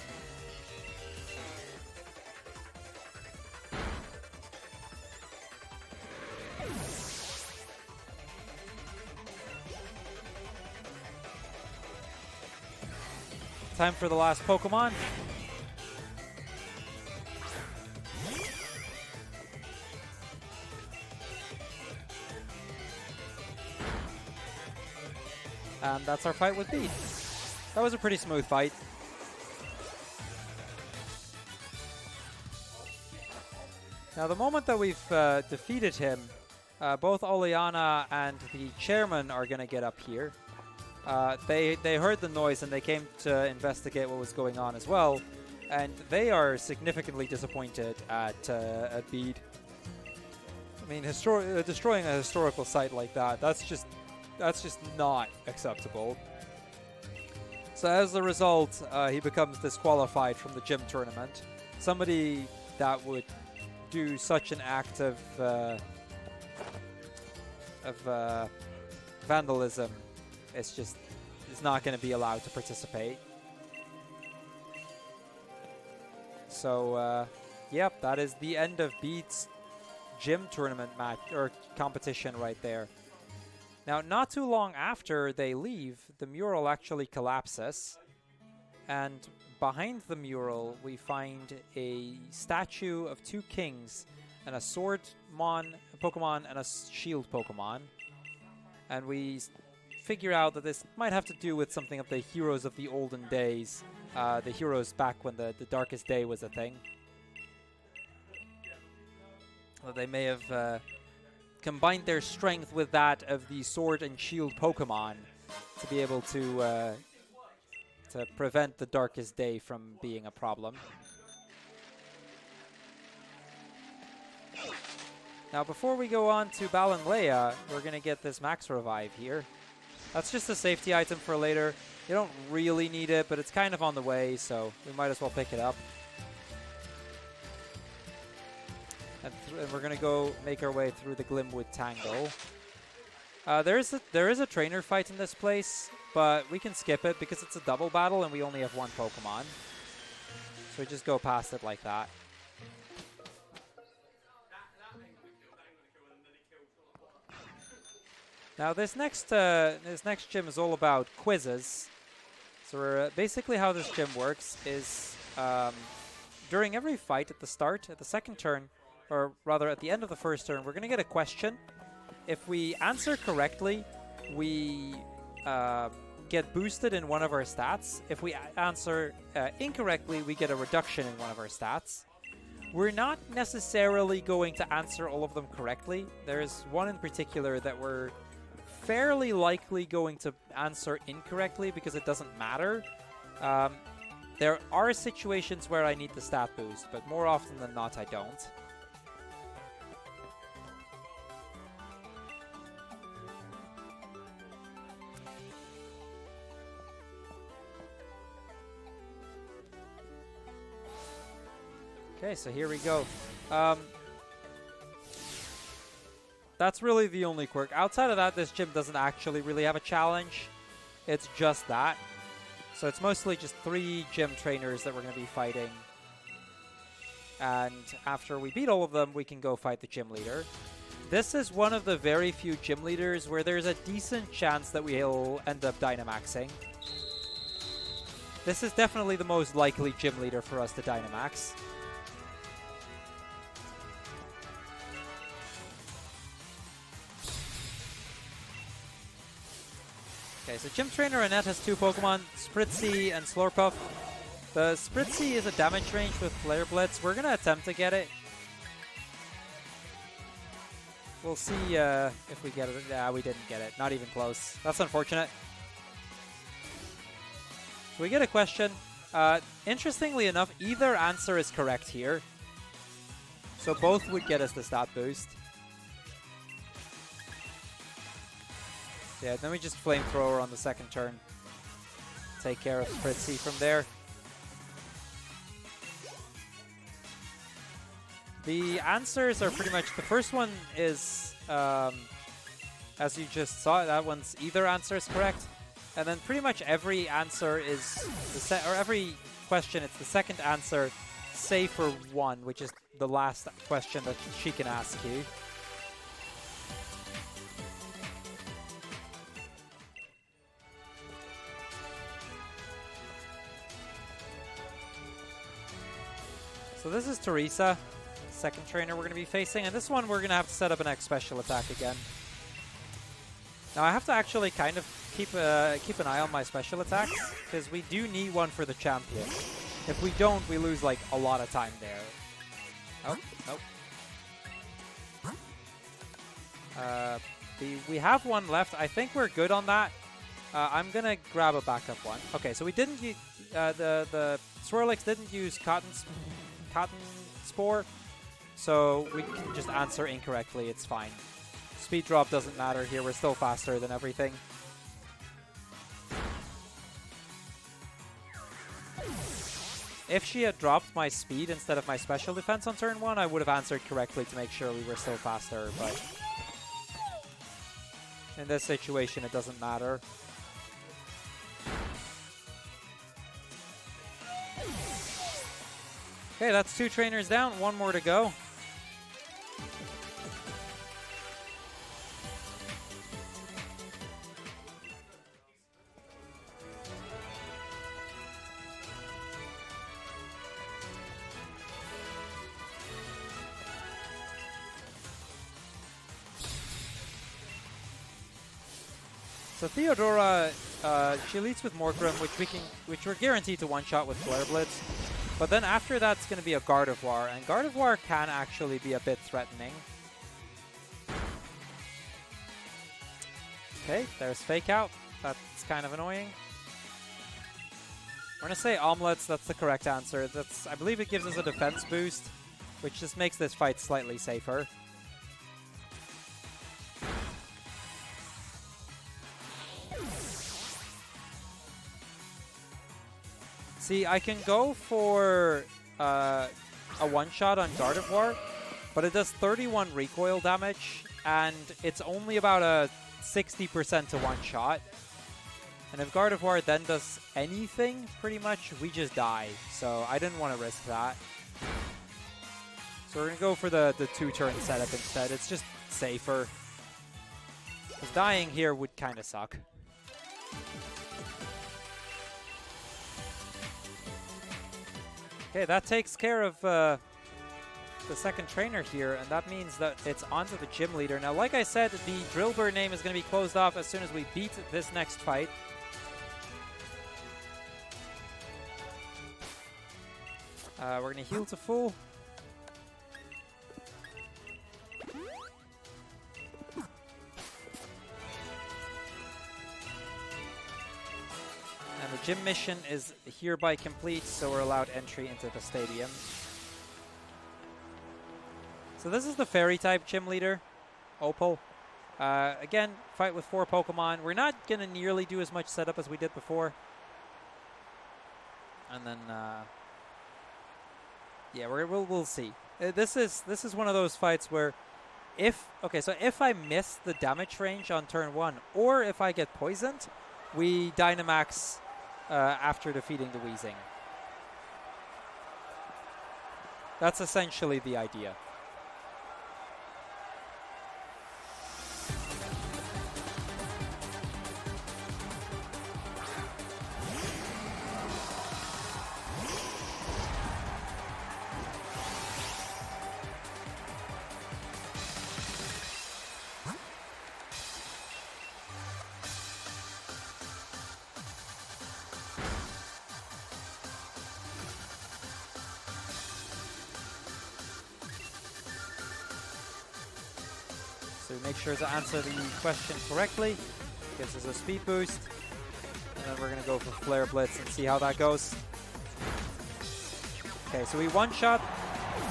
time for the last Pokemon. And that's our fight with Beat. That was a pretty smooth fight. Now, the moment that we've defeated him, both Oleana and the chairman are going to get up here. They heard the noise and they came to investigate what was going on as well. And they are significantly disappointed at Bede. I mean, destroying a historical site like that, that's just not acceptable. So as a result, he becomes disqualified from the gym tournament. Somebody that would do such an act of vandalism is not going to be allowed to participate. So, yep, that is the end of Bede's gym tournament match or competition right there. Now, not too long after they leave, the mural actually collapses, and behind the mural we find a statue of two kings and a sword Pokemon and a shield Pokemon, and we figure out that this might have to do with something of the heroes of the olden days, the heroes back when the darkest day was a thing. Well, they may have combined their strength with that of the sword and shield Pokemon to be able to prevent the darkest day from being a problem. Now, before we go on to Balanleia, we're going to get this Max Revive here. That's just a safety item for later. You don't really need it, but it's kind of on the way, so we might as well pick it up. And we're going to go make our way through the Glimwood Tangle. There is a trainer fight in this place, but we can skip it because it's a double battle and we only have one Pokemon. So we just go past it like that. Now this next gym is all about quizzes. So basically how this gym works is during every fight at the start, at the second turn, or rather at the end of the first turn, we're going to get a question. If we answer correctly, we get boosted in one of our stats. If we answer incorrectly, we get a reduction in one of our stats. We're not necessarily going to answer all of them correctly. There's one in particular that we're fairly likely going to answer incorrectly because it doesn't matter. There are situations where I need the stat boost, but more often than not, I don't. Okay, so here we go. That's really the only quirk. Outside of that, this gym doesn't actually really have a challenge. It's just that. So it's mostly just 3 gym trainers that we're going to be fighting. And after we beat all of them, we can go fight the gym leader. This is one of the very few gym leaders where there's a decent chance that we'll end up Dynamaxing. This is definitely the most likely gym leader for us to Dynamax. Okay, so Gym Trainer Annette has 2 Pokemon, Spritzy and Slurpuff. The Spritzy is a damage range with Flare Blitz. We're going to attempt to get it. We'll see if we get it. Yeah, we didn't get it. Not even close. That's unfortunate. So we get a question. Interestingly enough, either answer is correct here. So both would get us the stat boost. Yeah, then we just Flamethrower on the second turn. Take care of Spritzy from there. The answers are pretty much, the first one is, as you just saw, that one's either answer is correct. And then pretty much every answer is, or every question, it's the second answer, save for one, which is the last question that she can ask you. So this is Teresa, second trainer we're going to be facing, and this one we're going to have to set up an X special attack again. Now I have to actually kind of keep an eye on my special attacks, because we do need one for the champion. If we don't, we lose like a lot of time there. Oh, nope. We have one left. I think we're good on that. I'm gonna grab a backup one. Okay, so we didn't use the Swirlix didn't use cotton spore, so we can just answer incorrectly. It's fine. Speed drop doesn't matter here. We're still faster than everything. If she had dropped my speed instead of my special defense on turn 1, I would have answered correctly to make sure we were still faster, but in this situation, it doesn't matter. Okay, that's 2 trainers down, 1 more to go. So Theodora, she leads with Morgrim, which we're guaranteed to one-shot with Flare Blitz. But then after that's going to be a Gardevoir, and Gardevoir can actually be a bit threatening. Okay, there's Fake Out. That's kind of annoying. We're going to say Omelets. That's the correct answer. I believe it gives us a defense boost, which just makes this fight slightly safer. See, I can go for a one-shot on Gardevoir, but it does 31 recoil damage, and it's only about a 60% to one-shot. And if Gardevoir then does anything, pretty much, we just die. So I didn't want to risk that. So we're going to go for the 2-turn setup instead. It's just safer. Because dying here would kind of suck. Okay, that takes care of the second trainer here, and that means that it's onto the gym leader. Now, like I said, the Drillbur name is going to be closed off as soon as we beat this next fight. We're going to heal to full. And the gym mission is hereby complete, so we're allowed entry into the stadium. So this is the Fairy-type gym leader, Opal. Again, fight with 4 Pokemon. We're not going to nearly do as much setup as we did before. And then, yeah, we'll see. This is one of those fights where if I miss the damage range on turn 1, or if I get poisoned, we Dynamax after defeating the Weezing. That's essentially the idea. So make sure to answer the question correctly. Gives us a speed boost. And then we're going to go for Flare Blitz and see how that goes. Okay, so we one-shot,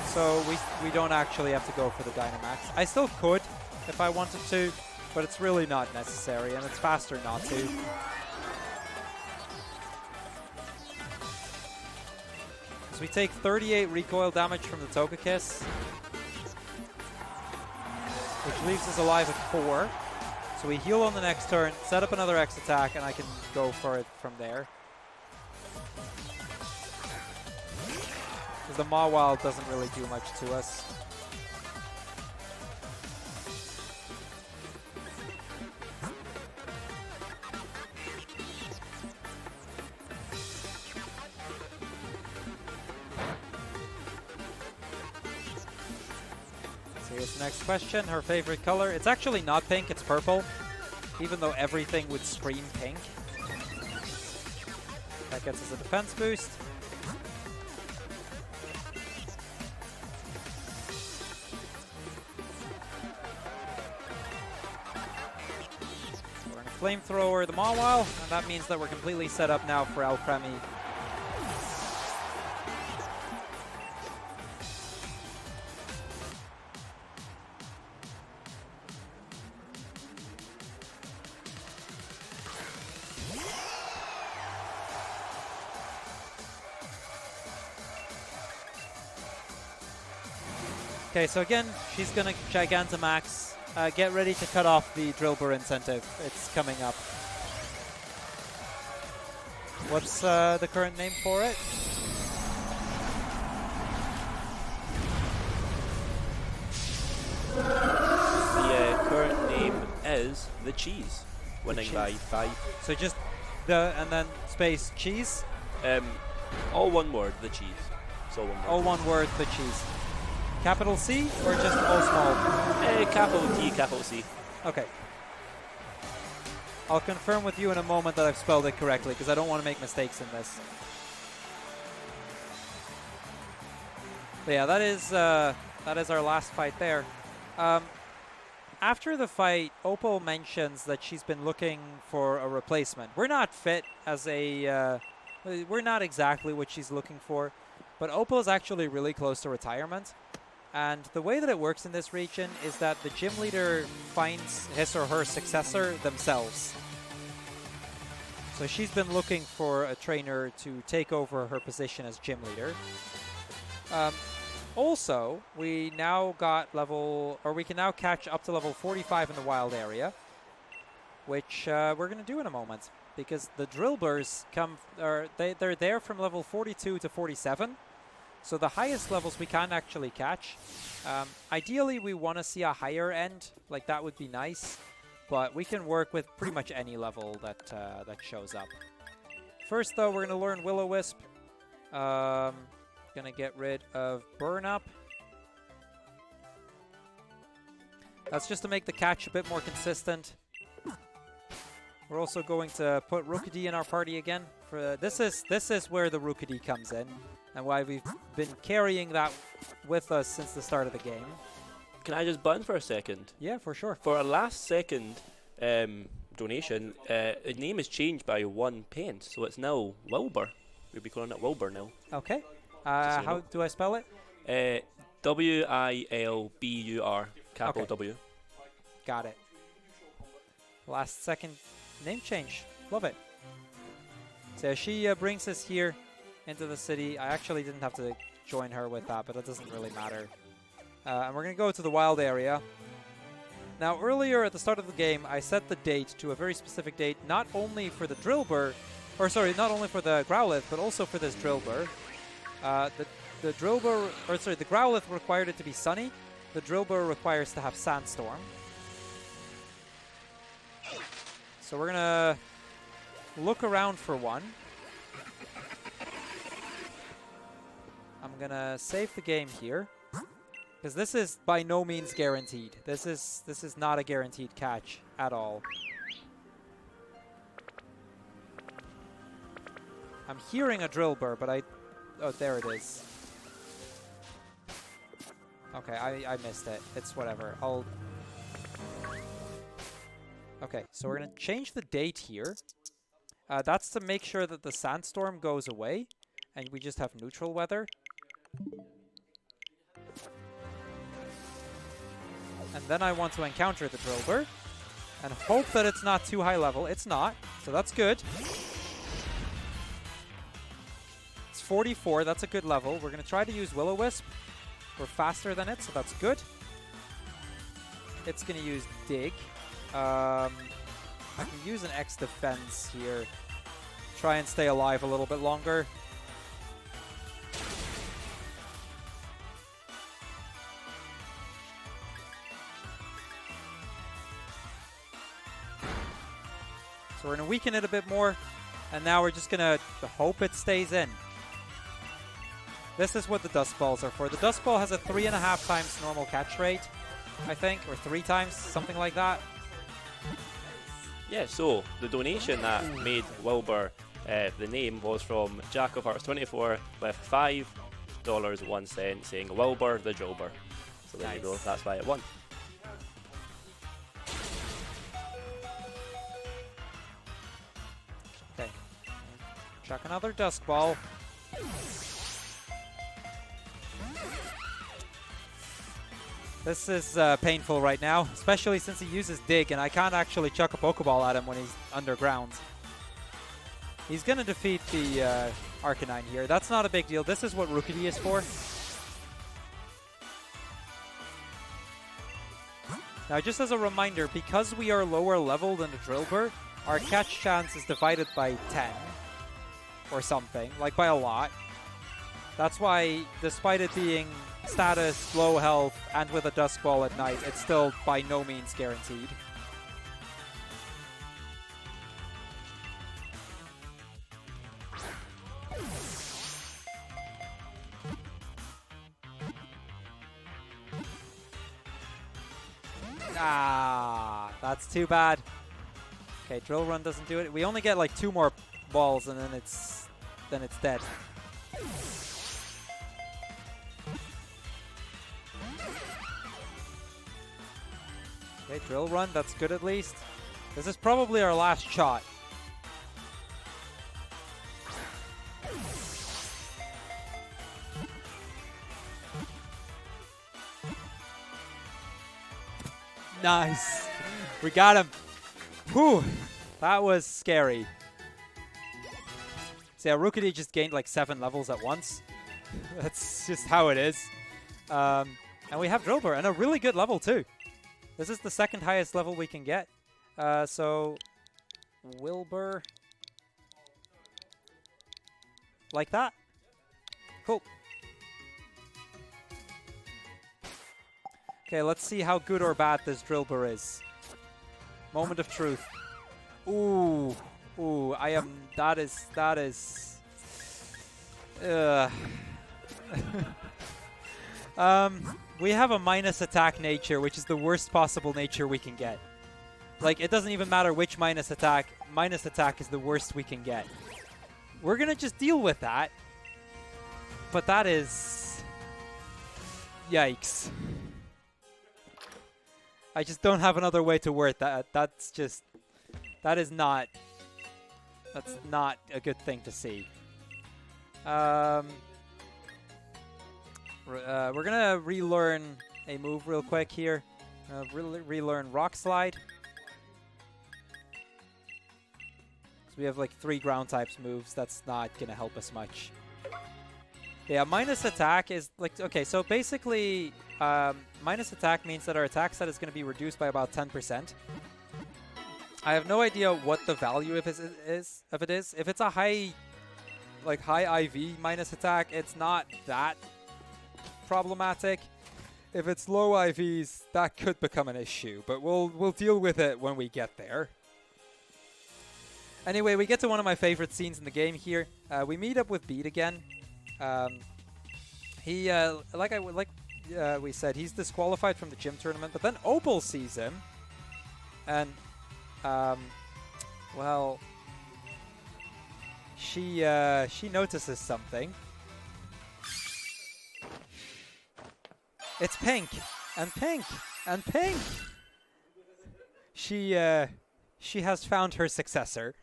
so we don't actually have to go for the Dynamax. I still could if I wanted to, but it's really not necessary, and it's faster not to. So we take 38 recoil damage from the Togekiss, which leaves us alive at 4. So we heal on the next turn, set up another X attack, and I can go for it from there. Because the Mawile doesn't really do much to us. Here's the next question. Her favorite color. It's actually not pink, it's purple. Even though everything would scream pink. That gets us a defense boost. We're going to flamethrower the Mawile, and that means that we're completely set up now for Alcremie. Okay, so again, she's going to Gigantamax. Get ready to cut off the Drillbur incentive. It's coming up. What's the current name for it? The current name is The Cheese, winning by 5. So just the, and then space cheese? All one word, The Cheese. So one word. All one word, The Cheese. Capital C or just all small? Capital T, capital C. Okay. I'll confirm with you in a moment that I've spelled it correctly, because I don't want to make mistakes in this. But yeah, that is our last fight there. After the fight, Opal mentions that she's been looking for a replacement. We're not fit as a... we're not exactly what she's looking for, but Opal is actually really close to retirement. And the way that it works in this region is that the gym leader finds his or her successor themselves. So she's been looking for a trainer to take over her position as gym leader. Also, we now got we can now catch up to level 45 in the wild area, which we're going to do in a moment, because the Drillburs they're there from level 42 to 47. So the highest levels we can actually catch. Ideally, we want to see a higher end, like that would be nice, but we can work with pretty much any level that shows up. First, though, we're going to learn Will-O-Wisp. Going to get rid of Burn Up. That's just to make the catch a bit more consistent. We're also going to put Rookidee in our party again. This is where the Rookidee comes in, and why we've been carrying that with us since the start of the game. Can I just button for a second? Yeah, for sure. For a last second donation, the name is changed by 1 pence, so it's now Wilbur. We'll be calling it Wilbur now. Okay. How do I spell it? Wilbur, capital Okay. W. Got it. Last second name change. Love it. So she brings us here into the city. I actually didn't have to join her with that, but it doesn't really matter. And we're going to go to the wild area. Now, earlier at the start of the game, I set the date to a very specific date, not only for the Drillbur, or sorry, not only for the Growlithe, but also for this Drillbur. The Growlithe required it to be sunny. The Drillbur requires to have Sandstorm. So we're going to look around for one. I'm going to save the game here, because this is by no means guaranteed. This is not a guaranteed catch at all. I'm hearing a Drillbur, but oh, there it is. Okay, I missed it. It's whatever. Okay, so we're going to change the date here. That's to make sure that the sandstorm goes away, and we just have neutral weather. And then I want to encounter the Drillbur, and hope that it's not too high level. It's not, so that's good. It's 44, that's a good level. We're going to try to use Will-O-Wisp. We're faster than it, so that's good. It's going to use Dig. I can use an X defense here. Try and stay alive a little bit longer. So we're going to weaken it a bit more. And now we're just going to hope it stays in. This is what the Dust Balls are for. The Dust Ball has a 3.5 times normal catch rate. I think, or 3 times, something like that. Yeah, so the donation that made Wilbur the name was from Jack of Hearts 24 with $5.01 saying Wilbur the Drillbur. So there you go, that's why it won. Okay. Chuck another Dusk Ball. This is painful right now, especially since he uses Dig, and I can't actually chuck a Pokeball at him when he's underground. He's going to defeat the Arcanine here. That's not a big deal. This is what Rookidee is for. Now, just as a reminder, because we are lower level than the Drillbur, our catch chance is divided by 10 or something, like by a lot. That's why, despite it being status, low health, and with a Dusk Ball at night, it's still by no means guaranteed. Ah, that's too bad. Okay, Drill Run doesn't do it. We only get like 2 more balls and then it's dead. Okay, Drill Run, that's good at least. This is probably our last shot. Nice. We got him. Whew. That was scary. See, our Rookidee just gained like 7 levels at once. That's just how it is. And we have Drillbur, and a really good level too. This is the 2nd highest level we can get. So, Wilbur. Like that. Cool. Okay, let's see how good or bad this Drillbur is. Moment of truth. Ooh. Ooh, that is... we have a minus attack nature, which is the worst possible nature we can get. Like, it doesn't even matter which minus attack is the worst we can get. We're gonna just deal with that. But that is... Yikes. I just don't have another way to word that. That's not a good thing to see. We're gonna relearn a move real quick here. Relearn Rock Slide. So we have like 3 ground types moves. That's not gonna help us much. Yeah, minus attack is like, okay, so basically minus attack means that our attack set is going to be reduced by about 10%. I have no idea what the value of it is. If it's a high IV minus attack, it's not that problematic. If it's low IVs, that could become an issue, but we'll deal with it when we get there. Anyway, we get to one of my favorite scenes in the game here. We meet up with Beat again. He we said, he's disqualified from the gym tournament, but then Opal sees him, and well, she notices something. It's pink and pink and pink. She has found her successor,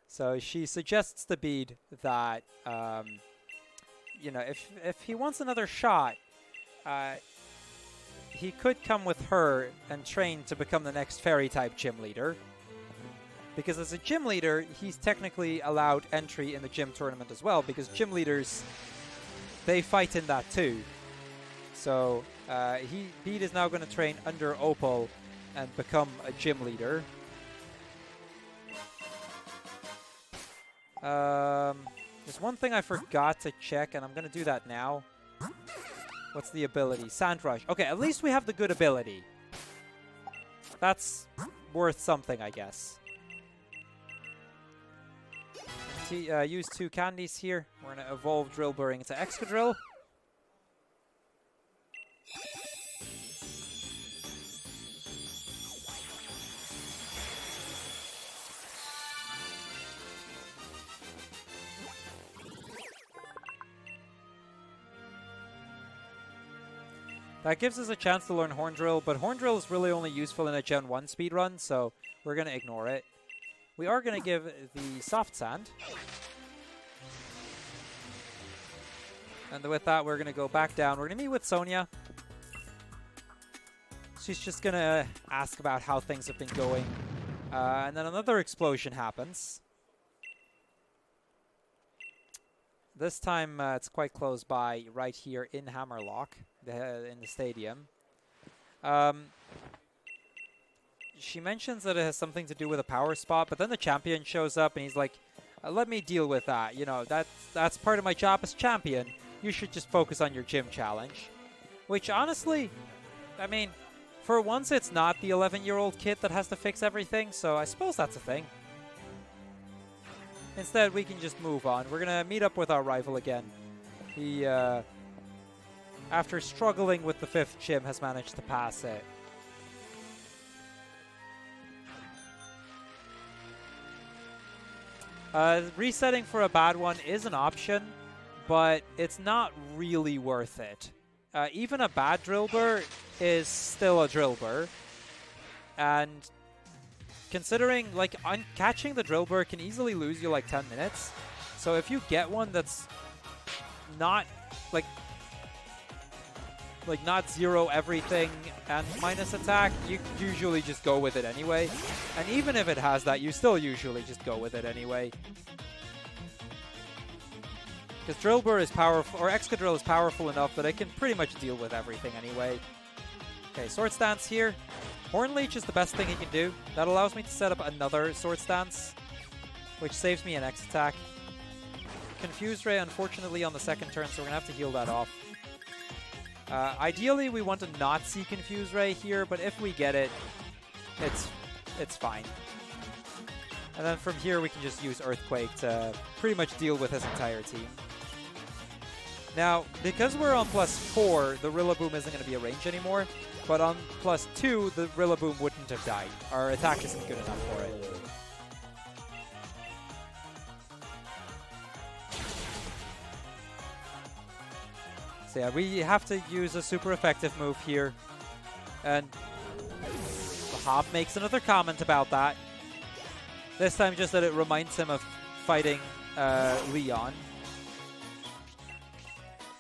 so she suggests to Bede that you know, if he wants another shot, he could come with her and train to become the next fairy-type gym leader. Because as a gym leader, he's technically allowed entry in the gym tournament as well, because gym leaders, they fight in that too. So Bede is now going to train under Opal and become a gym leader. There's one thing I forgot to check, and I'm going to do that now. What's the ability? Sand Rush. Okay, at least we have the good ability. That's worth something, I guess. Use 2 candies here. We're going to evolve Drillbur into Excadrill. That gives us a chance to learn Horn Drill, but Horn Drill is really only useful in a Gen 1 speedrun, so we're going to ignore it. We are going to give the Soft Sand. And with that, we're going to go back down. We're going to meet with Sonia. She's just going to ask about how things have been going. And then another explosion happens. This time, it's quite close by, right here in Hammerlock, in the stadium. She mentions that it has something to do with a power spot, but then the champion shows up and he's like, let me deal with that. You know, that's part of my job as champion. You should just focus on your gym challenge. Which, honestly, I mean, for once it's not the 11-year-old kid that has to fix everything, so I suppose that's a thing. Instead, we can just move on. We're going to meet up with our rival again. He, after struggling with the 5th gym, has managed to pass it. Resetting for a bad one is an option, but it's not really worth it. Even a bad Drillbur is still a Drillbur. And considering, like, catching the Drillbur can easily lose you, like, 10 minutes. So if you get one that's not, like not zero everything and minus attack, you usually just go with it anyway. And even if it has that, you still usually just go with it anyway. Because Drillbur is powerful, or Excadrill is powerful enough that it can pretty much deal with everything anyway. Okay, Sword Stance here. Horn Leech is the best thing he can do. That allows me to set up another Sword Stance, which saves me an X attack. Confuse Ray, unfortunately, on the second turn, so we're going to have to heal that off. Ideally, we want to not see Confuse Ray here, but if we get it, it's fine. And then from here, we can just use Earthquake to pretty much deal with his entire team. Now, because we're on +4, the Rillaboom isn't going to be a range anymore. But on +2, the Rillaboom wouldn't have died. Our attack isn't good enough for it. So yeah, we have to use a super effective move here. And Hop makes another comment about that. This time just that it reminds him of fighting Leon.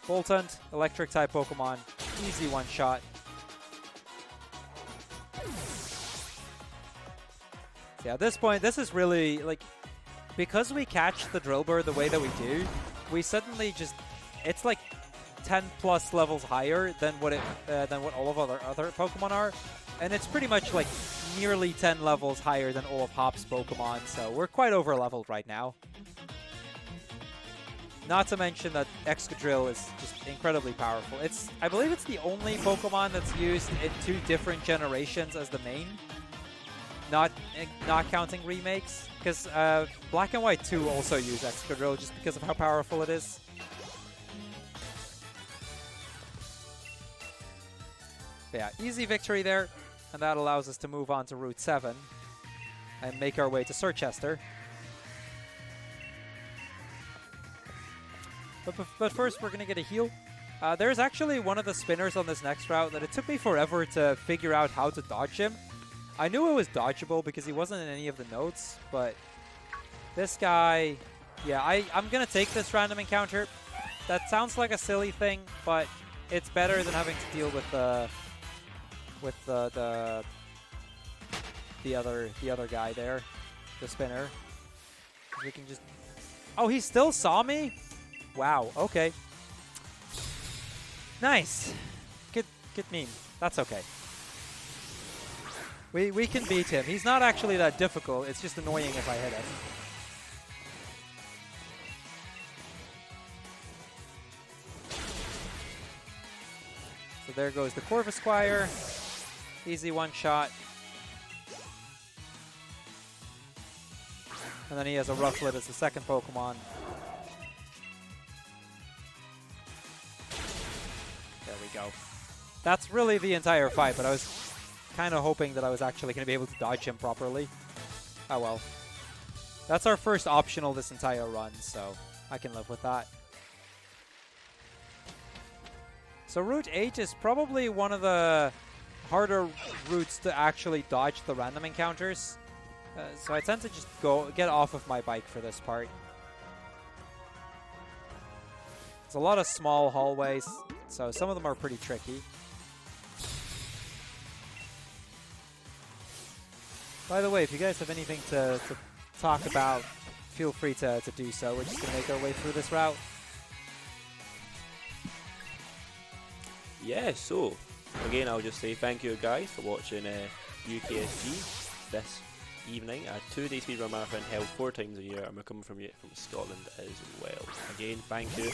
Voltund, Electric-type Pokemon. Easy one-shot. So yeah, at this point, this is really, like, because we catch the Drillbur the way that we do, we suddenly just, it's like 10 plus levels higher than what all of other Pokemon are, and it's pretty much like nearly 10 levels higher than all of Hop's Pokemon, so we're quite over leveled right now. Not to mention that Excadrill is just incredibly powerful. I believe it's the only Pokemon that's used in 2 different generations as the main, not counting remakes, because Black and White 2 also use Excadrill just because of how powerful it is. But yeah, easy victory there, and that allows us to move on to Route 7 and make our way to Sirchester. But first, we're going to get a heal. There's actually one of the spinners on this next route that it took me forever to figure out how to dodge him. I knew it was dodgeable because he wasn't in any of the notes, but this guy, yeah, I'm going to take this random encounter. That sounds like a silly thing, but it's better than having to deal with the other guy there, the spinner. We can just, oh, he still saw me? Wow, okay. Nice. Good meme. That's okay. We can beat him. He's not actually that difficult. It's just annoying if I hit him. So there goes the Corvisquire. Easy one-shot. And then he has a Rufflet as the second Pokemon. There we go. That's really the entire fight, but I was kind of hoping that I was actually going to be able to dodge him properly. Oh well. That's our first optional this entire run, so I can live with that. So Route 8 is probably one of the harder routes to actually dodge the random encounters. So I tend to just get off of my bike for this part. There's a lot of small hallways, so some of them are pretty tricky. By the way, if you guys have anything to talk about, feel free to do so. We're just going to make our way through this route. Yeah, so again, I'll just say thank you guys for watching UKSG this evening. A 2-day speedrun marathon held 4 times a year, and we're coming from Scotland as well. Again, thank you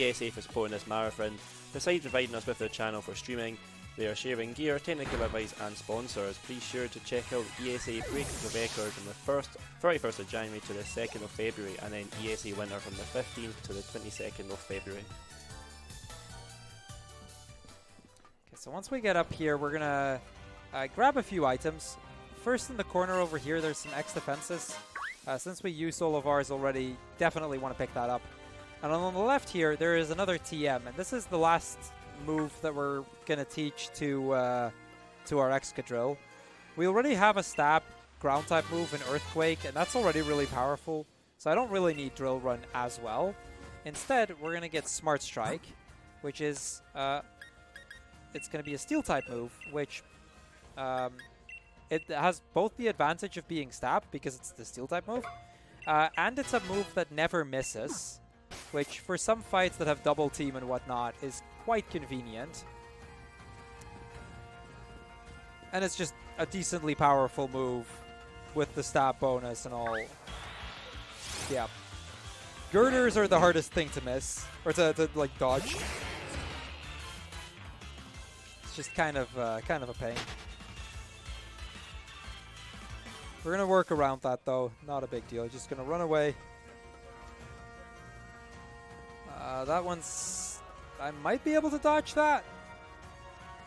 ESA for supporting this marathon. Besides providing us with their channel for streaming, they are sharing gear, technical advice and sponsors. Be sure to check out ESA Breaks the Record from the 31st of January to the 2nd of February, and then ESA Winter from the 15th to the 22nd of February. Okay, so once we get up here, we're gonna grab a few items. First, in the corner over here, there's some X defenses. Since we use all of ours already, definitely want to pick that up. And on the left here, there is another TM, and this is the last move that we're going to teach to our Excadrill. We already have a stab ground type move in Earthquake, and that's already really powerful, so I don't really need Drill Run as well. Instead, we're going to get Smart Strike, which is it's going to be a Steel type move, which it has both the advantage of being stabbed because it's the Steel type move, and it's a move that never misses, which for some fights that have double team and whatnot is quite convenient. And it's just a decently powerful move with the stab bonus and all. Yeah. Girders are the hardest thing to miss, or to like dodge. It's just kind of a pain. We're gonna work around that though, not a big deal. Just gonna run away. That one's... I might be able to dodge that.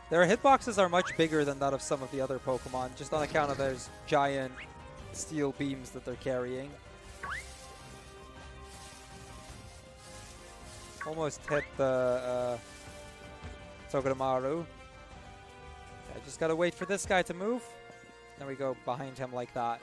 Their hitboxes are much bigger than that of some of the other Pokemon, just on account of those giant steel beams that they're carrying. Almost hit the Togedemaru. I just gotta wait for this guy to move. Then we go behind him like that.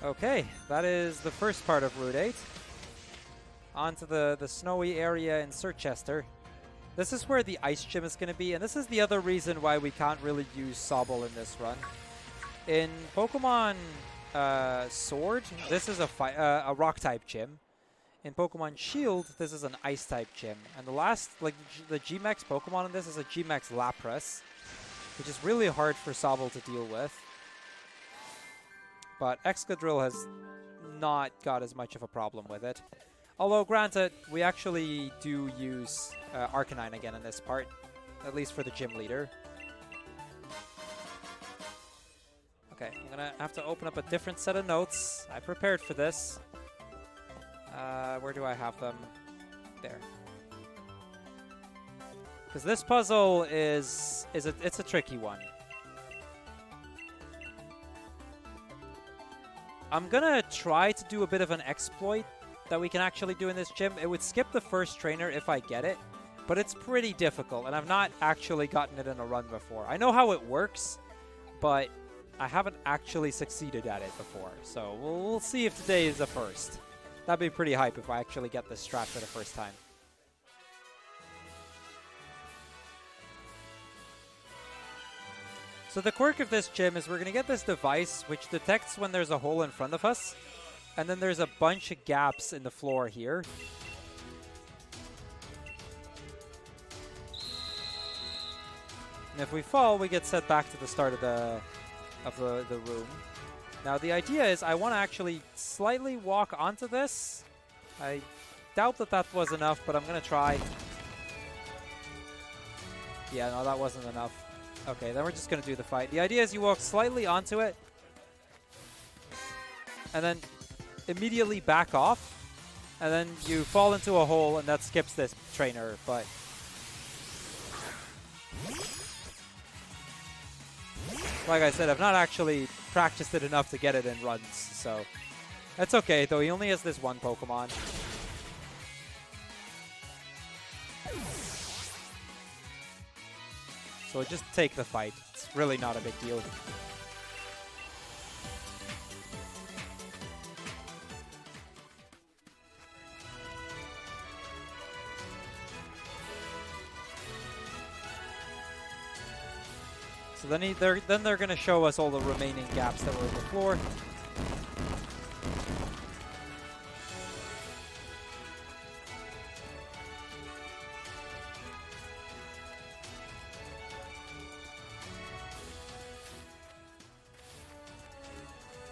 Okay, that is the first part of Route 8. On to the snowy area in Circhester. This is where the ice gym is going to be, and this is the other reason why we can't really use Sobble in this run. In Pokemon Sword, this is a rock-type gym. In Pokemon Shield, this is an ice-type gym. And the last, like, the G-Max Pokemon in this is a G-Max Lapras, which is really hard for Sobble to deal with. But Excadrill has not got as much of a problem with it. Although, granted, we actually do use Arcanine again in this part, at least for the gym leader. Okay, I'm going to have to open up a different set of notes. I prepared for this. Where do I have them? There. Because this puzzle it's a tricky one. I'm gonna try to do a bit of an exploit that we can actually do in this gym. It would skip the first trainer if I get it, but it's pretty difficult, and I've not actually gotten it in a run before. I know how it works, but I haven't actually succeeded at it before. So we'll see if today is the first. That'd be pretty hype if I actually get this strat for the first time. So the quirk of this gym is we're going to get this device which detects when there's a hole in front of us, and then there's a bunch of gaps in the floor here. And if we fall, we get set back to the start of the room. Now the idea is I want to actually slightly walk onto this. I doubt that was enough, but I'm going to try. Yeah, no, that wasn't enough. Okay, then we're just going to do the fight. The idea is you walk slightly onto it, and then immediately back off, and then you fall into a hole, and that skips this trainer, but... Like I said, I've not actually practiced it enough to get it in runs, so that's okay, though he only has this one Pokemon. So just take the fight. It's really not a big deal. So then they're going to show us all the remaining gaps that were in the floor.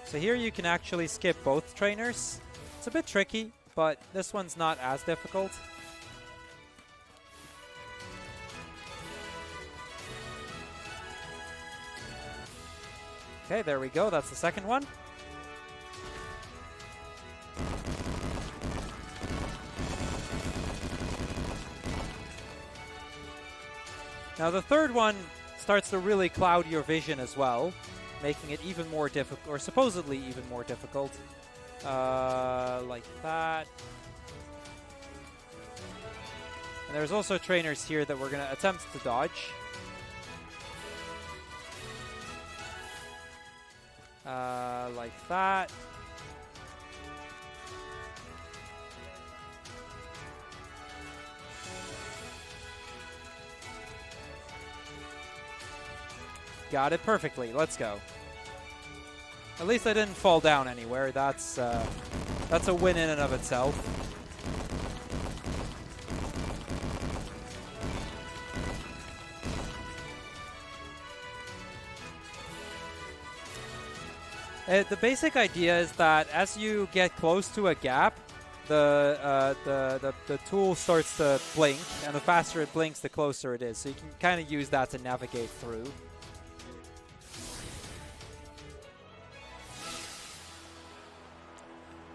So here you can actually skip both trainers. It's a bit tricky, but this one's not as difficult. Okay, there we go. That's the second one. Now the third one starts to really cloud your vision as well, making it even more difficult, or supposedly even more difficult. Like that. And there's also trainers here that we're going to attempt to dodge. Like that. Got it perfectly. Let's go. At least I didn't fall down anywhere. That's a win in and of itself. The basic idea is that as you get close to a gap, the tool starts to blink, and the faster it blinks, the closer it is. So you can kind of use that to navigate through.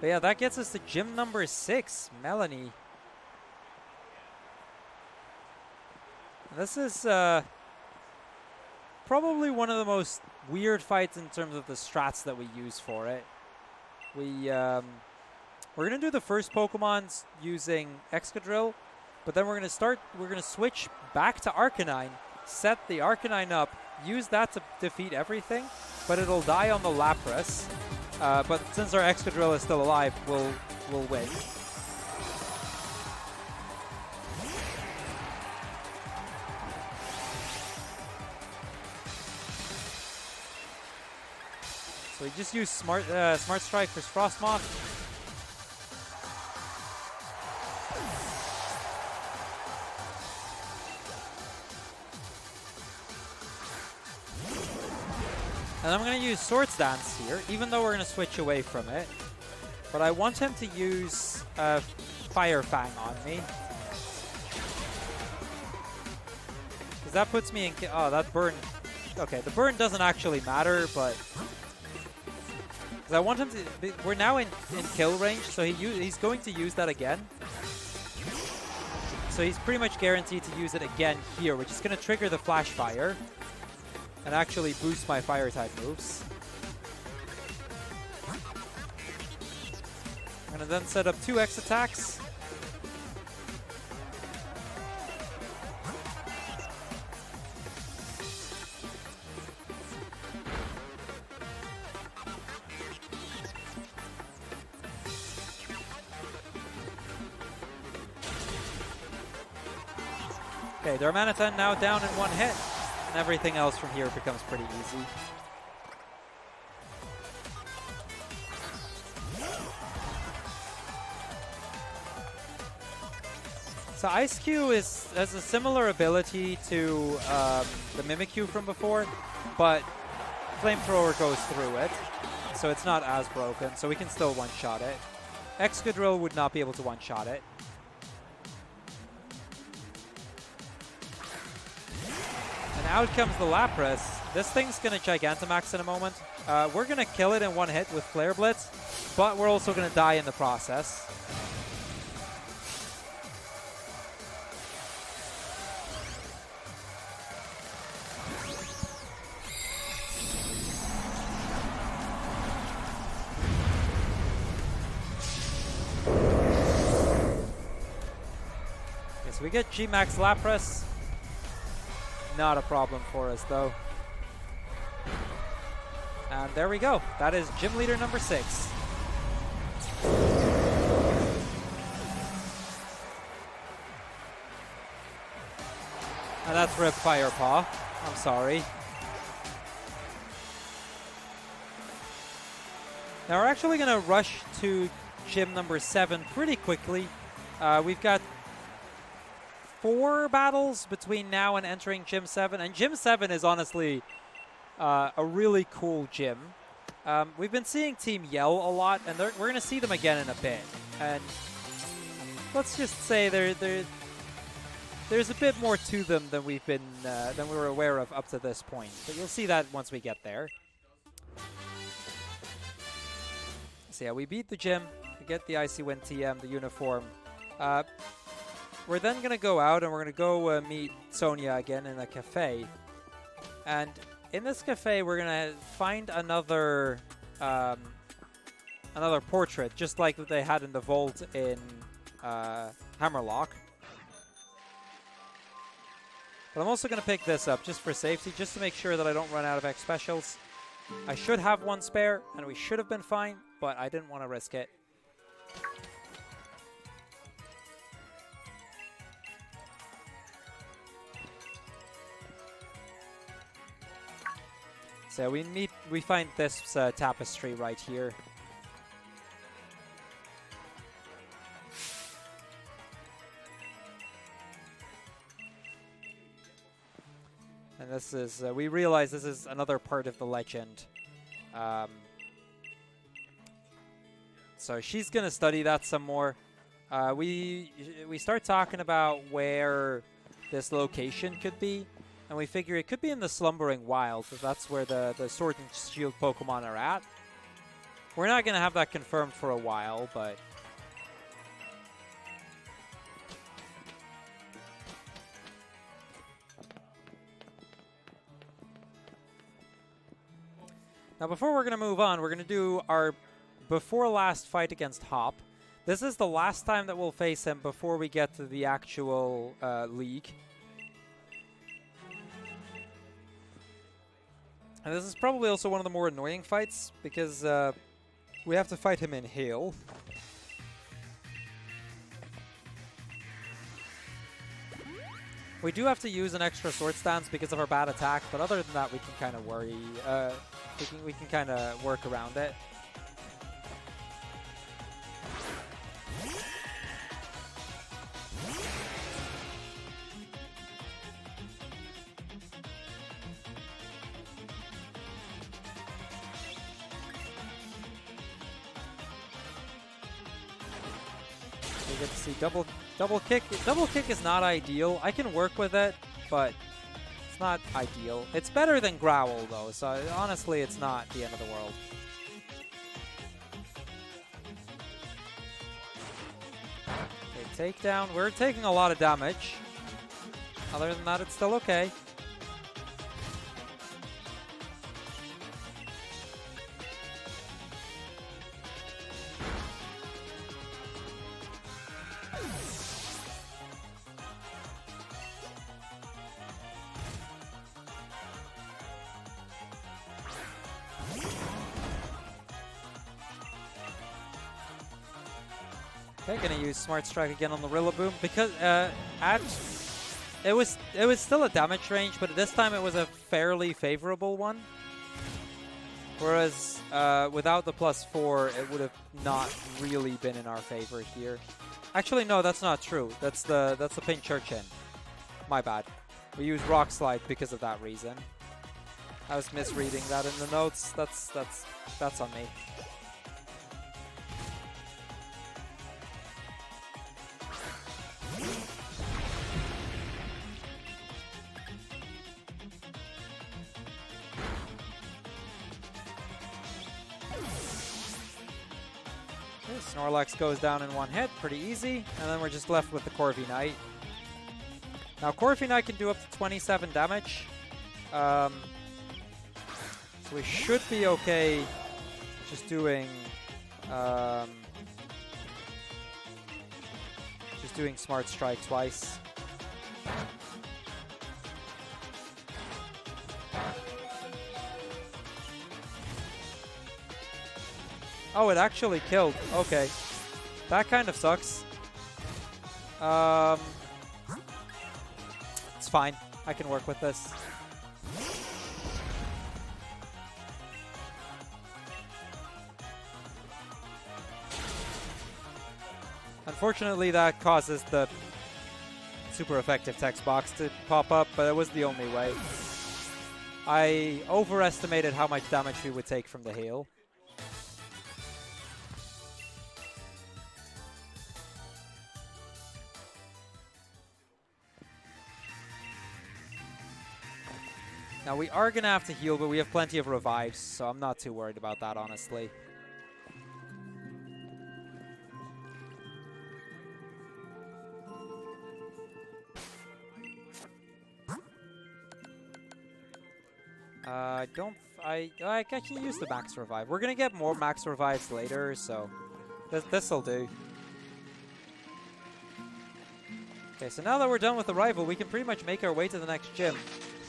But yeah, that gets us to gym number 6, Melanie. This is probably one of the most weird fights in terms of the strats that we use for it. We're gonna do the first Pokemons using Excadrill, but then we're gonna switch back to Arcanine, set the Arcanine up, use that to defeat everything, but it'll die on the Lapras. But since our Excadrill is still alive, we'll win. So we just use Smart Strike for Frostmoth. And I'm going to use Swords Dance here, even though we're going to switch away from it. But I want him to use Fire Fang on me. Because that puts me in... Oh, that burn... Okay, the burn doesn't actually matter, but... Because I want him to... We're now in kill range, so he's going to use that again. So he's pretty much guaranteed to use it again here, which is going to trigger the Flash Fire. And actually boost my Fire-type moves. I'm going to then set up 2 X attacks. Okay, Darmanitan now down in 1 hit. And everything else from here becomes pretty easy. So Ice-Q has a similar ability to the Mimikyu from before, but Flamethrower goes through it, so it's not as broken, so we can still one-shot it. Excadrill would not be able to one-shot it. Out comes the Lapras. This thing's going to Gigantamax in a moment. We're going to kill it in 1 hit with Flare Blitz, but we're also going to die in the process. So we get G-Max Lapras. Not a problem for us, though. And there we go. That is gym leader number 6. And that's Rip Firepaw. I'm sorry. Now we're actually going to rush to gym number 7 pretty quickly. We've got 4 battles between now and entering gym 7. And gym 7 is honestly a really cool gym. We've been seeing Team Yell a lot, and we're going to see them again in a bit. And let's just say there's a bit more to them than we were aware of up to this point. But you'll see that once we get there. So yeah, we beat the gym. We get the Icy Wind TM, the uniform. We're then going to go out and we're going to go meet Sonia again in a cafe. And in this cafe, we're going to find another portrait, just like that they had in the vault in Hammerlock. But I'm also going to pick this up just for safety, just to make sure that I don't run out of X specials. I should have one spare, and we should have been fine, but I didn't want to risk it. So we find this tapestry right here. And this is, we realize this is another part of the legend. So she's going to study that some more. We start talking about where this location could be. And we figure it could be in the Slumbering Wild, because that's where the Sword and Shield Pokemon are at. We're not going to have that confirmed for a while, but... Now, before we're going to move on, we're going to do our before last fight against Hop. This is the last time that we'll face him before we get to the actual league. And this is probably also one of the more annoying fights, because we have to fight him in Hail. We do have to use an extra Sword Stance because of our bad attack, but other than that, we can kind of worry. We can kind of work around it. We get to see double kick. Double kick is not ideal. I can work with it, but it's not ideal. It's better than Growl, though, so honestly, it's not the end of the world. Okay, takedown. We're taking a lot of damage. Other than that, it's still okay. Okay, gonna use Smart Strike again on the Rillaboom because it was still a damage range, but this time it was a fairly favorable one. Whereas without the +4, it would have not really been in our favor here. Actually, no, that's not true. That's the Pincurchin. My bad. We used Rock Slide because of that reason. I was misreading that in the notes. That's on me. Snorlax goes down in one hit, pretty easy, and then we're just left with the Corviknight. Now Corviknight can do up to 27 damage, so we should be okay just doing Smart Strike twice. Oh, it actually killed. Okay. That kind of sucks. It's fine. I can work with this. Unfortunately, that causes the super effective text box to pop up, but it was the only way. I overestimated how much damage we would take from the hail. Now we are going to have to heal, but we have plenty of revives, so I'm not too worried about that, honestly. I can use the max revive. We're gonna get more max revives later, so this'll do. Okay, so now that we're done with the rival, we can pretty much make our way to the next gym,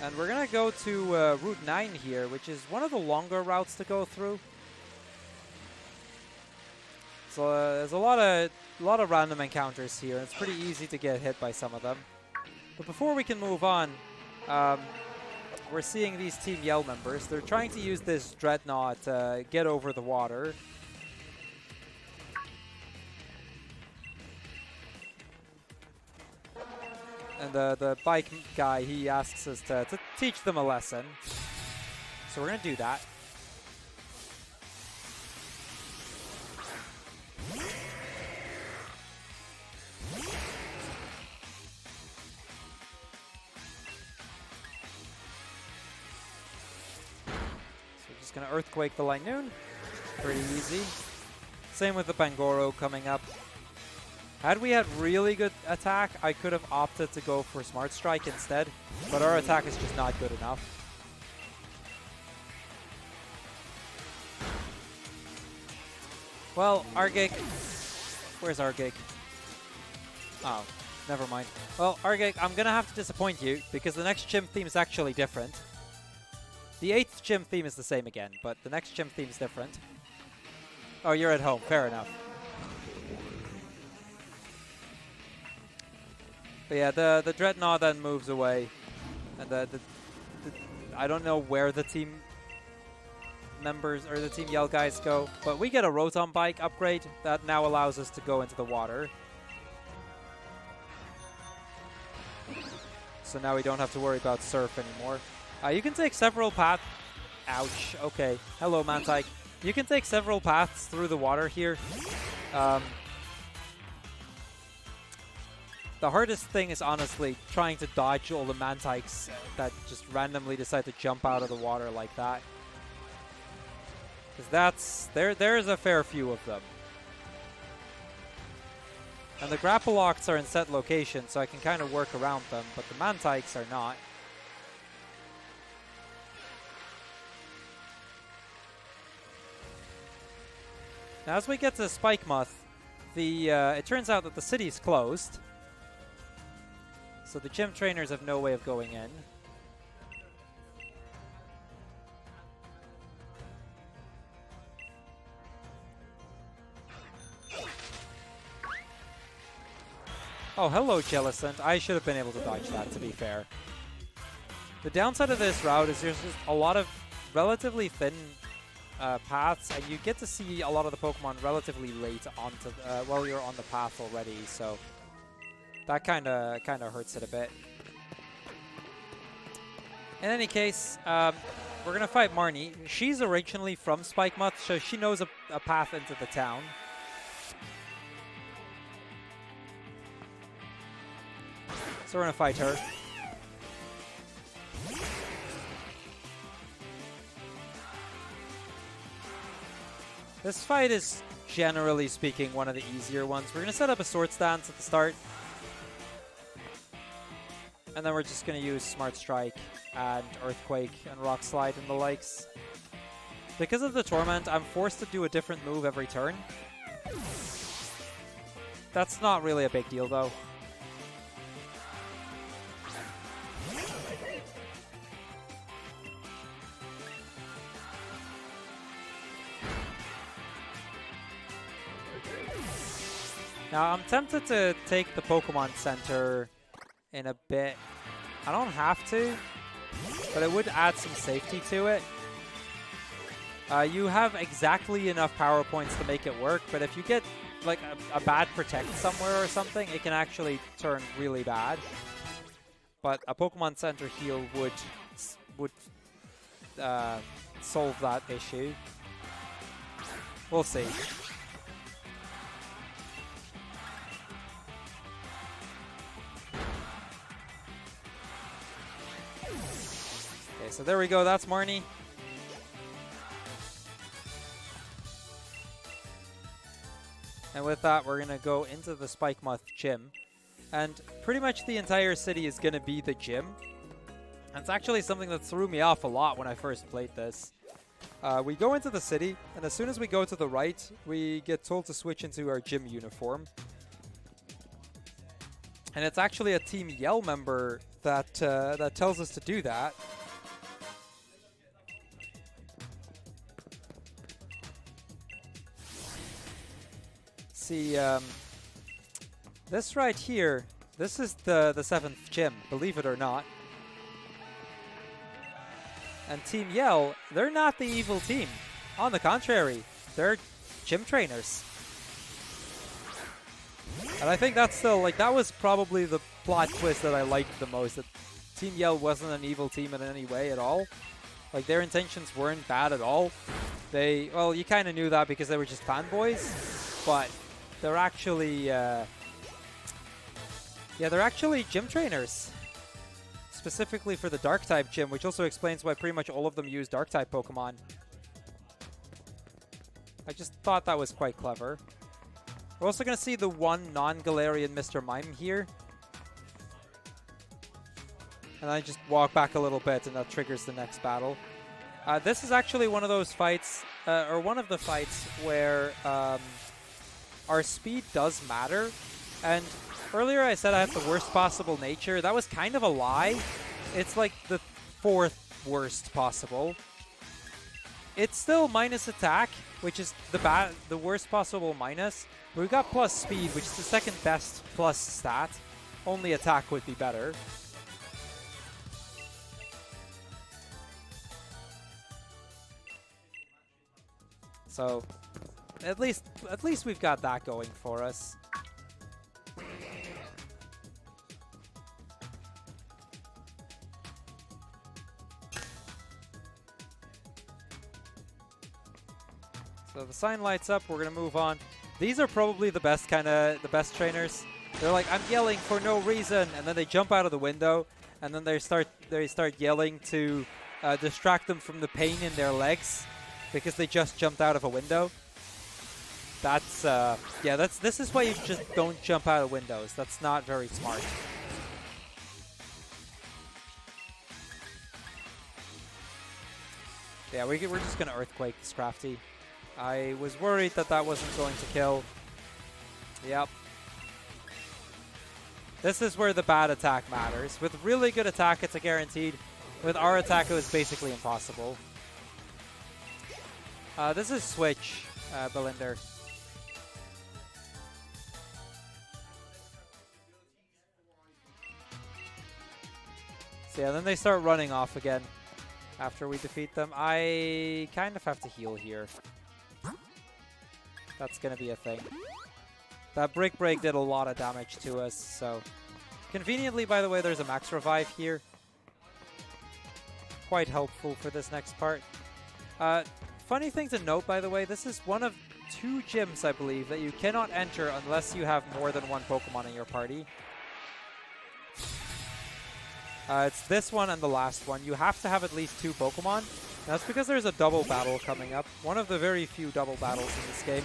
and we're gonna go to Route 9 here, which is one of the longer routes to go through. So there's a lot of random encounters here, and it's pretty easy to get hit by some of them. But before we can move on, we're seeing these Team Yell members. They're trying to use this Dreadnought to get over the water. And the bike guy, he asks us to teach them a lesson. So we're going to do that. Gonna Earthquake the Lightnoon. Pretty easy. Same with the Pangoro coming up. Had we had really good attack, I could have opted to go for Smart Strike instead, but our attack is just not good enough. Well, Argig. Where's Argig? Oh, never mind. Well, Argig, I'm gonna have to disappoint you because the next gym theme is actually different. The 8th gym theme is the same again, but the next gym theme is different. Oh, you're at home. Fair enough. But yeah, the Dreadnought then moves away. And I don't know where the team members or the Team Yell guys go, but we get a Rotom Bike upgrade that now allows us to go into the water. So now we don't have to worry about Surf anymore. You can take several paths. Ouch. Okay. Hello, Mantike. You can take several paths through the water here. The hardest thing is honestly trying to dodge all the Mantikes that just randomly decide to jump out of the water like that. Because there's a fair few of them. And the grapple locks are in set locations, so I can kind of work around them, but the Mantikes are not. Now, as we get to Spikemuth, it turns out that the city is closed. So the gym trainers have no way of going in. Oh, hello, Jellicent. I should have been able to dodge that, to be fair. The downside of this route is there's just a lot of relatively thin paths, and you get to see a lot of the Pokemon relatively late onto while you're on the path already, so that kind of hurts it a bit. In any case, we're gonna fight Marnie. She's originally from Spikemuth, so she knows a path into the town. So we're gonna fight her. This fight is, generally speaking, one of the easier ones. We're going to set up a Swords Dance at the start. And then we're just going to use Smart Strike and Earthquake and Rock Slide and the likes. Because of the Torment, I'm forced to do a different move every turn. That's not really a big deal, though. Now, I'm tempted to take the Pokemon Center in a bit. I don't have to, but it would add some safety to it. You have exactly enough power points to make it work, but if you get like a bad protect somewhere or something, it can actually turn really bad. But a Pokemon Center heal would solve that issue. We'll see. Okay, so there we go. That's Marnie. And with that, we're going to go into the Spikemuth gym. And pretty much the entire city is going to be the gym. That's actually something that threw me off a lot when I first played this. We go into the city, and as soon as we go to the right, we get told to switch into our gym uniform. And it's actually a Team Yell member that that tells us to do that. See, this right here, this is the 7th gym, believe it or not. And Team Yell, they're not the evil team. On the contrary, they're gym trainers. And I think that's still, like, that was probably the plot twist that I liked the most. That Team Yell wasn't an evil team in any way at all. Like, their intentions weren't bad at all. They, well, you kind of knew that because they were just fanboys. But they're actually, yeah, they're actually gym trainers. Specifically for the Dark-type gym, which also explains why pretty much all of them use Dark-type Pokemon. I just thought that was quite clever. We're also going to see the one non-Galarian Mr. Mime here. And I just walk back a little bit and that triggers the next battle. This is actually one of those fights, or one of the fights where our speed does matter. And earlier I said I have the worst possible nature. That was kind of a lie. It's like the 4th worst possible. It's still minus attack, which is the worst possible minus. But we've got plus speed, which is the 2nd best plus stat. Only attack would be better. So, at least we've got that going for us. So the sign lights up. We're gonna move on. These are probably the best trainers. They're like, I'm yelling for no reason, and then they jump out of the window, and then they start yelling to distract them from the pain in their legs because they just jumped out of a window. That's yeah. This is why you just don't jump out of windows. That's not very smart. Yeah, we're just gonna Earthquake this Crafty. I was worried that that wasn't going to kill. Yep. This is where the bad attack matters. With really good attack, it's a guaranteed. With our attack, it was basically impossible. This is Switch, Belinder. So yeah, then they start running off again after we defeat them. I kind of have to heal here. That's going to be a thing. That Brick Break did a lot of damage to us, so... Conveniently, by the way, there's a Max Revive here. Quite helpful for this next part. Funny thing to note, by the way, this is one of 2 gyms, I believe, that you cannot enter unless you have more than 1 Pokemon in your party. It's this one and the last one. You have to have at least 2 Pokemon. That's because there's a double battle coming up. One of the very few double battles in this game.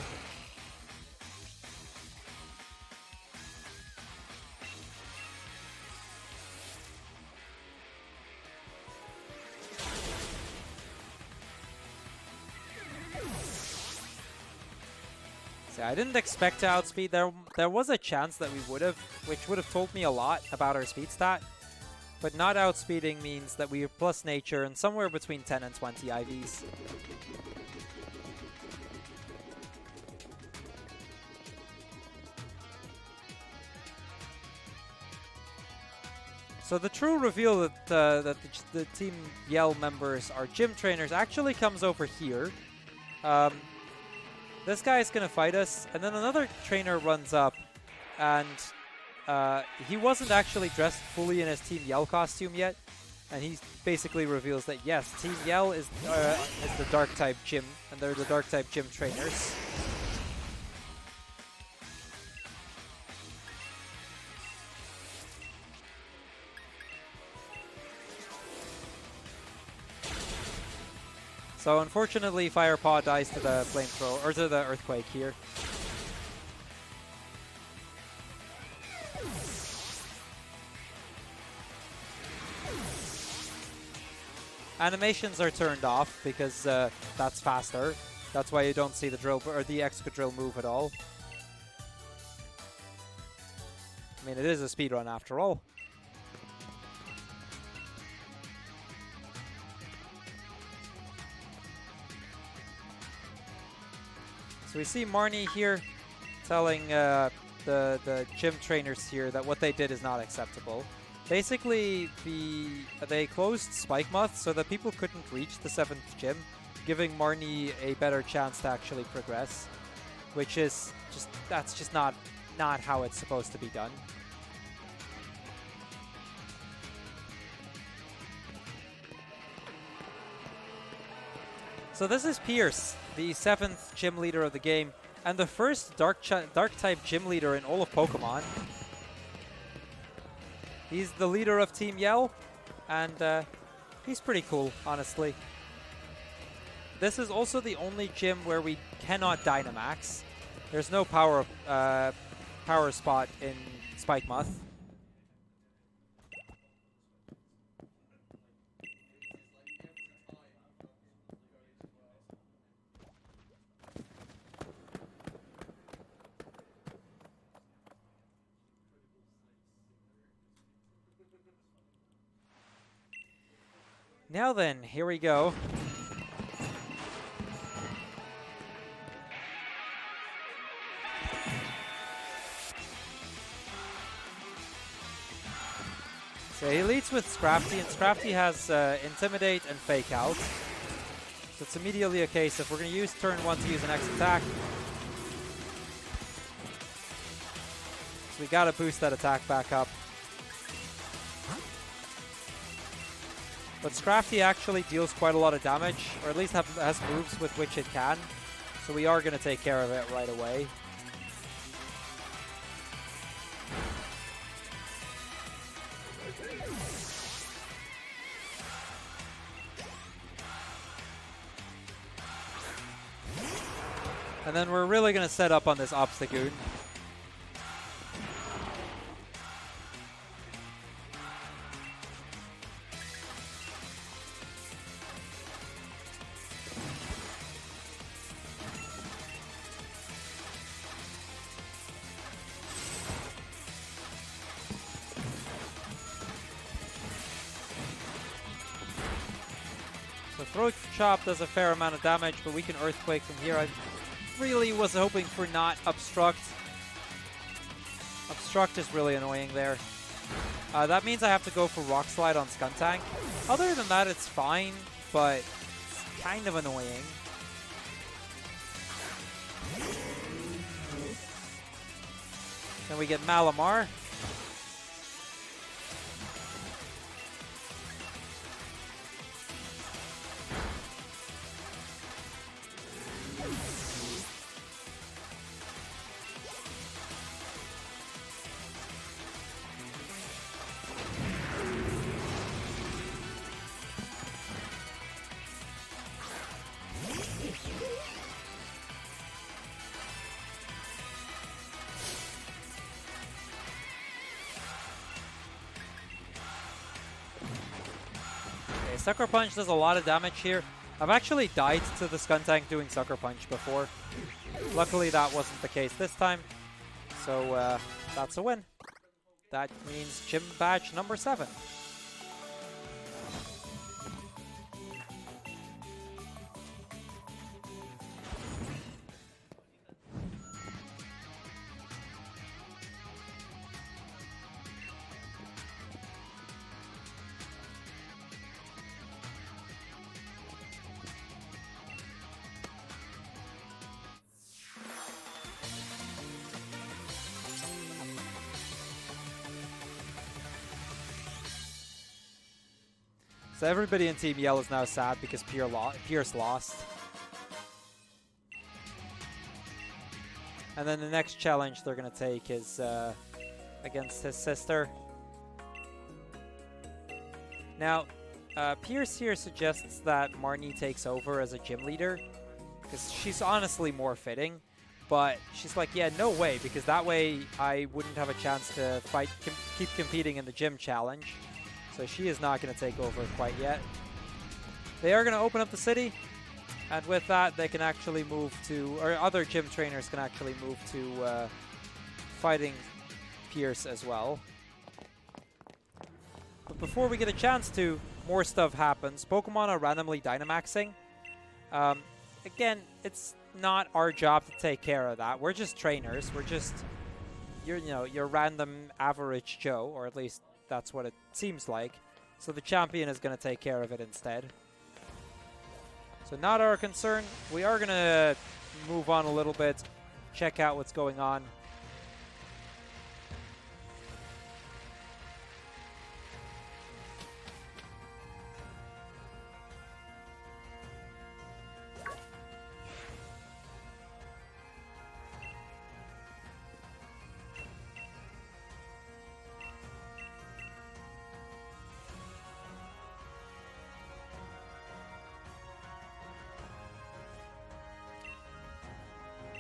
See, I didn't expect to outspeed. There was a chance that we would have, which would have told me a lot about our speed stat. But not outspeeding means that we have plus nature and somewhere between 10 and 20 IVs. So the true reveal that the Team Yell members are gym trainers actually comes over here. This guy is going to fight us, and then another trainer runs up, and he wasn't actually dressed fully in his Team Yell costume yet, and he basically reveals that yes, Team Yell is the Dark type gym, and they're the Dark type gym trainers. So unfortunately, Firepaw dies to the flamethrower, or to the earthquake here. Animations are turned off because that's faster. That's why you don't see the drill or the Excadrill move at all. I mean, it is a speedrun after all. So we see Marnie here telling the gym trainers here that what they did is not acceptable. Basically, they closed Spike Moth so that people couldn't reach the 7th gym, giving Marnie a better chance to actually progress, which is that's just not how it's supposed to be done. So this is Pierce, the 7th gym leader of the game, and the first Dark type gym leader in all of Pokemon. He's the leader of Team Yell, and he's pretty cool, honestly. This is also the only gym where we cannot Dynamax. There's no power spot in Spike Moth. Now then, here we go. So he leads with Scrafty, and Scrafty has Intimidate and Fake Out. So it's immediately a case of we're going to use turn 1 to use an X attack. So we got to boost that attack back up. But Scrafty actually deals quite a lot of damage, or at least has moves with which it can. So we are going to take care of it right away. And then we're really going to set up on this Obstagoon. So Throat Chop does a fair amount of damage, but we can Earthquake from here. I really was hoping for not Obstruct. Obstruct is really annoying there. That means I have to go for Rock Slide on Skuntank. Other than that, it's fine, but it's kind of annoying. Then we get Malamar. Sucker Punch does a lot of damage here. I've actually died to the Skuntank doing Sucker Punch before. Luckily that wasn't the case this time. So that's a win. That means Gym Badge number 7. So everybody in Team Yellow is now sad because Pierce lost. And then the next challenge they're going to take is against his sister. Now, Pierce here suggests that Marnie takes over as a gym leader, because she's honestly more fitting. But she's like, yeah, no way, because that way I wouldn't have a chance to keep competing in the gym challenge. So she is not going to take over quite yet. They are going to open up the city. And with that, they can actually move to, or other gym trainers can actually move to fighting Pierce as well. But before we get a chance to, more stuff happens. Pokemon are randomly Dynamaxing. Again, it's not our job to take care of that. We're just trainers. We're just your random average Joe, or at least that's what it seems like. So the champion is going to take care of it instead. So not our concern. We are going to move on a little bit, check out what's going on.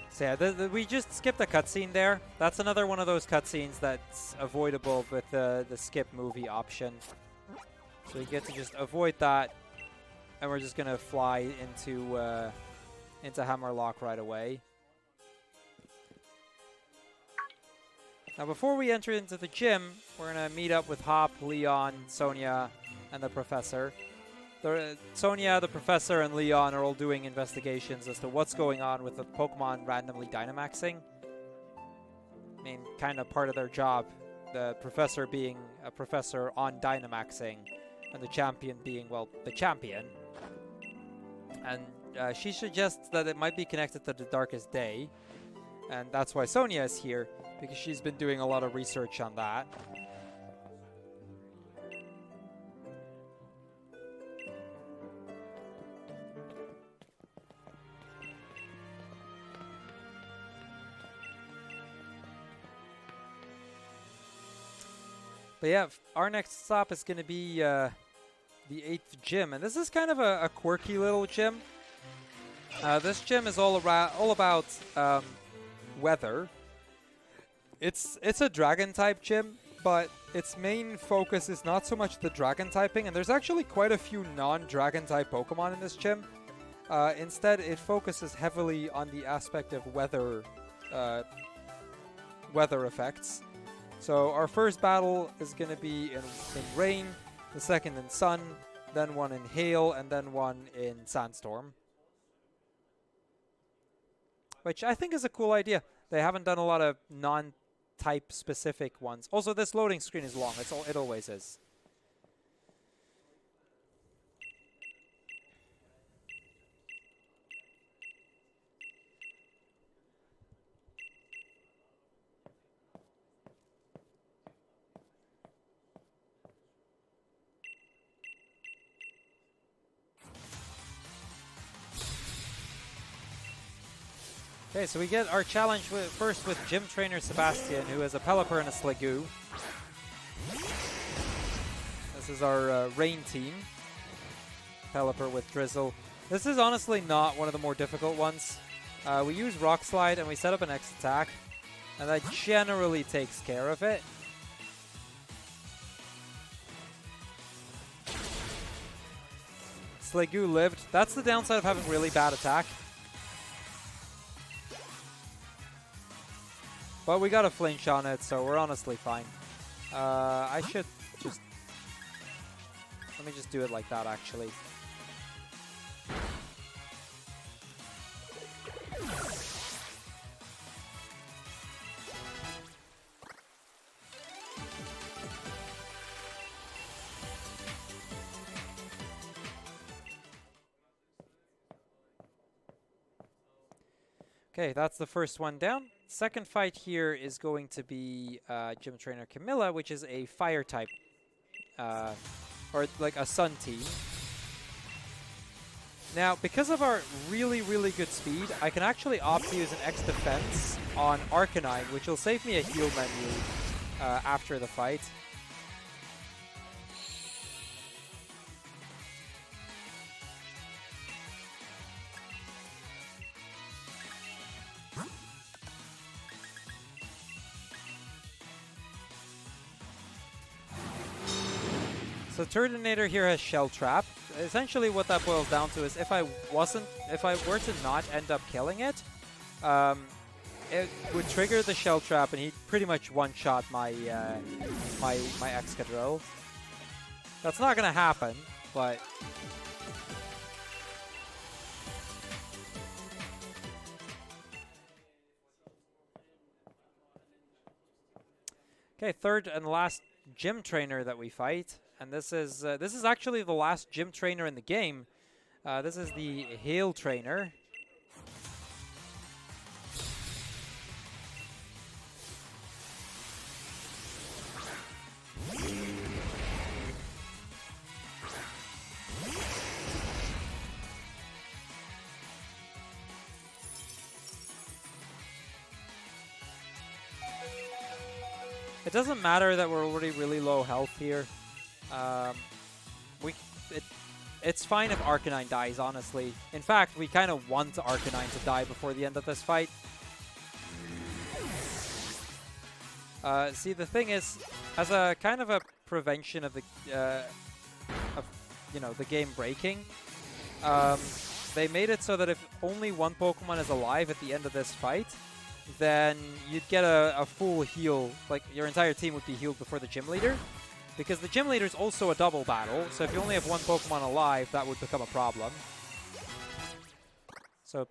So yeah, we just skipped a cutscene there. That's another one of those cutscenes that's avoidable with the skip movie option. So we get to just avoid that, and we're just gonna fly into Hammerlock right away. Now, before we enter into the gym, we're gonna meet up with Hop, Leon, Sonia, and the Professor. Sonia, the Professor, and Leon are all doing investigations as to what's going on with the Pokemon randomly Dynamaxing. I mean, kind of part of their job. The Professor being a professor on Dynamaxing, and the champion being, well, the champion. And she suggests that it might be connected to the Darkest Day. And that's why Sonia is here, because she's been doing a lot of research on that. But yeah, our next stop is going to be the 8th gym, and this is kind of a quirky little gym. This gym is all about weather. It's a dragon type gym, but its main focus is not so much the dragon typing, and there's actually quite a few non-dragon type Pokemon in this gym. Instead, it focuses heavily on the aspect of weather effects. So our first battle is going to be in rain, the second in sun, then one in hail, and then one in sandstorm. Which I think is a cool idea. They haven't done a lot of non-type specific ones. Also, this loading screen is long. It always is. Okay, so we get our challenge first with Gym Trainer Sebastian, who is a Pelipper and a Sliggoo. This is our rain team. Pelipper with Drizzle. This is honestly not one of the more difficult ones. We use Rock Slide and we set up an X attack, and that generally takes care of it. Sliggoo lived. That's the downside of having really bad attack. But we got a flinch on it, so we're honestly fine. I should just... Let me just do it like that, actually. Okay, that's the first one down. Second fight here is going to be Gym Trainer Camilla, which is a fire type or like a Sun team. Now, because of our really, really good speed, I can actually opt to use an X defense on Arcanine, which will save me a heal menu after the fight. So Turtonator here has Shell Trap. Essentially what that boils down to is if I were to not end up killing it, it would trigger the Shell Trap and he'd pretty much one-shot my my Excadrill. That's not gonna happen, but okay, third and last gym trainer that we fight. And this is actually the last gym trainer in the game. This is the Hail trainer. It doesn't matter that we're already really low health here. It's fine if Arcanine dies, honestly. In fact, we kind of want Arcanine to die before the end of this fight. See, the thing is, as a kind of a prevention of the, the game breaking, they made it so that if only one Pokemon is alive at the end of this fight, then you'd get a full heal. Like, your entire team would be healed before the gym leader. Because the gym leader is also a double battle, so if you only have one Pokemon alive, that would become a problem. So,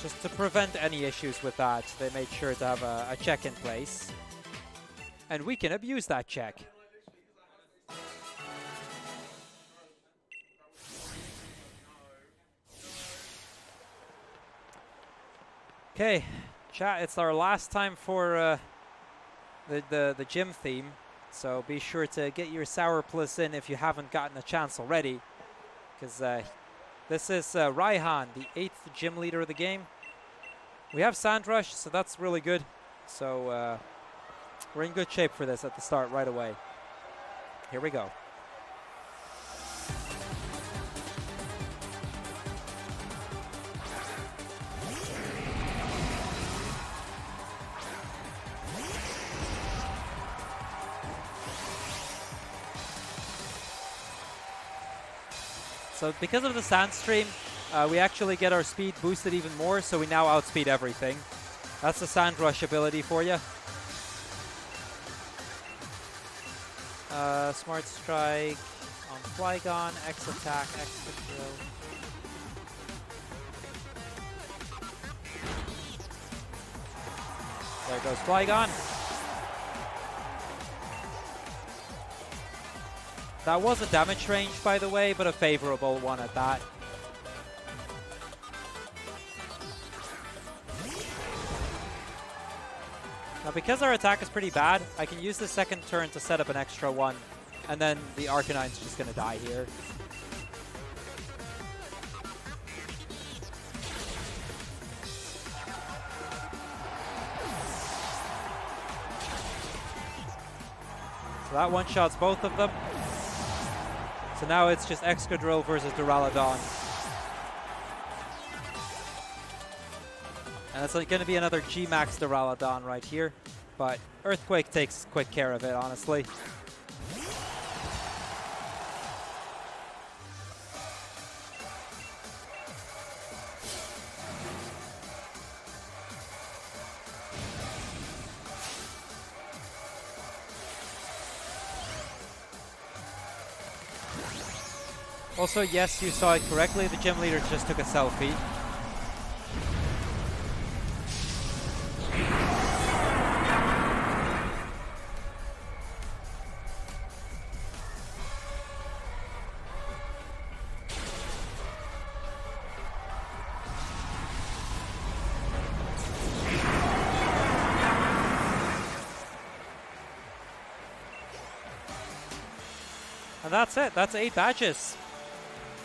just to prevent any issues with that, they made sure to have a check in place. And we can abuse that check. Okay, chat, it's our last time for the gym theme. So be sure to get your Sour Plus in if you haven't gotten a chance already. Because this is Raihan, the 8th gym leader of the game. We have Sand Rush, so that's really good. So we're in good shape for this at the start right away. Here we go. So because of the Sand Stream, we actually get our speed boosted even more, so we now outspeed everything. That's the Sand Rush ability for you. Smart Strike on Flygon, X Attack, X Control. There goes Flygon. That was a damage range, by the way, but a favorable one at that. Now, because our attack is pretty bad, I can use the second turn to set up an extra one, and then the Arcanine's just going to die here. So that one-shots both of them. So now it's just Excadrill versus Duraludon. And it's going to be another G-Max Duraludon right here. But Earthquake takes quick care of it, honestly. Also, yes, you saw it correctly. The gym leader just took a selfie. And that's it. That's 8 badges.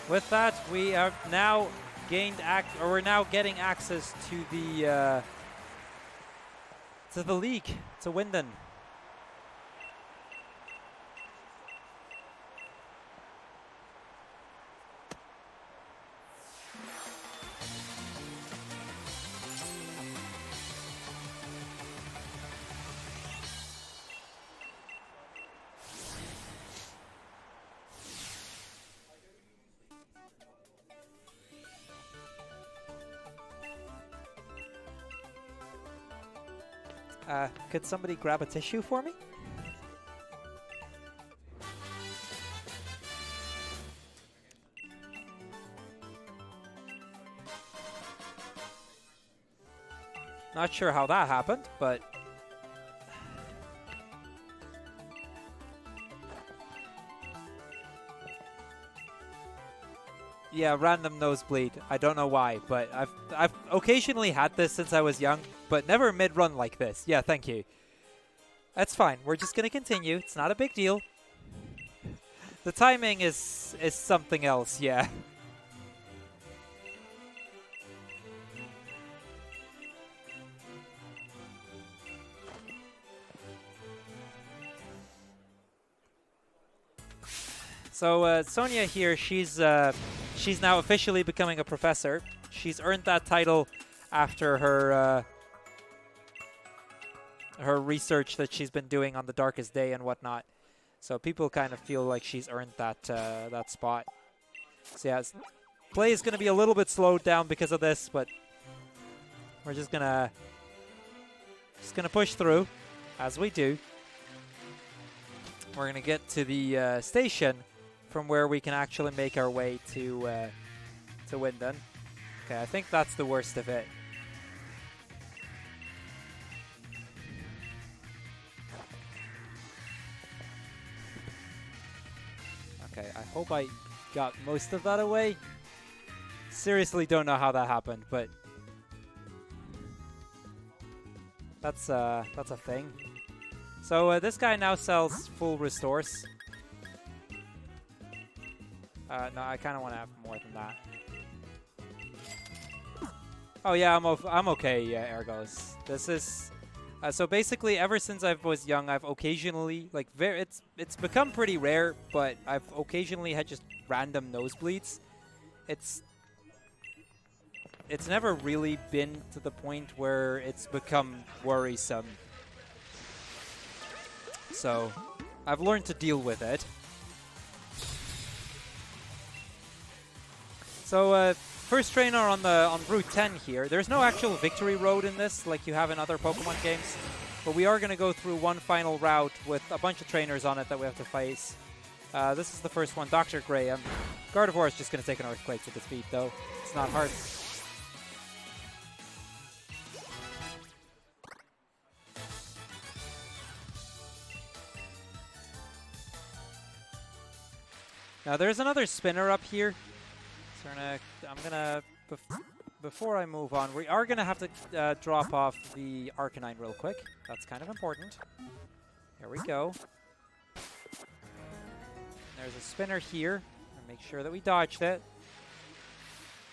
With that, we have now gained we're now getting access to the league, to Winden. Could somebody grab a tissue for me? Not sure how that happened, but... Yeah, random nosebleed. I don't know why, but I've occasionally had this since I was young, but never mid-run like this. Yeah, thank you. That's fine. We're just gonna continue. It's not a big deal. The timing is something else, yeah. So Sonia here, she's now officially becoming a professor. She's earned that title after her her research that she's been doing on the Darkest Day and whatnot. So people kind of feel like she's earned that that spot. So yeah, play is going to be a little bit slowed down because of this, but we're just gonna push through as we do. We're gonna get to the station from where we can actually make our way to Winden. Okay, I think that's the worst of it. Okay, I hope I got most of that away. Seriously don't know how that happened, but that's a thing. So this guy now sells full restores. No, I kind of want to have more than that. Oh yeah, I'm okay. Yeah, Ergos. This is so basically ever since I was young, I've occasionally it's become pretty rare, but I've occasionally had just random nosebleeds. It's never really been to the point where it's become worrisome. So I've learned to deal with it. So first trainer on Route 10 here. There's no actual victory road in this like you have in other Pokemon games, but we are going to go through one final route with a bunch of trainers on it that we have to face. This is the first one, Dr. Graham. Gardevoir is just going to take an Earthquake to defeat, though. It's not hard. Now there's another spinner up here. So before I move on, we are gonna have to drop off the Arcanine real quick. That's kind of important. Here we go. There's a spinner here. Make sure that we dodged it.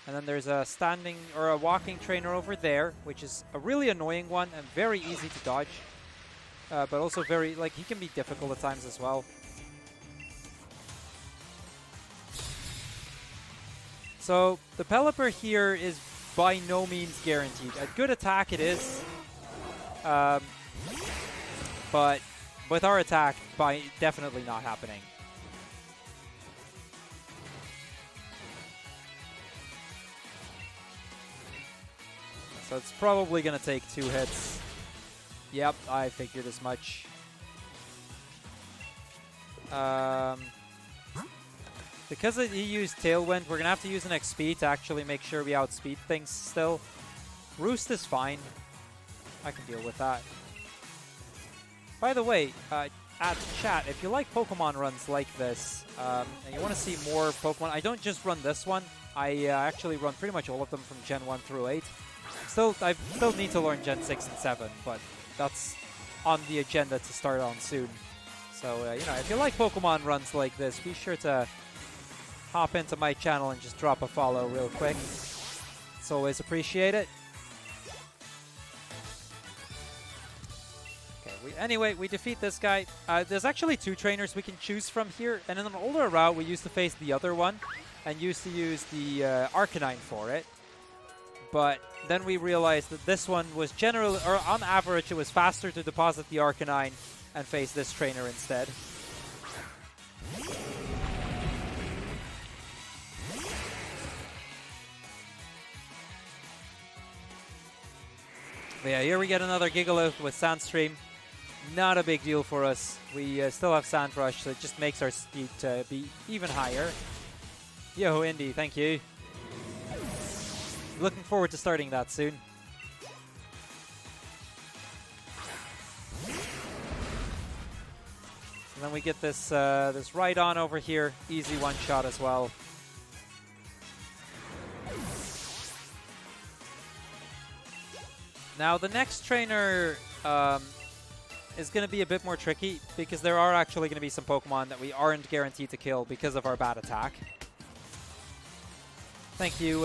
And then there's a standing or a walking trainer over there, which is a really annoying one and very easy to dodge. But also very, he can be difficult at times as well. So the Pelipper here is by no means guaranteed. A good attack it is, but with our attack, definitely not happening. So it's probably going to take 2 hits. Yep, I figured as much. Because he used Tailwind, we're going to have to use an XP to actually make sure we outspeed things still. Roost is fine. I can deal with that. By the way, at chat, if you like Pokemon runs like this, and you want to see more Pokemon, I don't just run this one. I actually run pretty much all of them from Gen 1 through 8. I still need to learn Gen 6 and 7, but that's on the agenda to start on soon. So, you know, if you like Pokemon runs like this, be sure to hop into my channel and just drop a follow real quick. It's always appreciated. Okay, anyway, we defeat this guy. There's actually 2 trainers we can choose from here, and in an older route, we used to face the other one and used to use the Arcanine for it. But then we realized that this one was generally, or on average, it was faster to deposit the Arcanine and face this trainer instead. But yeah, here we get another Gigalith with Sandstream. Not a big deal for us. We still have Sand Rush, so it just makes our speed be even higher. Yo, Indy, thank you. Looking forward to starting that soon. And then we get this this right on over here, easy one shot as well. Now the next trainer is going to be a bit more tricky because there are actually going to be some Pokemon that we aren't guaranteed to kill because of our bad attack. Thank you,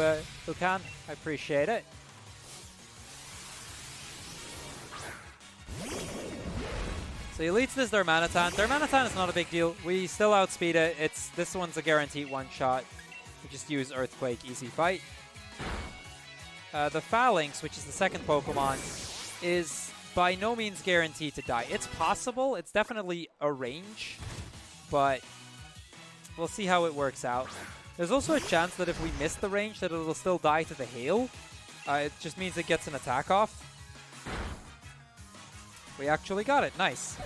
Ukan. I appreciate it. So he leads this Darmanitan. Darmanitan is not a big deal. We still outspeed it. This one's a guaranteed one-shot. We just use Earthquake, easy fight. The Phalanx, which is the second Pokemon, is by no means guaranteed to die. It's possible. It's definitely a range, but we'll see how it works out. There's also a chance that if we miss the range, that it'll still die to the hail. It just means it gets an attack off. We actually got it. Nice.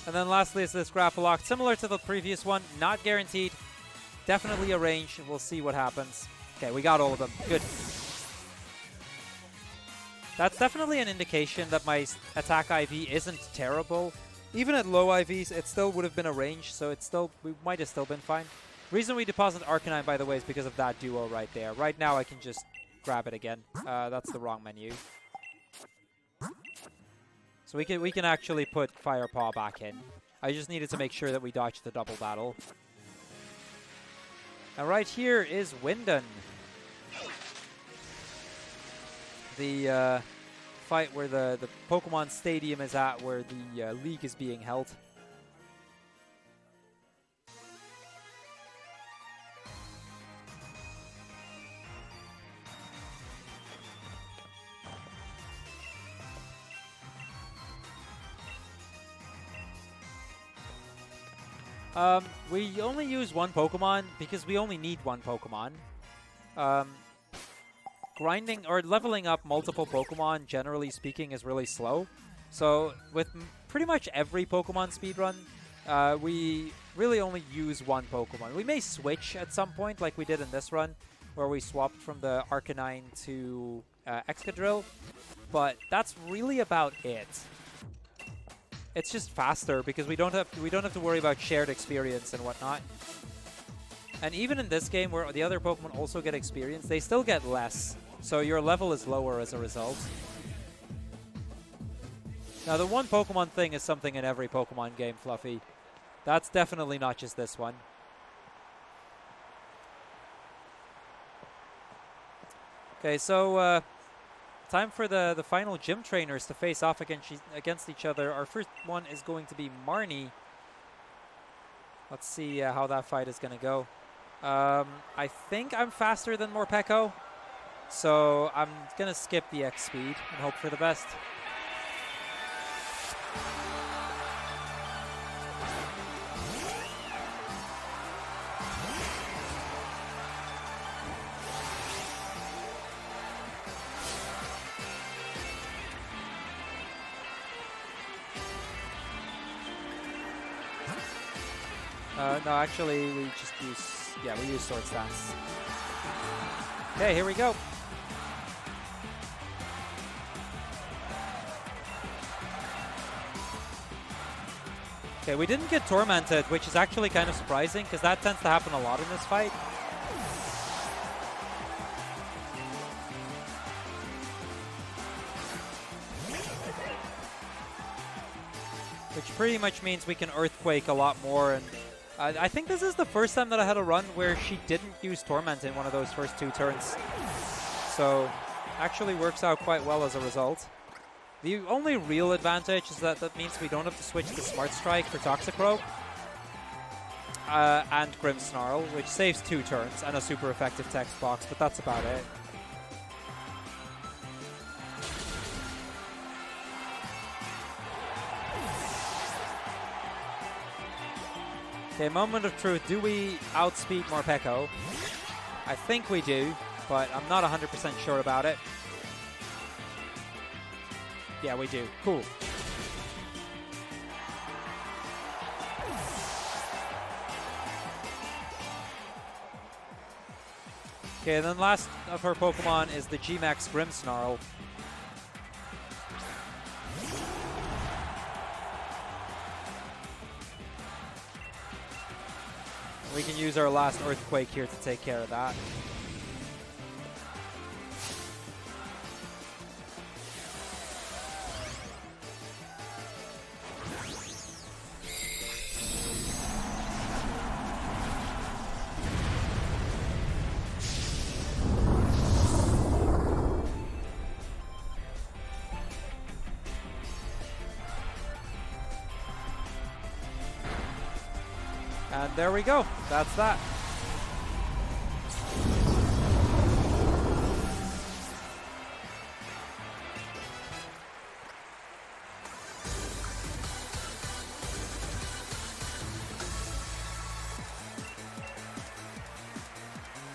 And then lastly is this Grapploct. Similar to the previous one, not guaranteed. Definitely a range. We'll see what happens. Okay, we got all of them. Good. That's definitely an indication that my attack IV isn't terrible. Even at low IVs, it still would have been a range, so we might have still been fine. Reason we deposit Arcanine, by the way, is because of that duo right there. Right now, I can just grab it again. That's the wrong menu. So we can actually put Fire Paw back in. I just needed to make sure that we dodged the double battle. And right here is Wyndon. The fight where the Pokemon Stadium is at, where the league is being held. We only use one Pokemon because we only need one Pokemon. Grinding or leveling up multiple Pokemon, generally speaking, is really slow. So with pretty much every Pokemon speedrun, we really only use one Pokemon. We may switch at some point, like we did in this run, where we swapped from the Arcanine to Excadrill, but that's really about it. It's just faster because we don't have to worry about shared experience and whatnot. And even in this game, where the other Pokemon also get experience, they still get less. So your level is lower as a result. Now, the one Pokemon thing is something in every Pokemon game, Fluffy. That's definitely not just this one. Okay, so time for the final gym trainers to face off against each other. Our first one is going to be Marnie. Let's see how that fight is going to go. I think I'm faster than Morpeko, so I'm going to skip the X speed and hope for the best. No, actually, we just use, we use Sword Stance. Okay, here we go. Okay, we didn't get Tormented, which is actually kind of surprising, because that tends to happen a lot in this fight. which pretty much means we can Earthquake a lot more. And I think this is the first time that I had a run where she didn't use Torment in one of those first 2 turns. So actually works out quite well as a result. The only real advantage is that that means we don't have to switch to Smart Strike for Toxicroak and Grimmsnarl, which saves 2 turns and a super effective text box, but that's about it. Okay, moment of truth. Do we outspeed Morpeko? I think we do, but I'm not 100% sure about it. Yeah, we do. Cool. Okay, and then last of her Pokemon is the G-Max Grimmsnarl. We can use our last Earthquake here to take care of that. And there we go. That's that.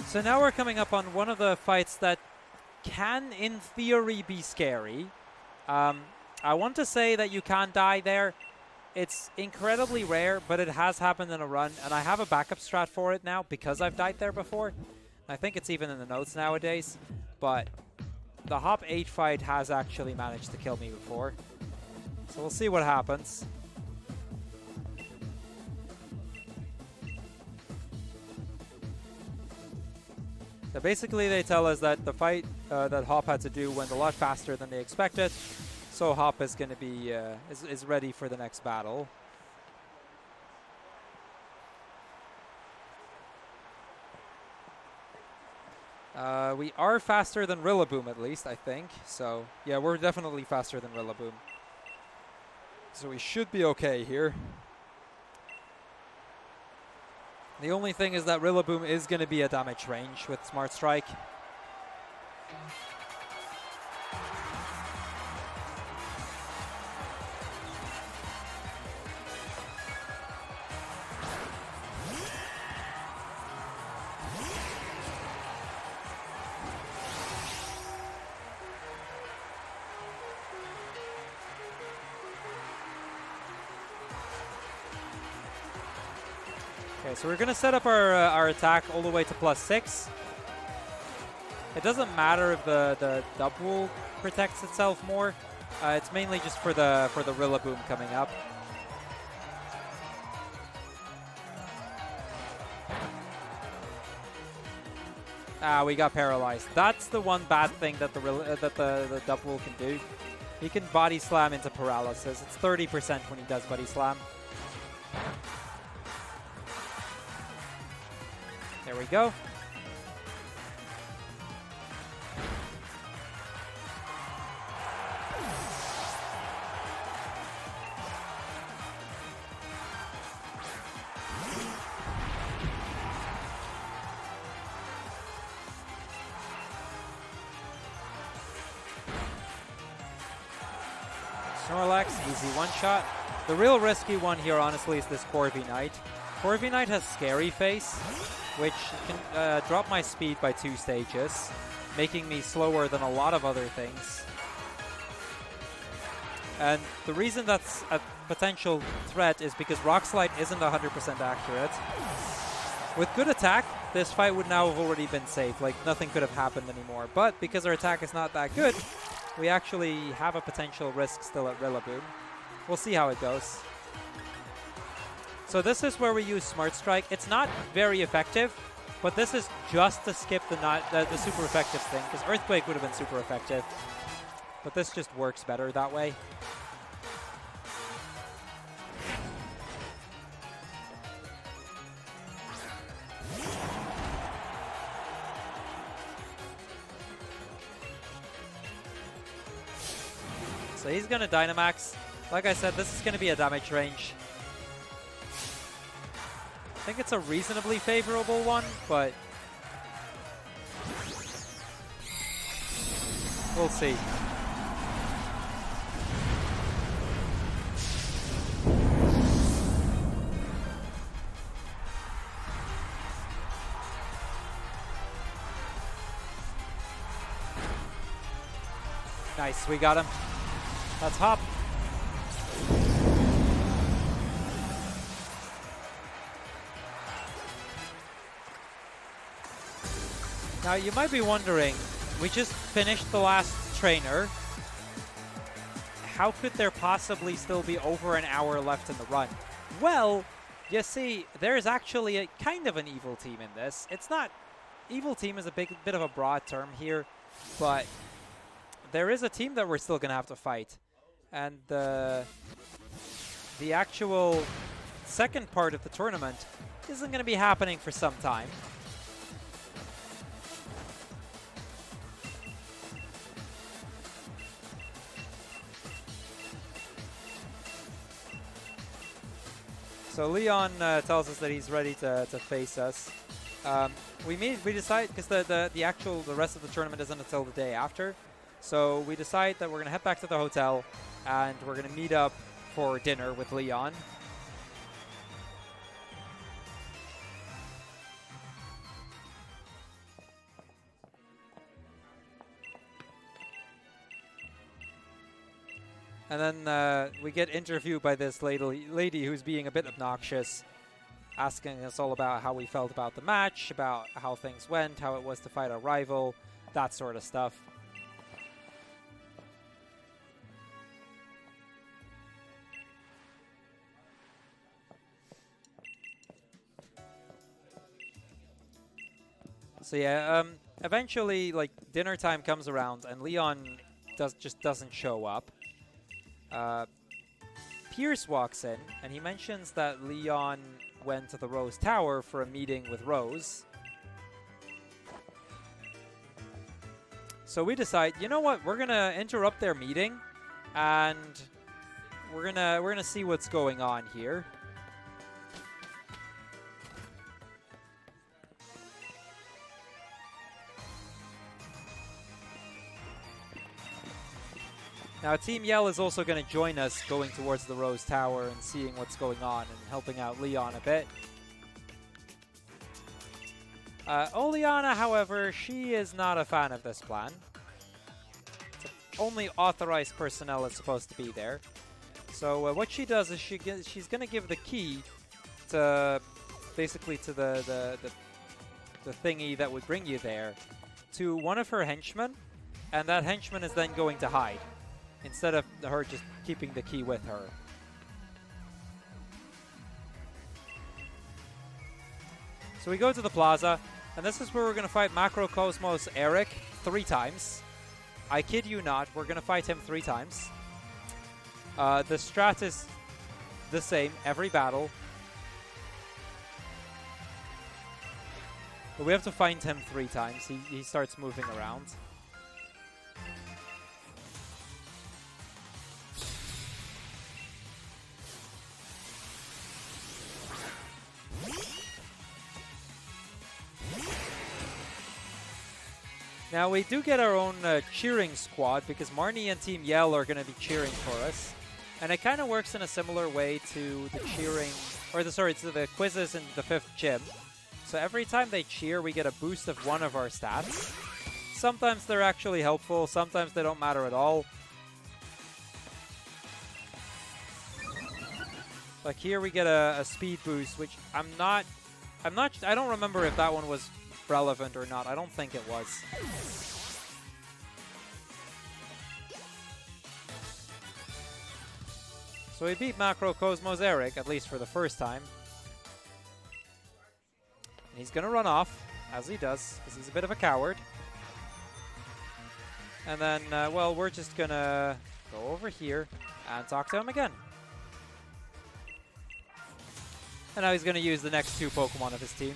So now we're coming up on one of the fights that can, in theory, be scary. I want to say that you can't die there. It's incredibly rare, but it has happened in a run, and I have a backup strat for it now because I've died there before. I think it's even in the notes nowadays, but the Hop 8 fight has actually managed to kill me before. So we'll see what happens. So basically they tell us that the fight that Hop had to do went a lot faster than they expected. So Hop is going to be is ready for the next battle. We are faster than Rillaboom at least, I think. So yeah, we're definitely faster than Rillaboom. So we should be okay here. The only thing is that Rillaboom is going to be a damage range with Smart Strike. Okay, so we're going to set up our attack all the way to +6. It doesn't matter if the Double protects itself more. It's mainly just for the Rillaboom coming up. Ah, we got paralyzed. That's the one bad thing that the Double can do. He can Body Slam into paralysis. It's 30% when he does Body Slam. There we go. Snorlax, easy one-shot. The real risky one here, honestly, is this Corviknight. Corviknight has Scary Face, which can drop my speed by 2 stages, making me slower than a lot of other things. And the reason that's a potential threat is because Rock Slide isn't 100% accurate. With good attack, this fight would now have already been safe, like nothing could have happened anymore. But because our attack is not that good, we actually have a potential risk still at Rillaboom. We'll see how it goes. So this is where we use Smart Strike. It's not very effective, but this is just to skip the super effective thing, because Earthquake would have been super effective. But this just works better that way. So he's going to Dynamax. Like I said, this is going to be a damage range. I think it's a reasonably favorable one, but we'll see. Nice, we got him. That's Hop. Now you might be wondering, we just finished the last trainer. How could there possibly still be over an hour left in the run? Well, you see, there's actually a kind of an evil team in this. It's not, evil team is a bit of a broad term here, but there is a team that we're still gonna have to fight. And the actual second part of the tournament isn't gonna be happening for some time. So Leon tells us that he's ready to face us. We decide, because the rest of the tournament isn't until the day after. So we decide that we're gonna head back to the hotel and we're gonna meet up for dinner with Leon. And then we get interviewed by this lady who's being a bit obnoxious, asking us all about how we felt about the match, about how things went, how it was to fight a rival, that sort of stuff. So yeah, eventually, like, dinner time comes around and Leon just doesn't show up. Pierce walks in, and he mentions that Leon went to the Rose Tower for a meeting with Rose. So we decide, you know what, we're gonna interrupt their meeting, and we're gonna see what's going on here. Now, Team Yell is also going to join us going towards the Rose Tower and seeing what's going on and helping out Leon a bit. Oleana, however, she is not a fan of this plan. Only authorized personnel is supposed to be there. So what she does is she's going to give the key to basically to the thingy that would bring you there to one of her henchmen, and that henchman is then going to hide, instead of her just keeping the key with her. So we go to the plaza, and this is where we're going to fight Macrocosmos Eric 3 times. I kid you not, we're going to fight him 3 times. The strat is the same every battle. But we have to find him 3 times. He starts moving around. Now, we do get our own cheering squad, because Marnie and Team Yell are going to be cheering for us. And it kind of works in a similar way to the cheering, or to the quizzes in the 5th gym. So every time they cheer, we get a boost of one of our stats. Sometimes they're actually helpful, sometimes they don't matter at all. Like here we get a speed boost, which I don't remember if that one was relevant or not. I don't think it was. So we beat Macrocosmos Eric, at least for the first time. And he's gonna run off, as he does, because he's a bit of a coward. And then, well, we're just gonna go over here and talk to him again. And now he's gonna use the next 2 Pokemon of his team.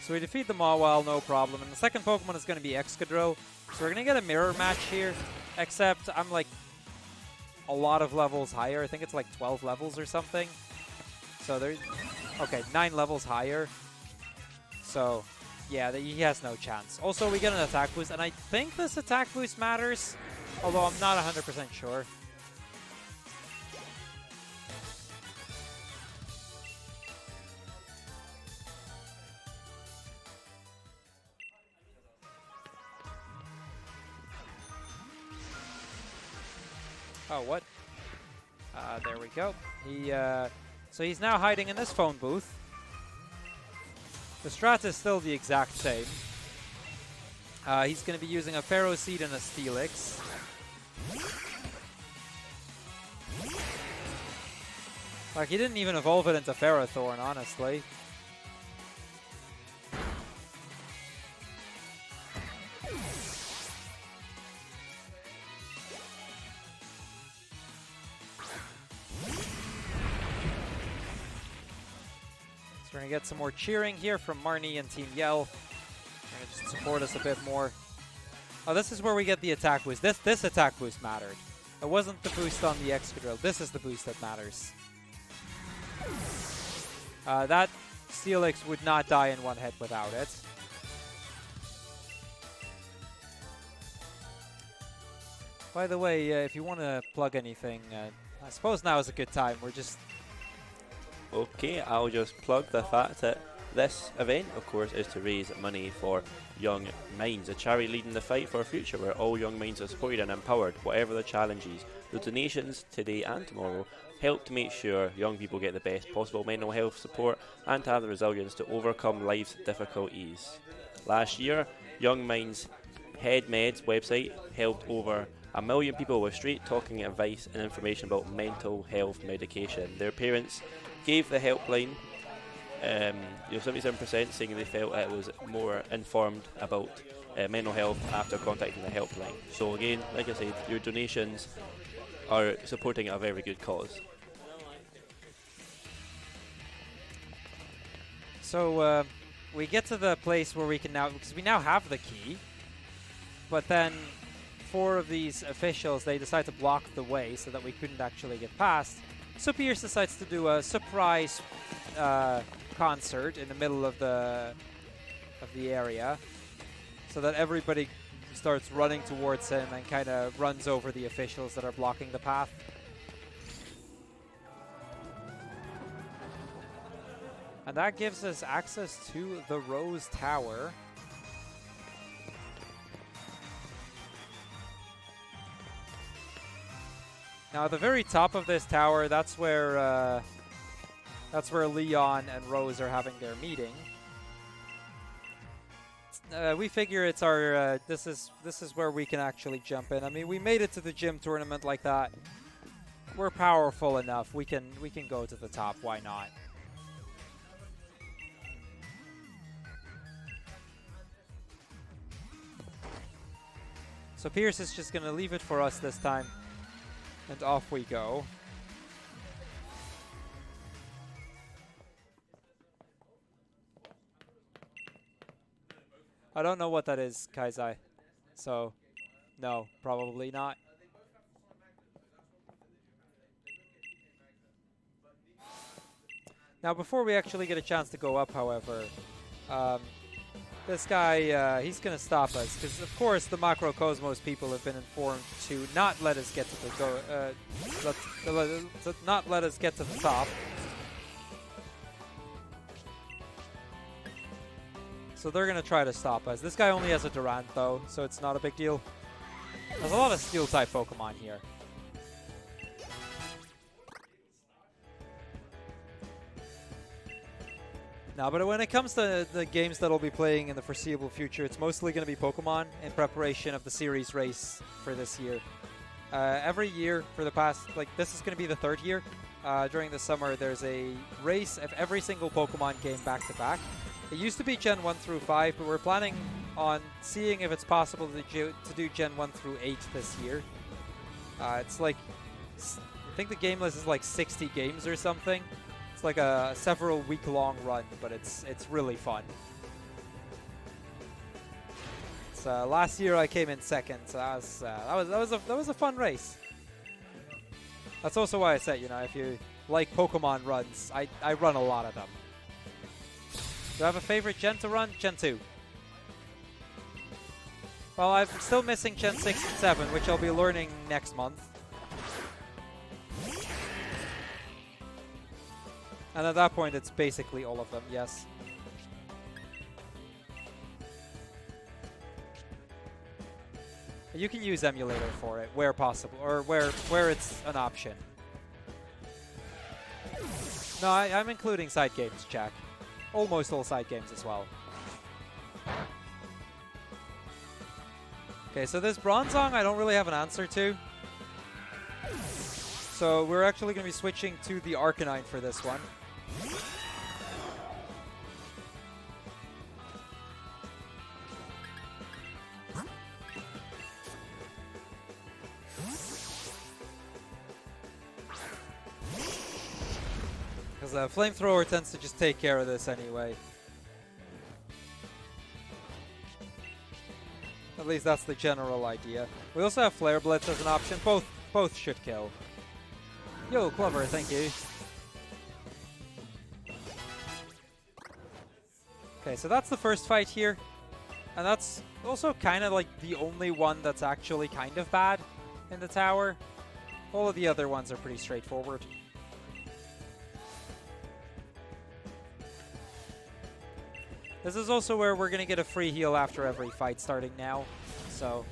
So we defeat the Mawile, no problem. And the second Pokemon is going to be Excadrill. So we're going to get a mirror match here, except I'm like a lot of levels higher. I think it's like 12 levels or something. So there's, okay, 9 levels higher. So yeah, he has no chance. Also, we get an attack boost, and I think this attack boost matters, although I'm not 100% sure. Oh, what? There we go. So he's now hiding in this phone booth. The strat is still the exact same. He's going to be using a Pharaoh Seed and a Steelix. Like, he didn't even evolve it into Ferrothorn, honestly. So we're going to get some more cheering here from Marnie and Team Yell. They're going to just support us a bit more. Oh, this is where we get the attack boost. This attack boost mattered. It wasn't the boost on the Excadrill. This is the boost that matters. That Steelix would not die in one hit without it. By the way, if you want to plug anything, I suppose now is a good time. We're just... Okay, I'll just plug the fact that this event, of course, is to raise money for Young Minds, a charity leading the fight for a future where all young minds are supported and empowered, whatever the challenges. The donations today and tomorrow help to make sure young people get the best possible mental health support and to have the resilience to overcome life's difficulties. Last year, Young Minds HeadMeds website helped over 1 million people with straight talking advice and information about mental health medication. Their parents gave the helpline 77% saying they felt it was more informed about mental health after contacting the helpline. So again, like I said, your donations are supporting a very good cause. So we get to the place where we can now, because we now have the key, but then 4 of these officials, they decide to block the way so that we couldn't actually get past. So Pierce decides to do a surprise concert in the middle of the area, so that everybody starts running towards him and kind of runs over the officials that are blocking the path. And that gives us access to the Rose Tower. Now, at the very top of this tower, that's where Leon and Rose are having their meeting. We figure it's our this is where we can actually jump in. I mean, we made it to the gym tournament like that. We're powerful enough. We can go to the top. Why not? So Pierce is just gonna leave it for us this time. And off we go. I don't know what that is, Kaizai. So, no, probably not. Now, before we actually get a chance to go up, however, this guy, he's going to stop us. Because, of course, the Macrocosmos people have been informed to not let us get to the not let us get to the top. So they're going to try to stop us. This guy only has a Durant, though, so it's not a big deal. There's a lot of Steel-type Pokemon here. Now, but when it comes to the games that I'll be playing in the foreseeable future, it's mostly going to be Pokemon in preparation of the series race for this year. Every year for the past, this is going to be the 3rd year. During the summer, there's a race of every single Pokemon game back-to-back. It used to be Gen 1 through 5, but we're planning on seeing if it's possible to do Gen 1 through 8 this year. It's like, I think the game list is like 60 games or something. It's like a several week-long run, but it's really fun. So last year I came in second, so that was a fun race. That's also why I said, you know, if you like Pokemon runs, I run a lot of them. Do I have a favorite gen to run? Gen 2. Well, I'm still missing Gen 6 and 7, which I'll be learning next month. And at that point, it's basically all of them, yes. You can use emulator for it, where possible, or where it's an option. No, I'm including side games, Jack. Almost all side games as well. Okay, so this Bronzong I don't really have an answer to. So we're actually going to be switching to the Arcanine for this one. Because Flamethrower tends to just take care of this anyway. At least that's the general idea. We also have Flare Blitz as an option. Both should kill. Yo, Clover, thank you. Okay, so that's the first fight here. And that's also kind of like the only one that's actually kind of bad in the tower. All of the other ones are pretty straightforward. This is also where we're going to get a free heal after every fight starting now, so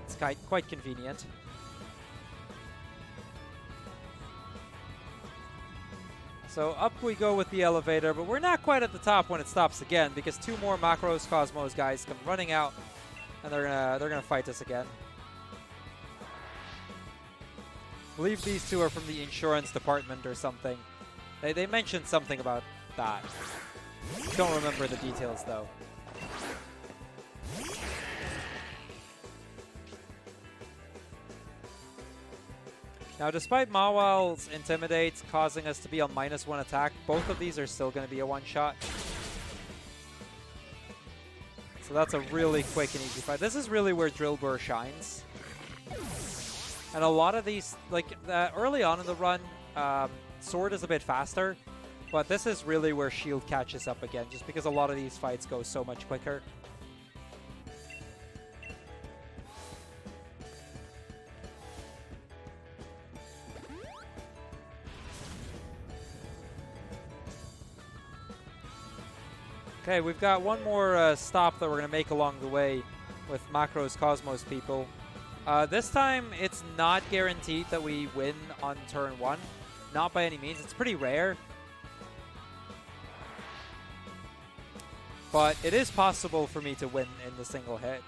it's quite convenient. So up we go with the elevator, but we're not quite at the top when it stops again because two more Macros Cosmos guys come running out, and they're gonna fight us again. I believe these two are from the insurance department or something. They mentioned something about that. Don't remember the details though. Now, despite Mawil's Intimidate causing us to be on -1 attack, both of these are still going to be a one-shot. So that's a really quick and easy fight. This is really where Drillbur shines. And a lot of these, like early on in the run, Sword is a bit faster. But this is really where Shield catches up again, just because a lot of these fights go so much quicker. Okay, we've got one more stop that we're going to make along the way with Macros Cosmos people. This time, it's not guaranteed that we win on turn 1. Not by any means. It's pretty rare. But it is possible for me to win in the single hit.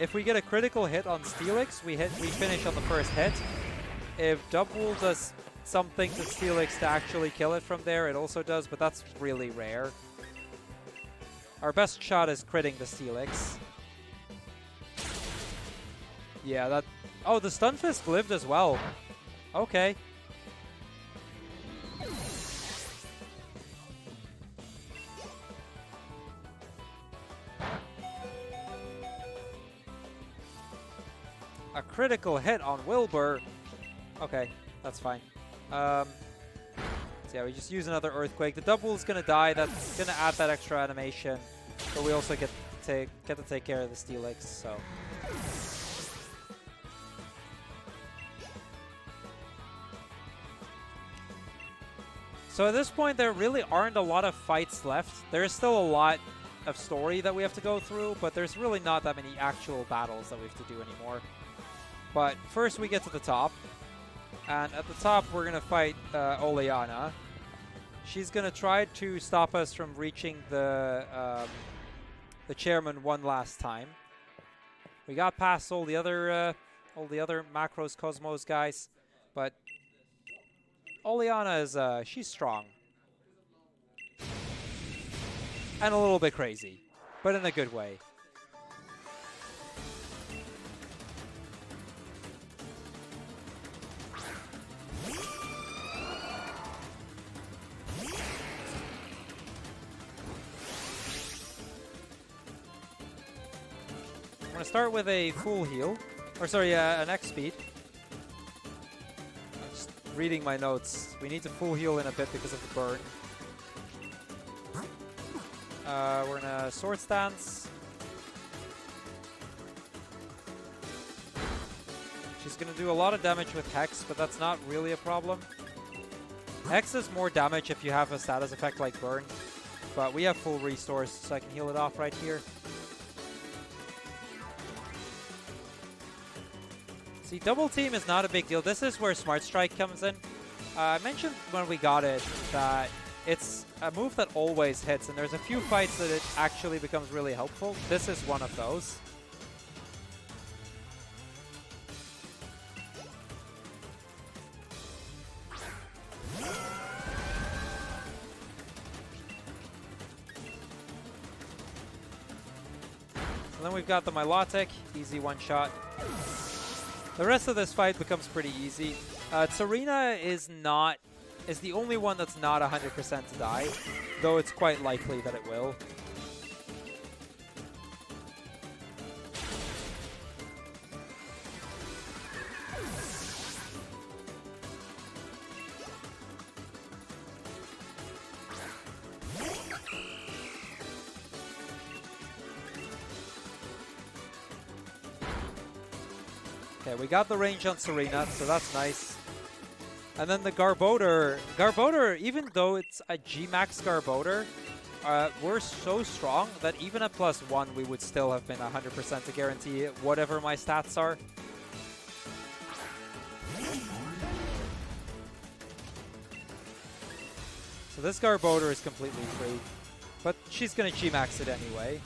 If we get a critical hit on Steelix, we finish on the first hit. If Dubwool does something to Steelix to actually kill it from there, it also does, but that's really rare. Our best shot is critting the Steelix. Yeah, that... Oh, the Stunfisk lived as well. Okay. A critical hit on Wilbur. Okay, that's fine. So yeah, we just use another Earthquake. The Dubwool's gonna die. That's gonna add that extra animation, but we also get to take care of the Steelix. So. So at this point, there really aren't a lot of fights left. There's still a lot of story that we have to go through, but there's really not that many actual battles that we have to do anymore. But first we get to the top, and at the top we're going to fight Oleana. She's going to try to stop us from reaching the chairman one last time. We got past all the other Macros Cosmos guys, but Oleana is she's strong and a little bit crazy, but in a good way. going to start with a full heal. Or sorry, an X speed. I'm just reading my notes. We need to full heal in a bit because of the burn. We're in a sword stance. She's going to do a lot of damage with Hex, but that's not really a problem. Hex is more damage if you have a status effect like burn, but we have full restores, so I can heal it off right here. See, double team is not a big deal. This is where Smart Strike comes in. I mentioned when we got it that it's a move that always hits, and there's a few fights that it actually becomes really helpful. This is one of those. So then we've got the Milotic, easy one-shot. The rest of this fight becomes pretty easy. Tsarina is the only one that's not 100% to die, though it's quite likely that it will. Okay, we got the range on Serena, so that's nice. And then the Garbodor. Garbodor, even though it's a G-Max Garbodor, we're so strong that even at +1, we would still have been 100% to guarantee whatever my stats are. So this Garbodor is completely free, but she's going to G-Max it anyway.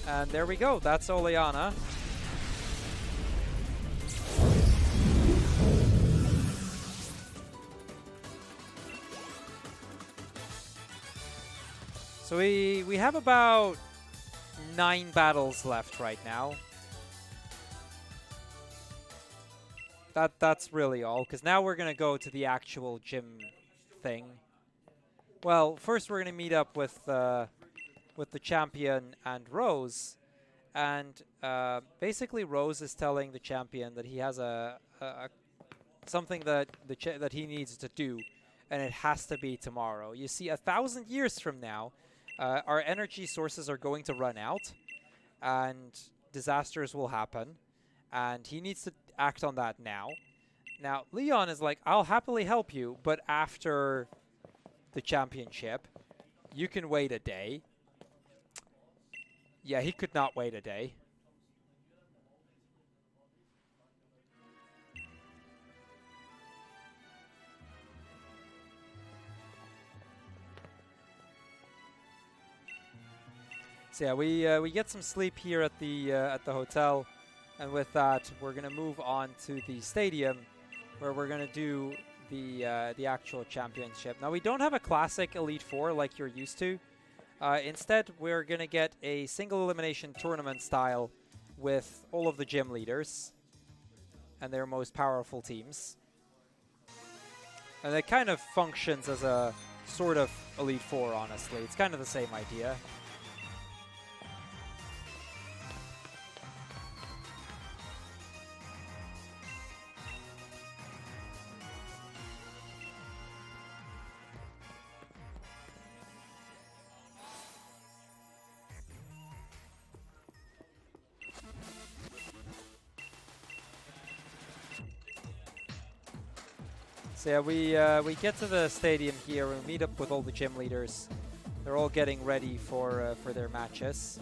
And there we go, that's Oleana. So we have about 9 battles left right now. That's really all, because now we're going to go to the actual gym thing. Well, first we're going to meet up with the champion and Rose, and basically Rose is telling the champion that he has something that that he needs to do, and it has to be tomorrow. You see, 1,000 years from now, our energy sources are going to run out, and disasters will happen, and he needs to act on that now. Now, Leon is like, I'll happily help you, but after the championship, you can wait a day. Yeah, he could not wait a day. So yeah, we get some sleep here at the hotel, and with that, we're gonna move on to the stadium, where we're gonna do the actual championship. Now we don't have a classic Elite Four like you're used to. Instead, we're going to get a single elimination tournament style with all of the gym leaders and their most powerful teams. And it kind of functions as a sort of Elite Four, honestly. It's kind of the same idea. So yeah, we get to the stadium here and we meet up with all the gym leaders. They're all getting ready for their matches.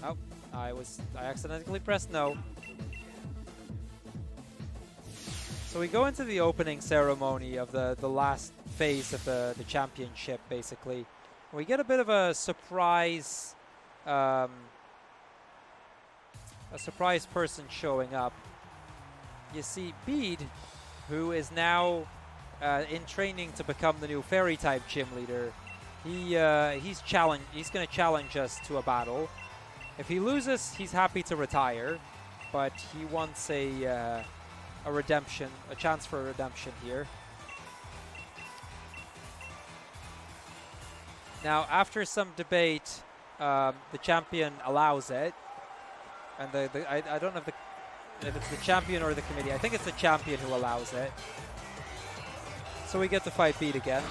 Oh, I accidentally pressed no. So we go into the opening ceremony of the last phase of the championship, basically. We get a bit of a surprise a surprise person showing up. You see Bede, who is now in training to become the new fairy type gym leader. He's going to challenge us to a battle. If he loses, he's happy to retire, but he wants a redemption, a chance for a redemption here. Now, after some debate, the champion allows it, and I don't know if it's the champion or the committee. I think it's the champion who allows it. So we get to fight Bede again.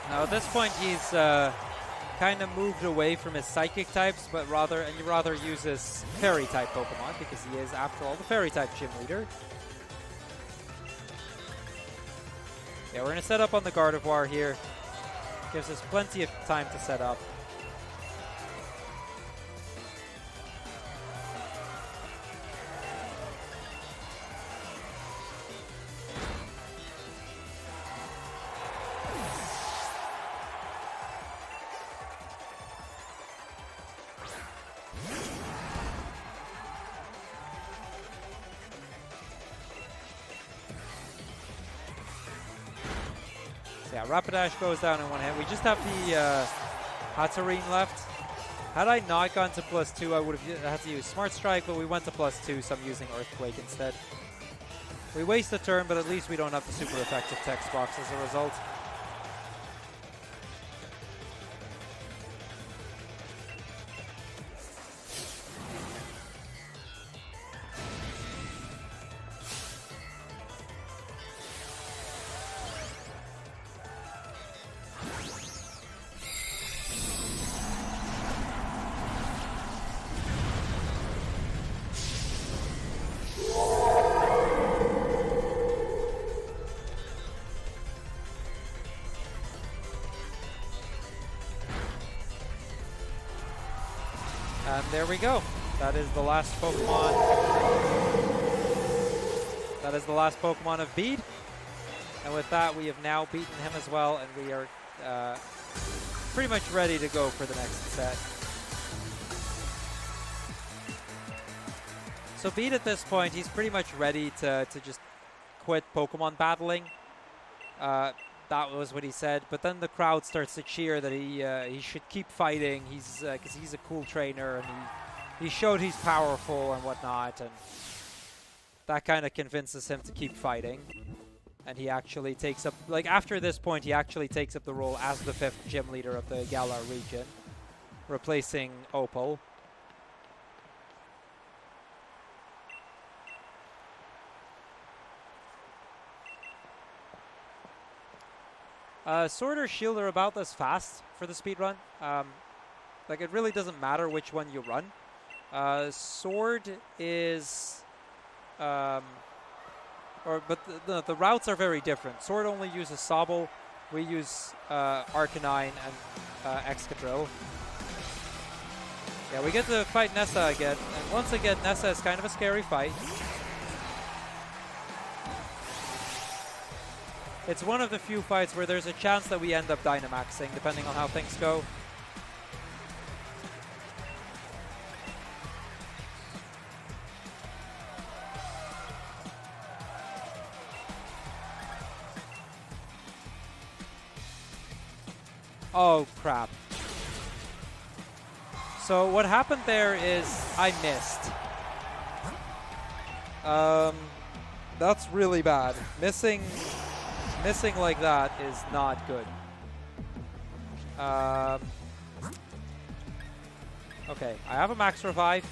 Now at this point he's kind of moved away from his psychic types, but rather uses fairy type Pokemon because he is, after all, the fairy type gym leader. Yeah, we're going to set up on the Gardevoir here. Gives us plenty of time to set up. Yeah, Rapidash goes down in one hit. We just have the Hatterene left. Had I not gone to +2, I would have had to use Smart Strike, but we went to +2, so I'm using Earthquake instead. We waste a turn, but at least we don't have the super effective text box as a result. And there we go. That is the last Pokemon. That is the last Pokemon of Bede. And with that, we have now beaten him as well, and we are pretty much ready to go for the next set. So Bede at this point, he's pretty much ready to just quit Pokemon battling. That was what he said, but then the crowd starts to cheer that he should keep fighting. He's because he's a cool trainer and he showed he's powerful and whatnot, and that kind of convinces him to keep fighting. And he actually takes up, like after this point, he actually takes up the role as the 5th gym leader of the Galar region, replacing Opal. Sword or Shield are about this fast for the speedrun. Like, it really doesn't matter which one you run. Sword is... but the routes are very different. Sword only uses Sobble. We use Arcanine and Excadrill. Yeah, we get to fight Nessa again. And once again, Nessa is kind of a scary fight. It's one of the few fights where there's a chance that we end up Dynamaxing, depending on how things go. Oh, crap. So what happened there is I missed. That's really bad. Missing like that is not good. Okay, I have a max revive.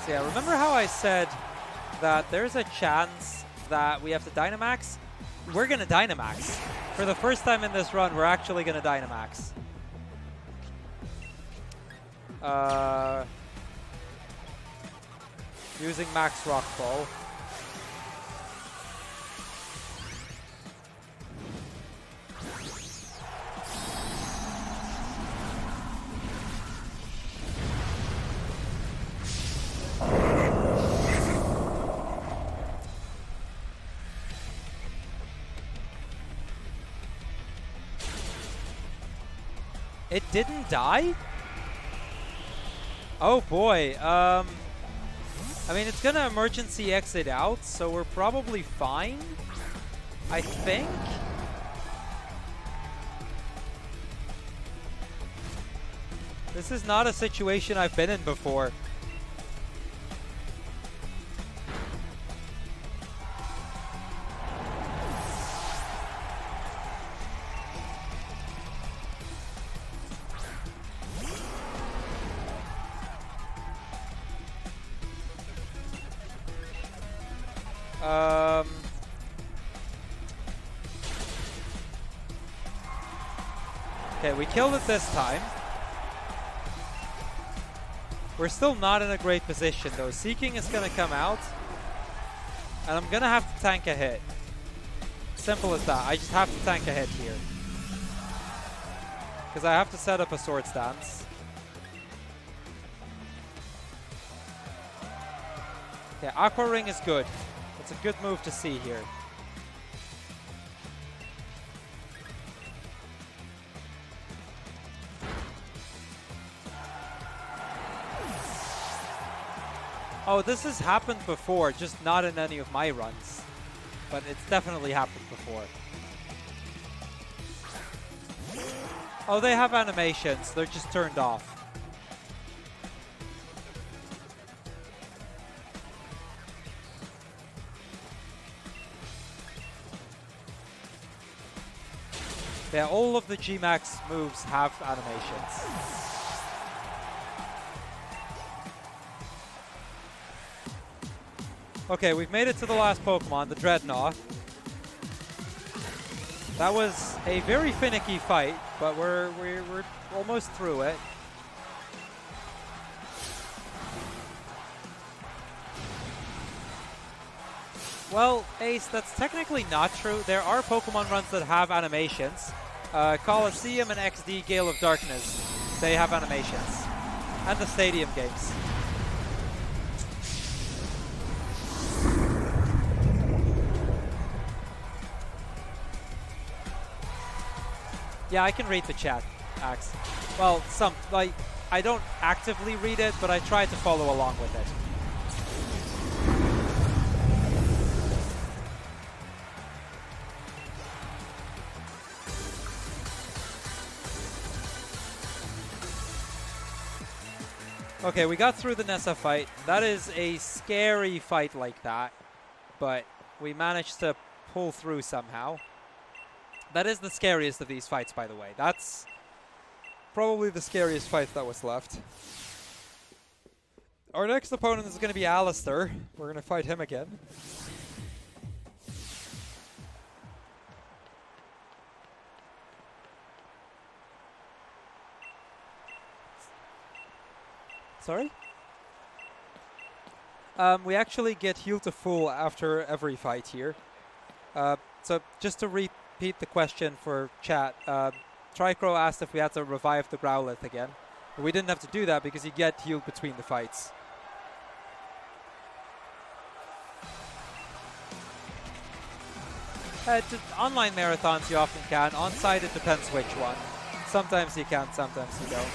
So yeah, remember how I said that there's a chance that we have to Dynamax? We're gonna Dynamax. For the first time in this run, we're actually gonna Dynamax. Using Max Rock Ball. It didn't die? Oh boy. I mean, it's gonna emergency exit out, so we're probably fine. I think. This is not a situation I've been in before. Okay, we killed it this time. We're still not in a great position though. Seeking is gonna come out. And I'm gonna have to tank a hit. Simple as that. I just have to tank a hit here. Because I have to set up a sword stance. Yeah, Aqua Ring is good. It's a good move to see here. Oh, this has happened before, just not in any of my runs. But it's definitely happened before. Oh, they have animations. They're just turned off. Yeah, all of the G-Max moves have animations. Okay, we've made it to the last Pokemon, the Dreadnought. That was a very finicky fight, but we're almost through it. Well, Ace, that's technically not true. There are Pokemon runs that have animations. Colosseum and XD Gale of Darkness, they have animations. And the Stadium games. Yeah, I can read the chat, Axe. Well, I don't actively read it, but I try to follow along with it. Okay, we got through the Nessa fight. That is a scary fight like that, but we managed to pull through somehow. That is the scariest of these fights, by the way. That's probably the scariest fight that was left. Our next opponent is going to be Alistair. We're going to fight him again. Sorry? We actually get healed to full after every fight here. So just to repeat the question for chat, Crrool asked if we had to revive the Growlithe again. But we didn't have to do that because you get healed between the fights. Online marathons you often can. On-site it depends which one. Sometimes you can, sometimes you don't.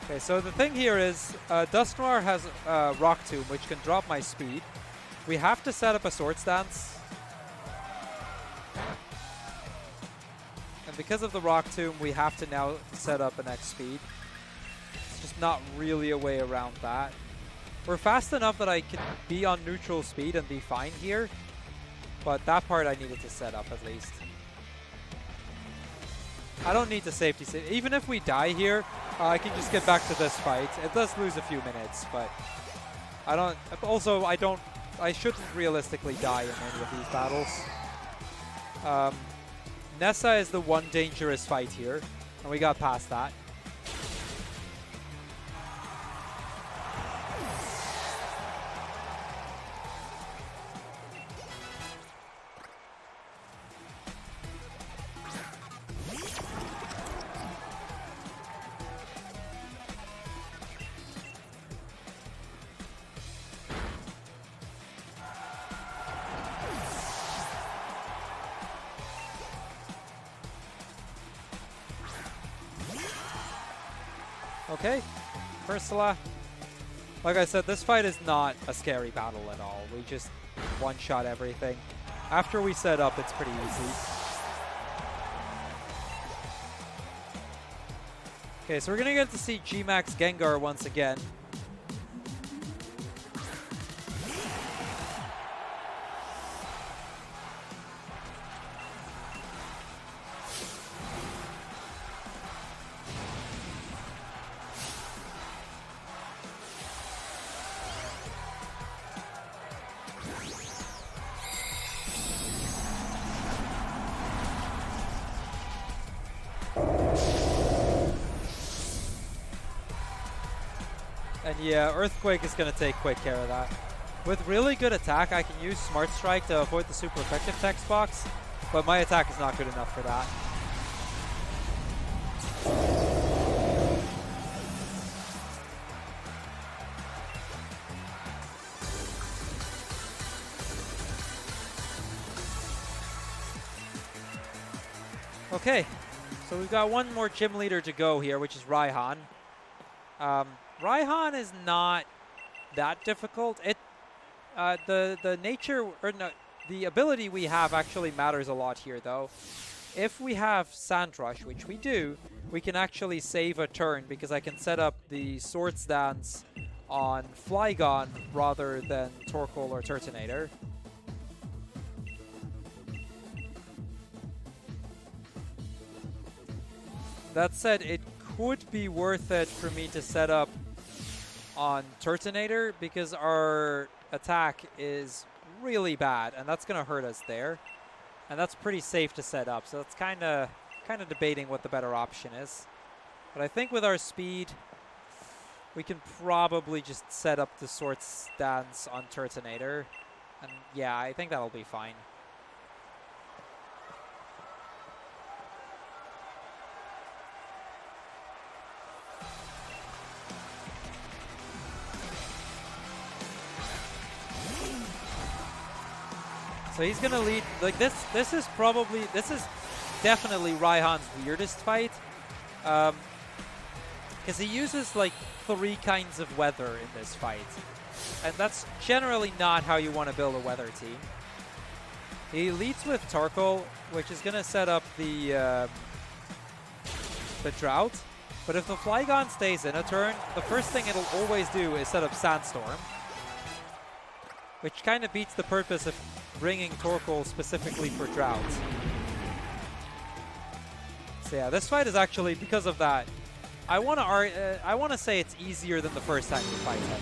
Okay, so the thing here is, Dusknoir has Rock Tomb, which can drop my speed. We have to set up a sword stance. And because of the Rock Tomb, we have to now set up an X speed. It's just not really a way around that. We're fast enough that I can be on neutral speed and be fine here. But that part I needed to set up at least. I don't need to safety save. Even if we die here, I can just get back to this fight. It does lose a few minutes, but I don't. Also, I don't I shouldn't realistically die in any of these battles. Nessa is the one dangerous fight here, and we got past that. Okay, Ursula. Like I said, this fight is not a scary battle at all. We just one-shot everything. After we set up, it's pretty easy. Okay, so we're gonna get to see G-Max Gengar once again. And yeah, Earthquake is going to take quick care of that. With really good attack, I can use Smart Strike to avoid the super effective text box, but my attack is not good enough for that. Okay, so we've got one more gym leader to go here, which is Raihan. Raihan is not that difficult. The nature or no, the ability we have actually matters a lot here, though. If we have Sand Rush, which we do, we can actually save a turn because I can set up the Swords Dance on Flygon rather than Torkoal or Turtonator. That said, it could be worth it for me to set up on Turtonator because our attack is really bad and that's going to hurt us there. And that's pretty safe to set up, so it's kind of debating what the better option is. But I think with our speed, we can probably just set up the Swords Dance on Turtonator. And yeah, I think that'll be fine. So he's gonna lead like this. This is definitely Raihan's weirdest fight, because he uses like 3 kinds of weather in this fight, and that's generally not how you want to build a weather team. He leads with Torkoal, which is gonna set up the drought. But if the Flygon stays in a turn, the first thing it'll always do is set up Sandstorm, which kind of beats the purpose of bringing Torkoal specifically for drought. So yeah, this fight is actually, because of that, I want to say it's easier than the first time you fight him.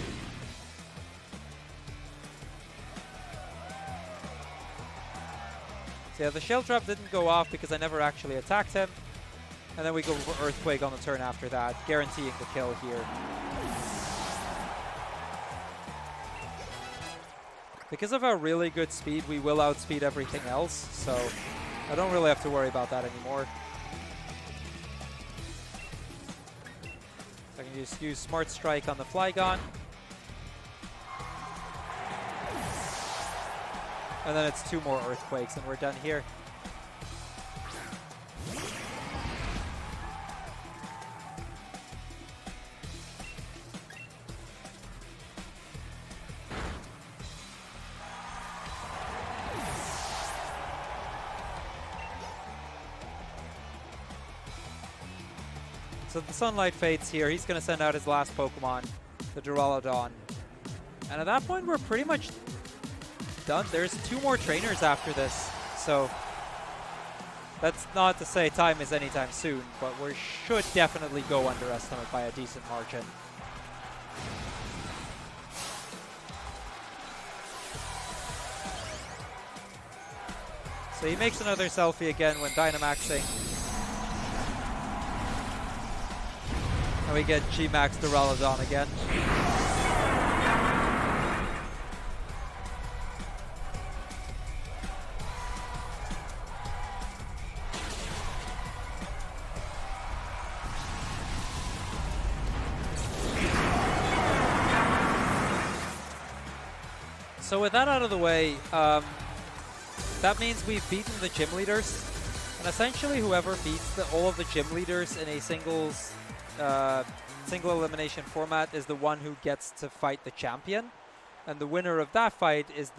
So yeah, the Shell Trap didn't go off because I never actually attacked him. And then we go for Earthquake on the turn after that, guaranteeing the kill here. Because of our really good speed, we will outspeed everything else, so I don't really have to worry about that anymore. So I can just use Smart Strike on the Flygon. And then it's 2 more Earthquakes and we're done here. So the Sunlight fades here. He's going to send out his last Pokemon, the Duraludon. And at that point, we're pretty much done. There's 2 more trainers after this. So that's not to say time is anytime soon, but we should definitely go underestimate by a decent margin. So he makes another selfie again when Dynamaxing. And we get G-Max Duraludon again. So with that out of the way, that means we've beaten the gym leaders. And essentially whoever beats all of the gym leaders in a single elimination format is the one who gets to fight the champion. And the winner of that fight is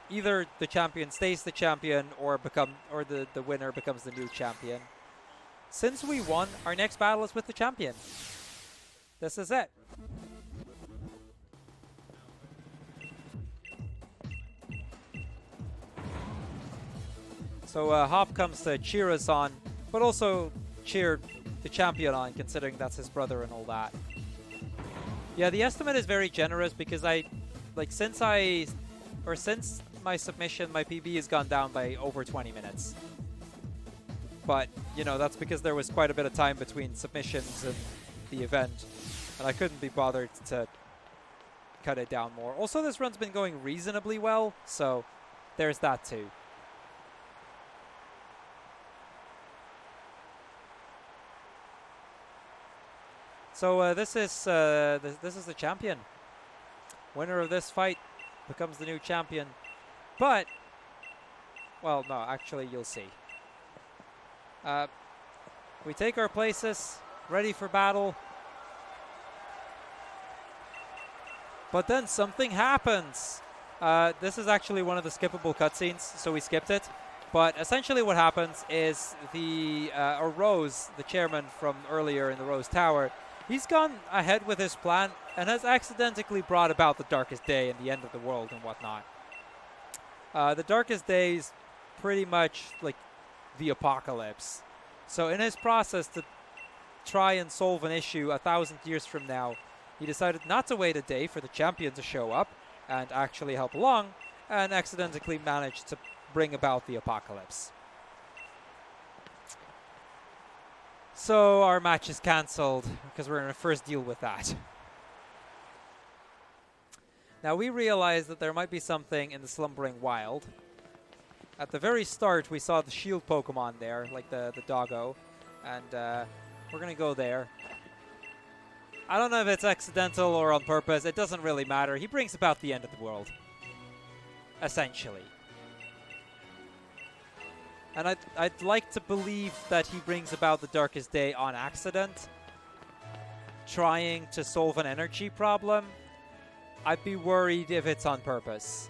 either the champion stays the champion or the winner becomes the new champion. Since we won, our next battle is with the champion. This is it. So Hop comes to cheer us on, but also cheer the champion on, considering that's his brother and all that. Yeah, the estimate is very generous because since my submission, my PB has gone down by over 20 minutes. But, you know, that's because there was quite a bit of time between submissions and the event, and I couldn't be bothered to cut it down more. Also, this run's been going reasonably well, so there's that too. So this is the champion. Winner of this fight becomes the new champion. But, well, no, actually, you'll see. We take our places, ready for battle. But then something happens. This is actually one of the skippable cutscenes, so we skipped it. But essentially what happens is Rose, the chairman from earlier in the Rose Tower, he's gone ahead with his plan and has accidentally brought about the Darkest Day and the end of the world and whatnot. The Darkest Day is pretty much like the apocalypse. So in his process to try and solve an issue 1,000 years from now, he decided not to wait a day for the champion to show up and actually help along, and accidentally managed to bring about the apocalypse. So our match is cancelled because we're going to first deal with that. Now we realize that there might be something in the Slumbering Wild. At the very start we saw the shield Pokemon there, like the doggo, and we're going to go there. I don't know if it's accidental or on purpose, it doesn't really matter. He brings about the end of the world, essentially. And I'd like to believe that he brings about the Darkest Day on accident, trying to solve an energy problem. I'd be worried if it's on purpose.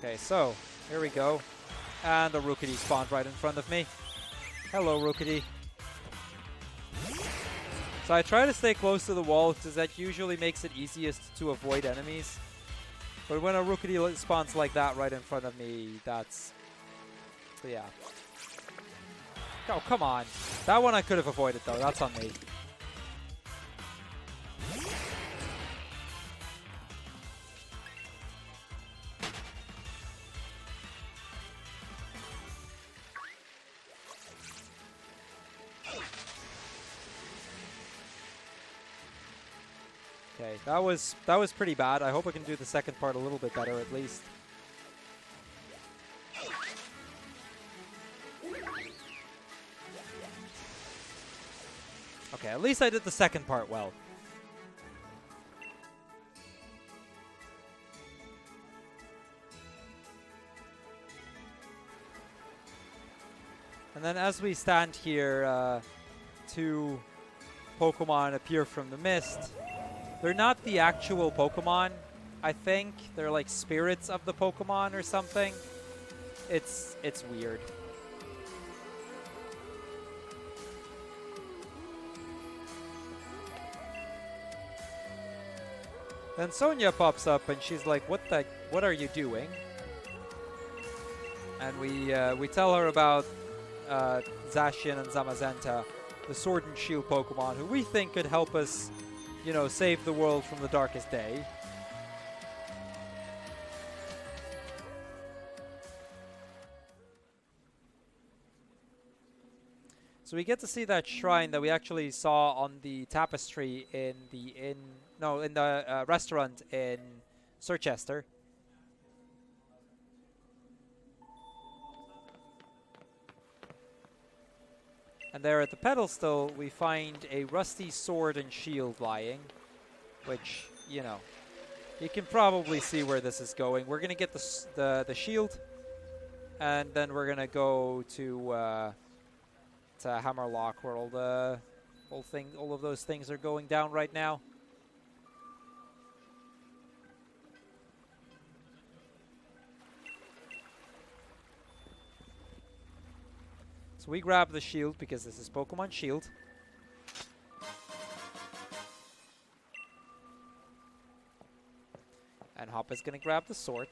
Okay, so here we go. And the Rookity spawned right in front of me. Hello, Rookity. So I try to stay close to the wall because that usually makes it easiest to avoid enemies. But when a Rookity spawns like that right in front of me, that's... yeah. Oh, come on. That one I could have avoided, though. That's on me. Okay, that was pretty bad. I hope I can do the second part a little bit better at least. Okay, at least I did the second part well. And then as we stand here, two Pokemon appear from the mist. They're not the actual Pokemon, I think. They're like spirits of the Pokemon or something. It's weird. Then Sonia pops up and she's like, what are you doing? And we tell her about Zacian and Zamazenta, the Sword and Shield Pokemon, who we think could help us, you know, save the world from the darkest day. So we get to see that shrine that we actually saw on the tapestry in the restaurant in Circhester. And there at the pedestal, we find a rusty sword and shield lying, which, you know, you can probably see where this is going. We're gonna get the shield, and then we're gonna go to Hammerlock, where all of those things are going down right now. So we grab the shield because this is Pokemon Shield. And Hop is going to grab the sword.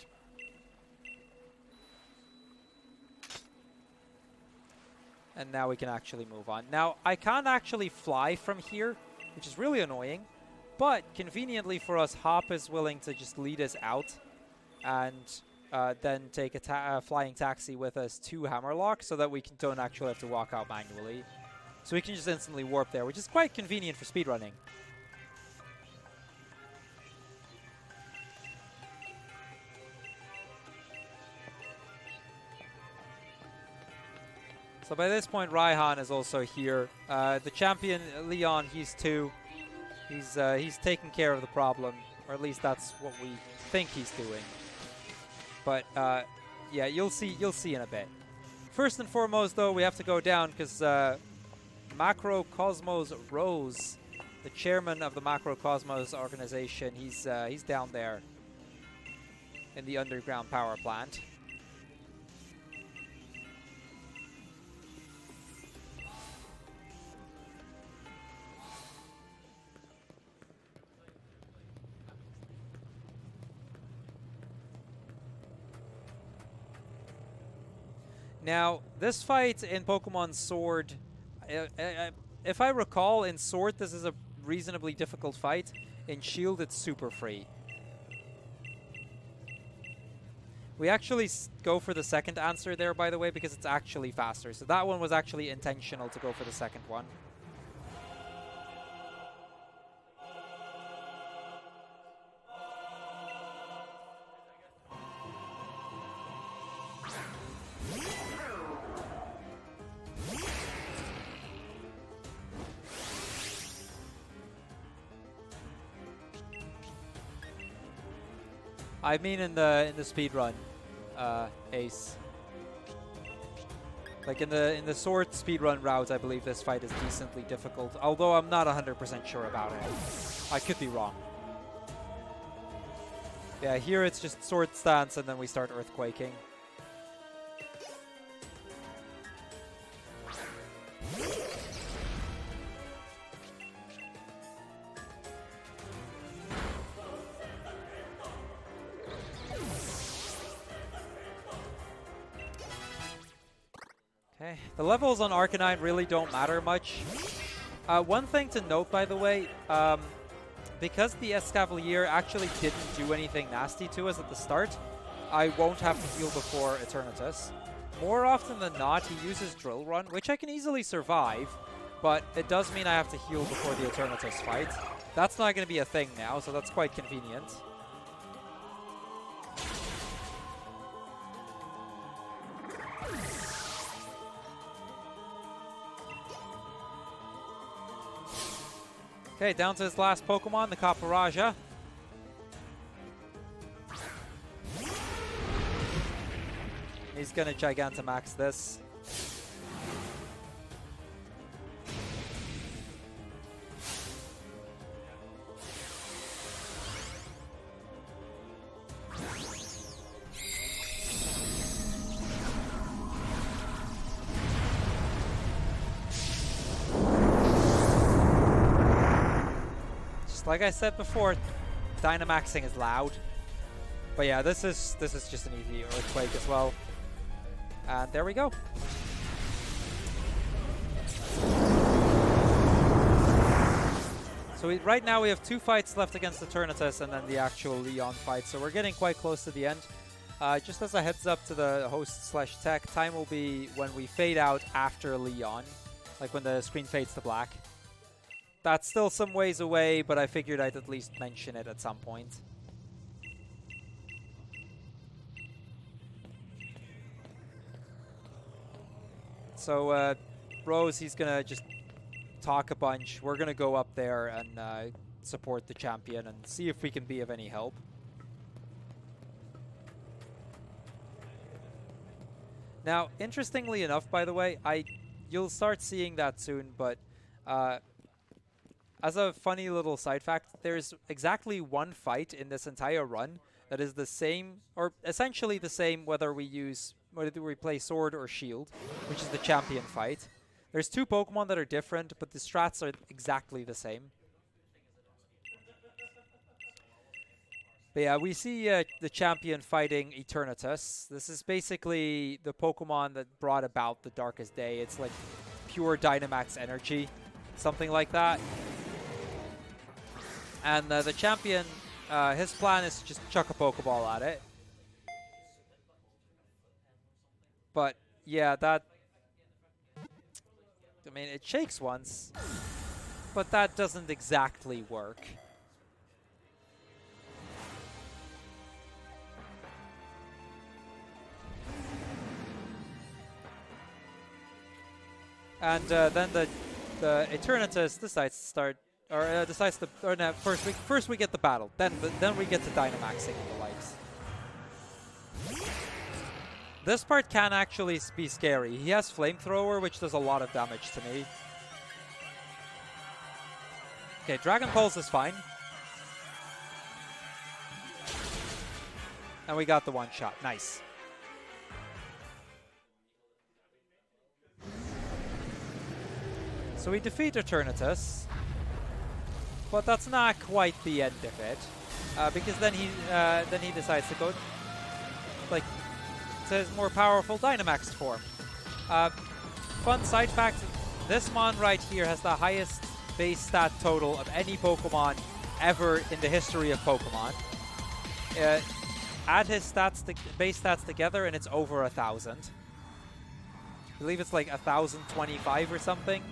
And now we can actually move on. Now, I can't actually fly from here, which is really annoying. But conveniently for us, Hop is willing to just lead us out and then take a flying taxi with us to Hammerlock so that we don't actually have to walk out manually. So we can just instantly warp there, which is quite convenient for speedrunning. So by this point, Raihan is also here. The champion, Leon, he's 2. He's taking care of the problem, or at least that's what we think he's doing. But yeah, you'll see in a bit. First and foremost, though, we have to go down because Macrocosmos Rose, the chairman of the Macrocosmos organization, he's down there in the underground power plant. Now, this fight in Pokemon Sword, if I recall, in Sword this is a reasonably difficult fight. In Shield, it's super free. We actually go for the second answer there, by the way, because it's actually faster. So that one was actually intentional to go for the second one. I mean in the speed run, Ace. Like in the Sword speedrun route, I believe this fight is decently difficult, although I'm not 100% sure about it. I could be wrong. Yeah, here it's just Sword stance and then we start earthquaking. Okay, the levels on Arcanine really don't matter much. One thing to note, by the way, because the Escavalier actually didn't do anything nasty to us at the start, I won't have to heal before Eternatus. More often than not, he uses Drill Run, which I can easily survive, but it does mean I have to heal before the Eternatus fight. That's not going to be a thing now, so that's quite convenient. Okay, down to his last Pokemon, the Caparaja. He's gonna Gigantamax this. Like I said before, Dynamaxing is loud. But yeah, this is just an easy Earthquake as well. And there we go. So right now we have 2 fights left against the Eternatus and then the actual Leon fight. So we're getting quite close to the end. Just as a heads up to the host/tech, time will be when we fade out after Leon, like when the screen fades to black. That's still some ways away, but I figured I'd at least mention it at some point. So Rose, he's gonna just talk a bunch. We're gonna go up there and support the champion and see if we can be of any help. Now, interestingly enough, by the way, you'll start seeing that soon, but as a funny little side fact, there's exactly 1 fight in this entire run that is the same, or essentially the same, whether we play sword or shield, which is the champion fight. There's 2 Pokemon that are different, but the strats are exactly the same. But yeah, we see the champion fighting Eternatus. This is basically the Pokemon that brought about the Darkest Day. It's like pure Dynamax energy, something like that. And the champion, his plan is to just chuck a Pokeball at it. But yeah, I mean, it shakes once, but that doesn't exactly work. And then the Eternatus decides to start, or decides to, or no, first we get the battle, then we get to Dynamaxing and the likes. This part can actually be scary. He has Flamethrower, which does a lot of damage to me. Okay, Dragon Pulse is fine. And we got the 1-shot. Nice. So we defeat Eternatus, but that's not quite the end of it, because then he decides to go like to his more powerful Dynamax form. Fun side fact: this Mon right here has the highest base stat total of any Pokemon ever in the history of Pokemon. Add his base stats together, and it's over 1,000. I believe it's like 1,025 or something.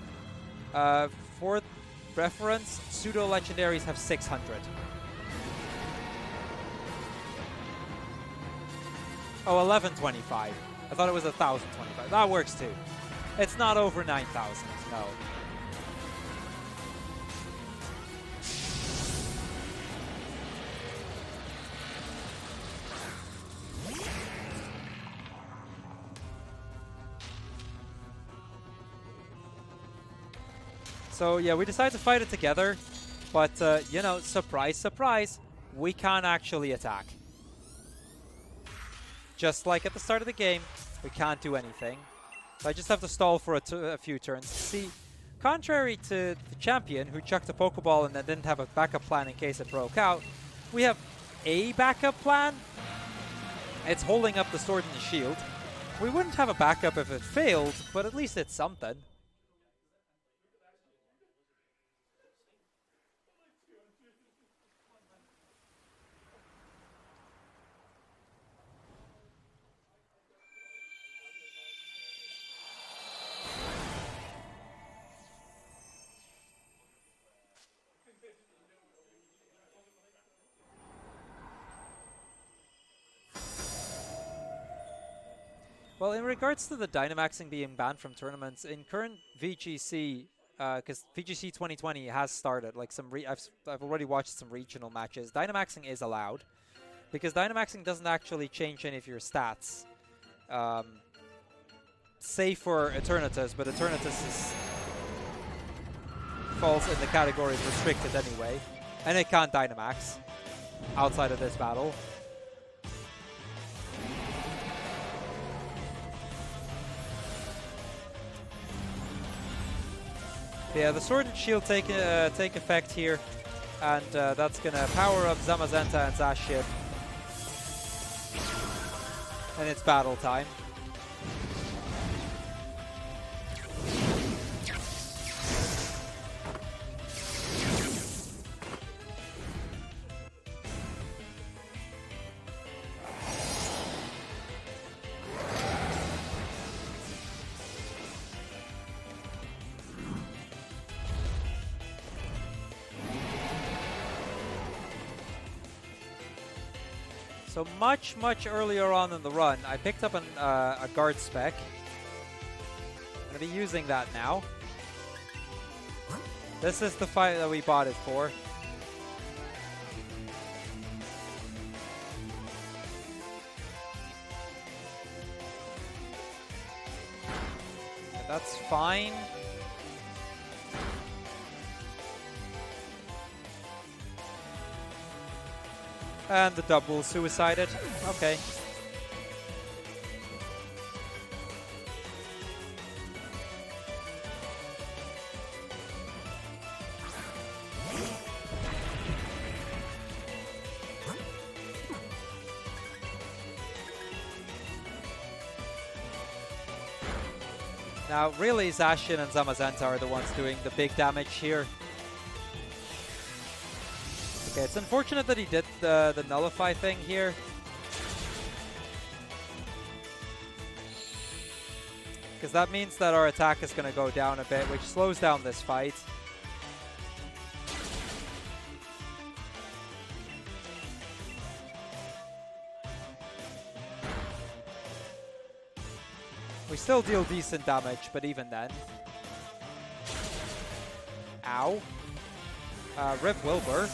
For reference, pseudo-legendaries have 600. Oh, 1,125. I thought it was 1,025. That works too. It's not over 9,000, no. So yeah, we decided to fight it together, but you know, surprise, surprise, we can't actually attack. Just like at the start of the game, we can't do anything. So I just have to stall for a few turns. See, contrary to the champion, who chucked a Pokeball and then didn't have a backup plan in case it broke out, we have a backup plan. It's holding up the sword and the shield. We wouldn't have a backup if it failed, but at least it's something. Well, in regards to the Dynamaxing being banned from tournaments, in current VGC, because VGC 2020 has started, like I've already watched some regional matches, Dynamaxing is allowed, because Dynamaxing doesn't actually change any of your stats, save for Eternatus, but Eternatus falls in the category of restricted anyway, and it can't Dynamax outside of this battle. Yeah, the Sword and Shield take effect here, and that's gonna power up Zamazenta and Zaship. And it's battle time. So much earlier on in the run, I picked up a guard spec. I'm going to be using that now. This is the fight that we bought it for. That's fine. And the double suicided. Okay. Now, really, Zacian and Zamazenta are the ones doing the big damage here. Okay, it's unfortunate that he did the nullify thing here. Because that means that our attack is going to go down a bit, which slows down this fight. We still deal decent damage, but even then. Ow. Rip Wilbur.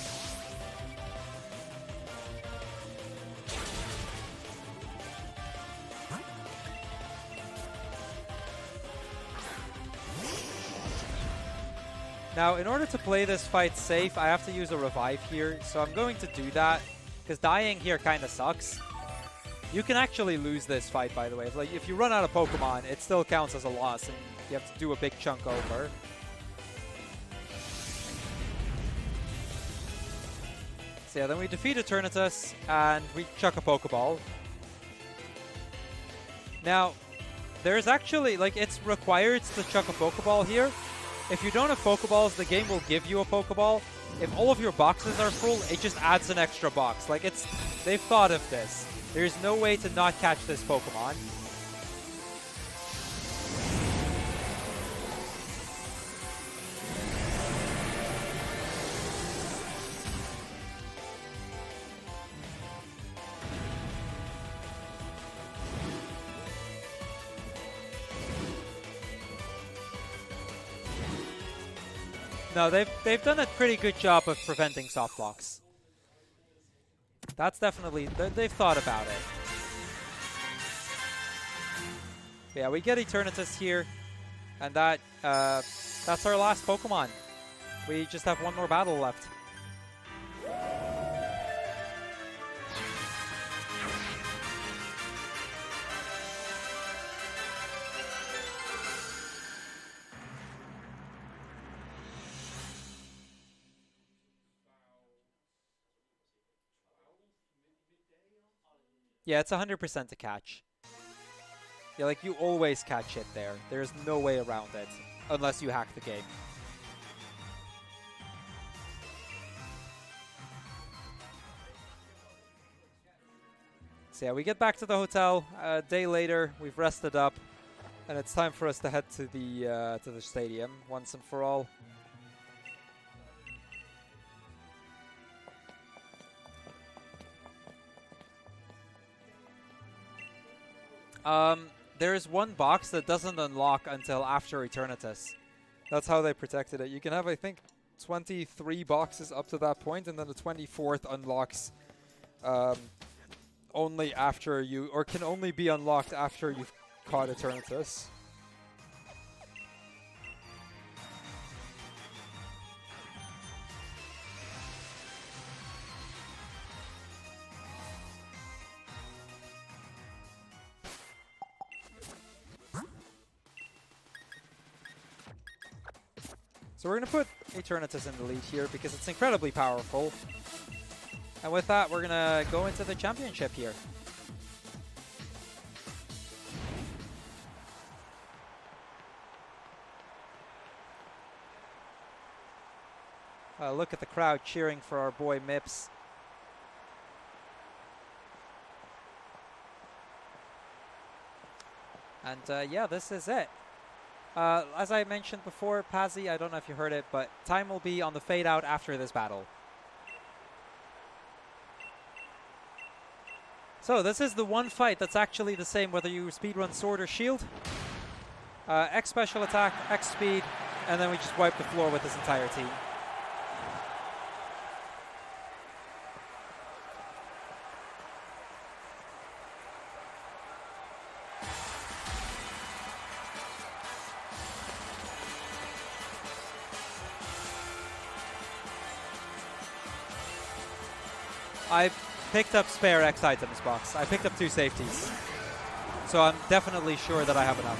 Now, in order to play this fight safe, I have to use a revive here, so I'm going to do that, because dying here kind of sucks. You can actually lose this fight, by the way. If you run out of Pokemon, it still counts as a loss, and you have to do a big chunk over. So yeah, then we defeat Eternatus, and we chuck a Pokeball. Now, there's actually, it's required to chuck a Pokeball here. If you don't have Pokeballs, the game will give you a Pokeball. If all of your boxes are full, it just adds an extra box. They've thought of this. There's no way to not catch this Pokemon. No, they've done a pretty good job of preventing soft blocks. That's definitely, they've thought about it. Yeah, we get Eternatus here, and that's our last Pokemon. We just have one more battle left. Yeah, it's 100% to catch. Yeah, you always catch it there. There's no way around it, unless you hack the game. So yeah, we get back to the hotel a day later. We've rested up, and it's time for us to head to the stadium once and for all. There is one box that doesn't unlock until after Eternatus. That's how they protected it. You can have, I think, 23 boxes up to that point, and then the 24th unlocks only after you, or can only be unlocked after you've caught Eternatus. So we're going to put Eternatus in the lead here because it's incredibly powerful. And with that, we're going to go into the championship here. Look at the crowd cheering for our boy Mips. And yeah, this is it. As I mentioned before, Pazzy, I don't know if you heard it, but time will be on the fade out after this battle. So this is the one fight that's actually the same whether you speedrun Sword or Shield. X special attack, X speed, and then we just wipe the floor with this entire team. I picked up spare X items box. I picked up 2 safeties. So I'm definitely sure that I have enough.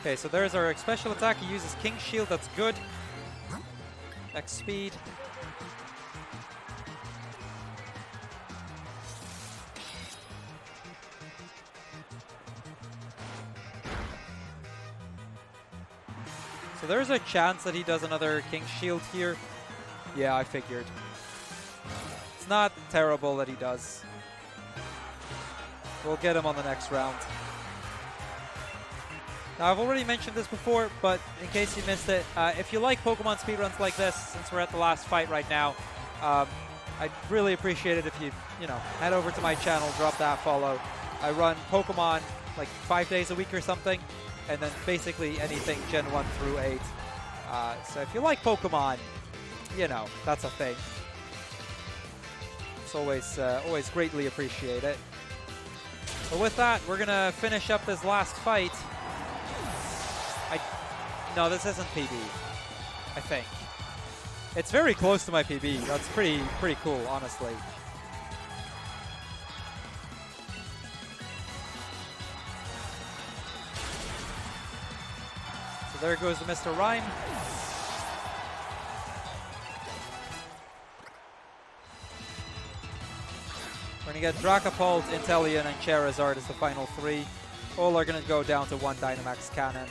Okay, so there's our special attack. He uses King's Shield. That's good. X speed. So there's a chance that he does another King's Shield here. Yeah, I figured. It's not terrible that he does. We'll get him on the next round. Now, I've already mentioned this before, but in case you missed it, if you like Pokemon speedruns like this, since we're at the last fight right now, I'd really appreciate it if you, head over to my channel, drop that follow. I run Pokemon like 5 days a week or something, and then basically anything Gen 1 through 8. So if you like Pokemon, that's a thing. It's always greatly appreciate it. But with that, we're going to finish up this last fight. No, this isn't PB, I think. It's very close to my PB. That's pretty cool, honestly. So there goes the Mr. Rhyme. We're going to get Dracopult, Inteleon, and Charizard as the final 3. All are going to go down to 1 Dynamax Cannon.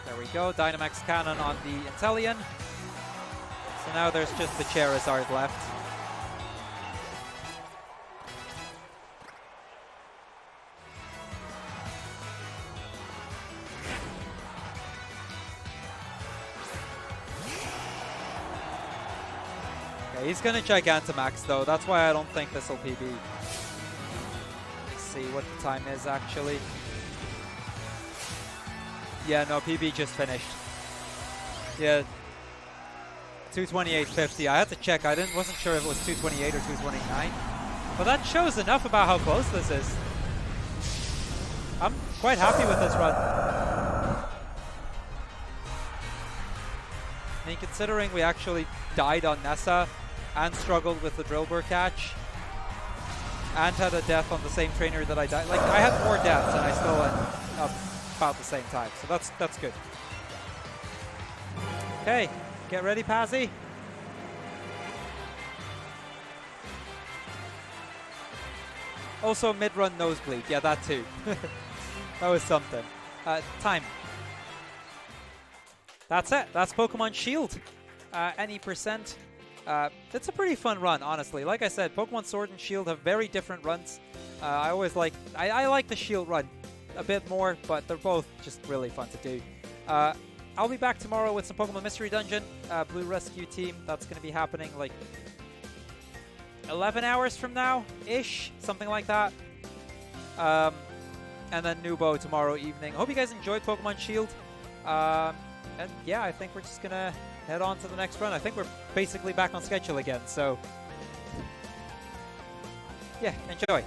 There we go, Dynamax Cannon on the Inteleon. So now there's just the Charizard left. Okay, he's gonna Gigantamax though, that's why I don't think this will PB. Let's see what the time is actually. Yeah, no, PB just finished. Yeah, 228.50. I had to check. I wasn't sure if it was 228 or 229. But that shows enough about how close this is. I'm quite happy with this run. I mean, considering we actually died on Nessa and struggled with the Drillbur catch and had a death on the same trainer that I died. Like, I had more deaths and I still went up about the same time. So that's good. Okay, get ready, Pazzy. Also, mid-run nosebleed. Yeah, that too. That was something. Time. That's it. That's Pokemon Shield. Any percent. It's a pretty fun run, honestly. Like I said, Pokemon Sword and Shield have very different runs. I like the Shield run a bit more, but they're both just really fun to do. I'll be back tomorrow with some Pokemon Mystery Dungeon, Blue Rescue Team. That's going to be happening like 11 hours from now-ish, something like that. And then Nubo tomorrow evening. I hope you guys enjoyed Pokemon Shield. And yeah, I think we're just going to head on to the next run. I think we're basically back on schedule again, so yeah, enjoy.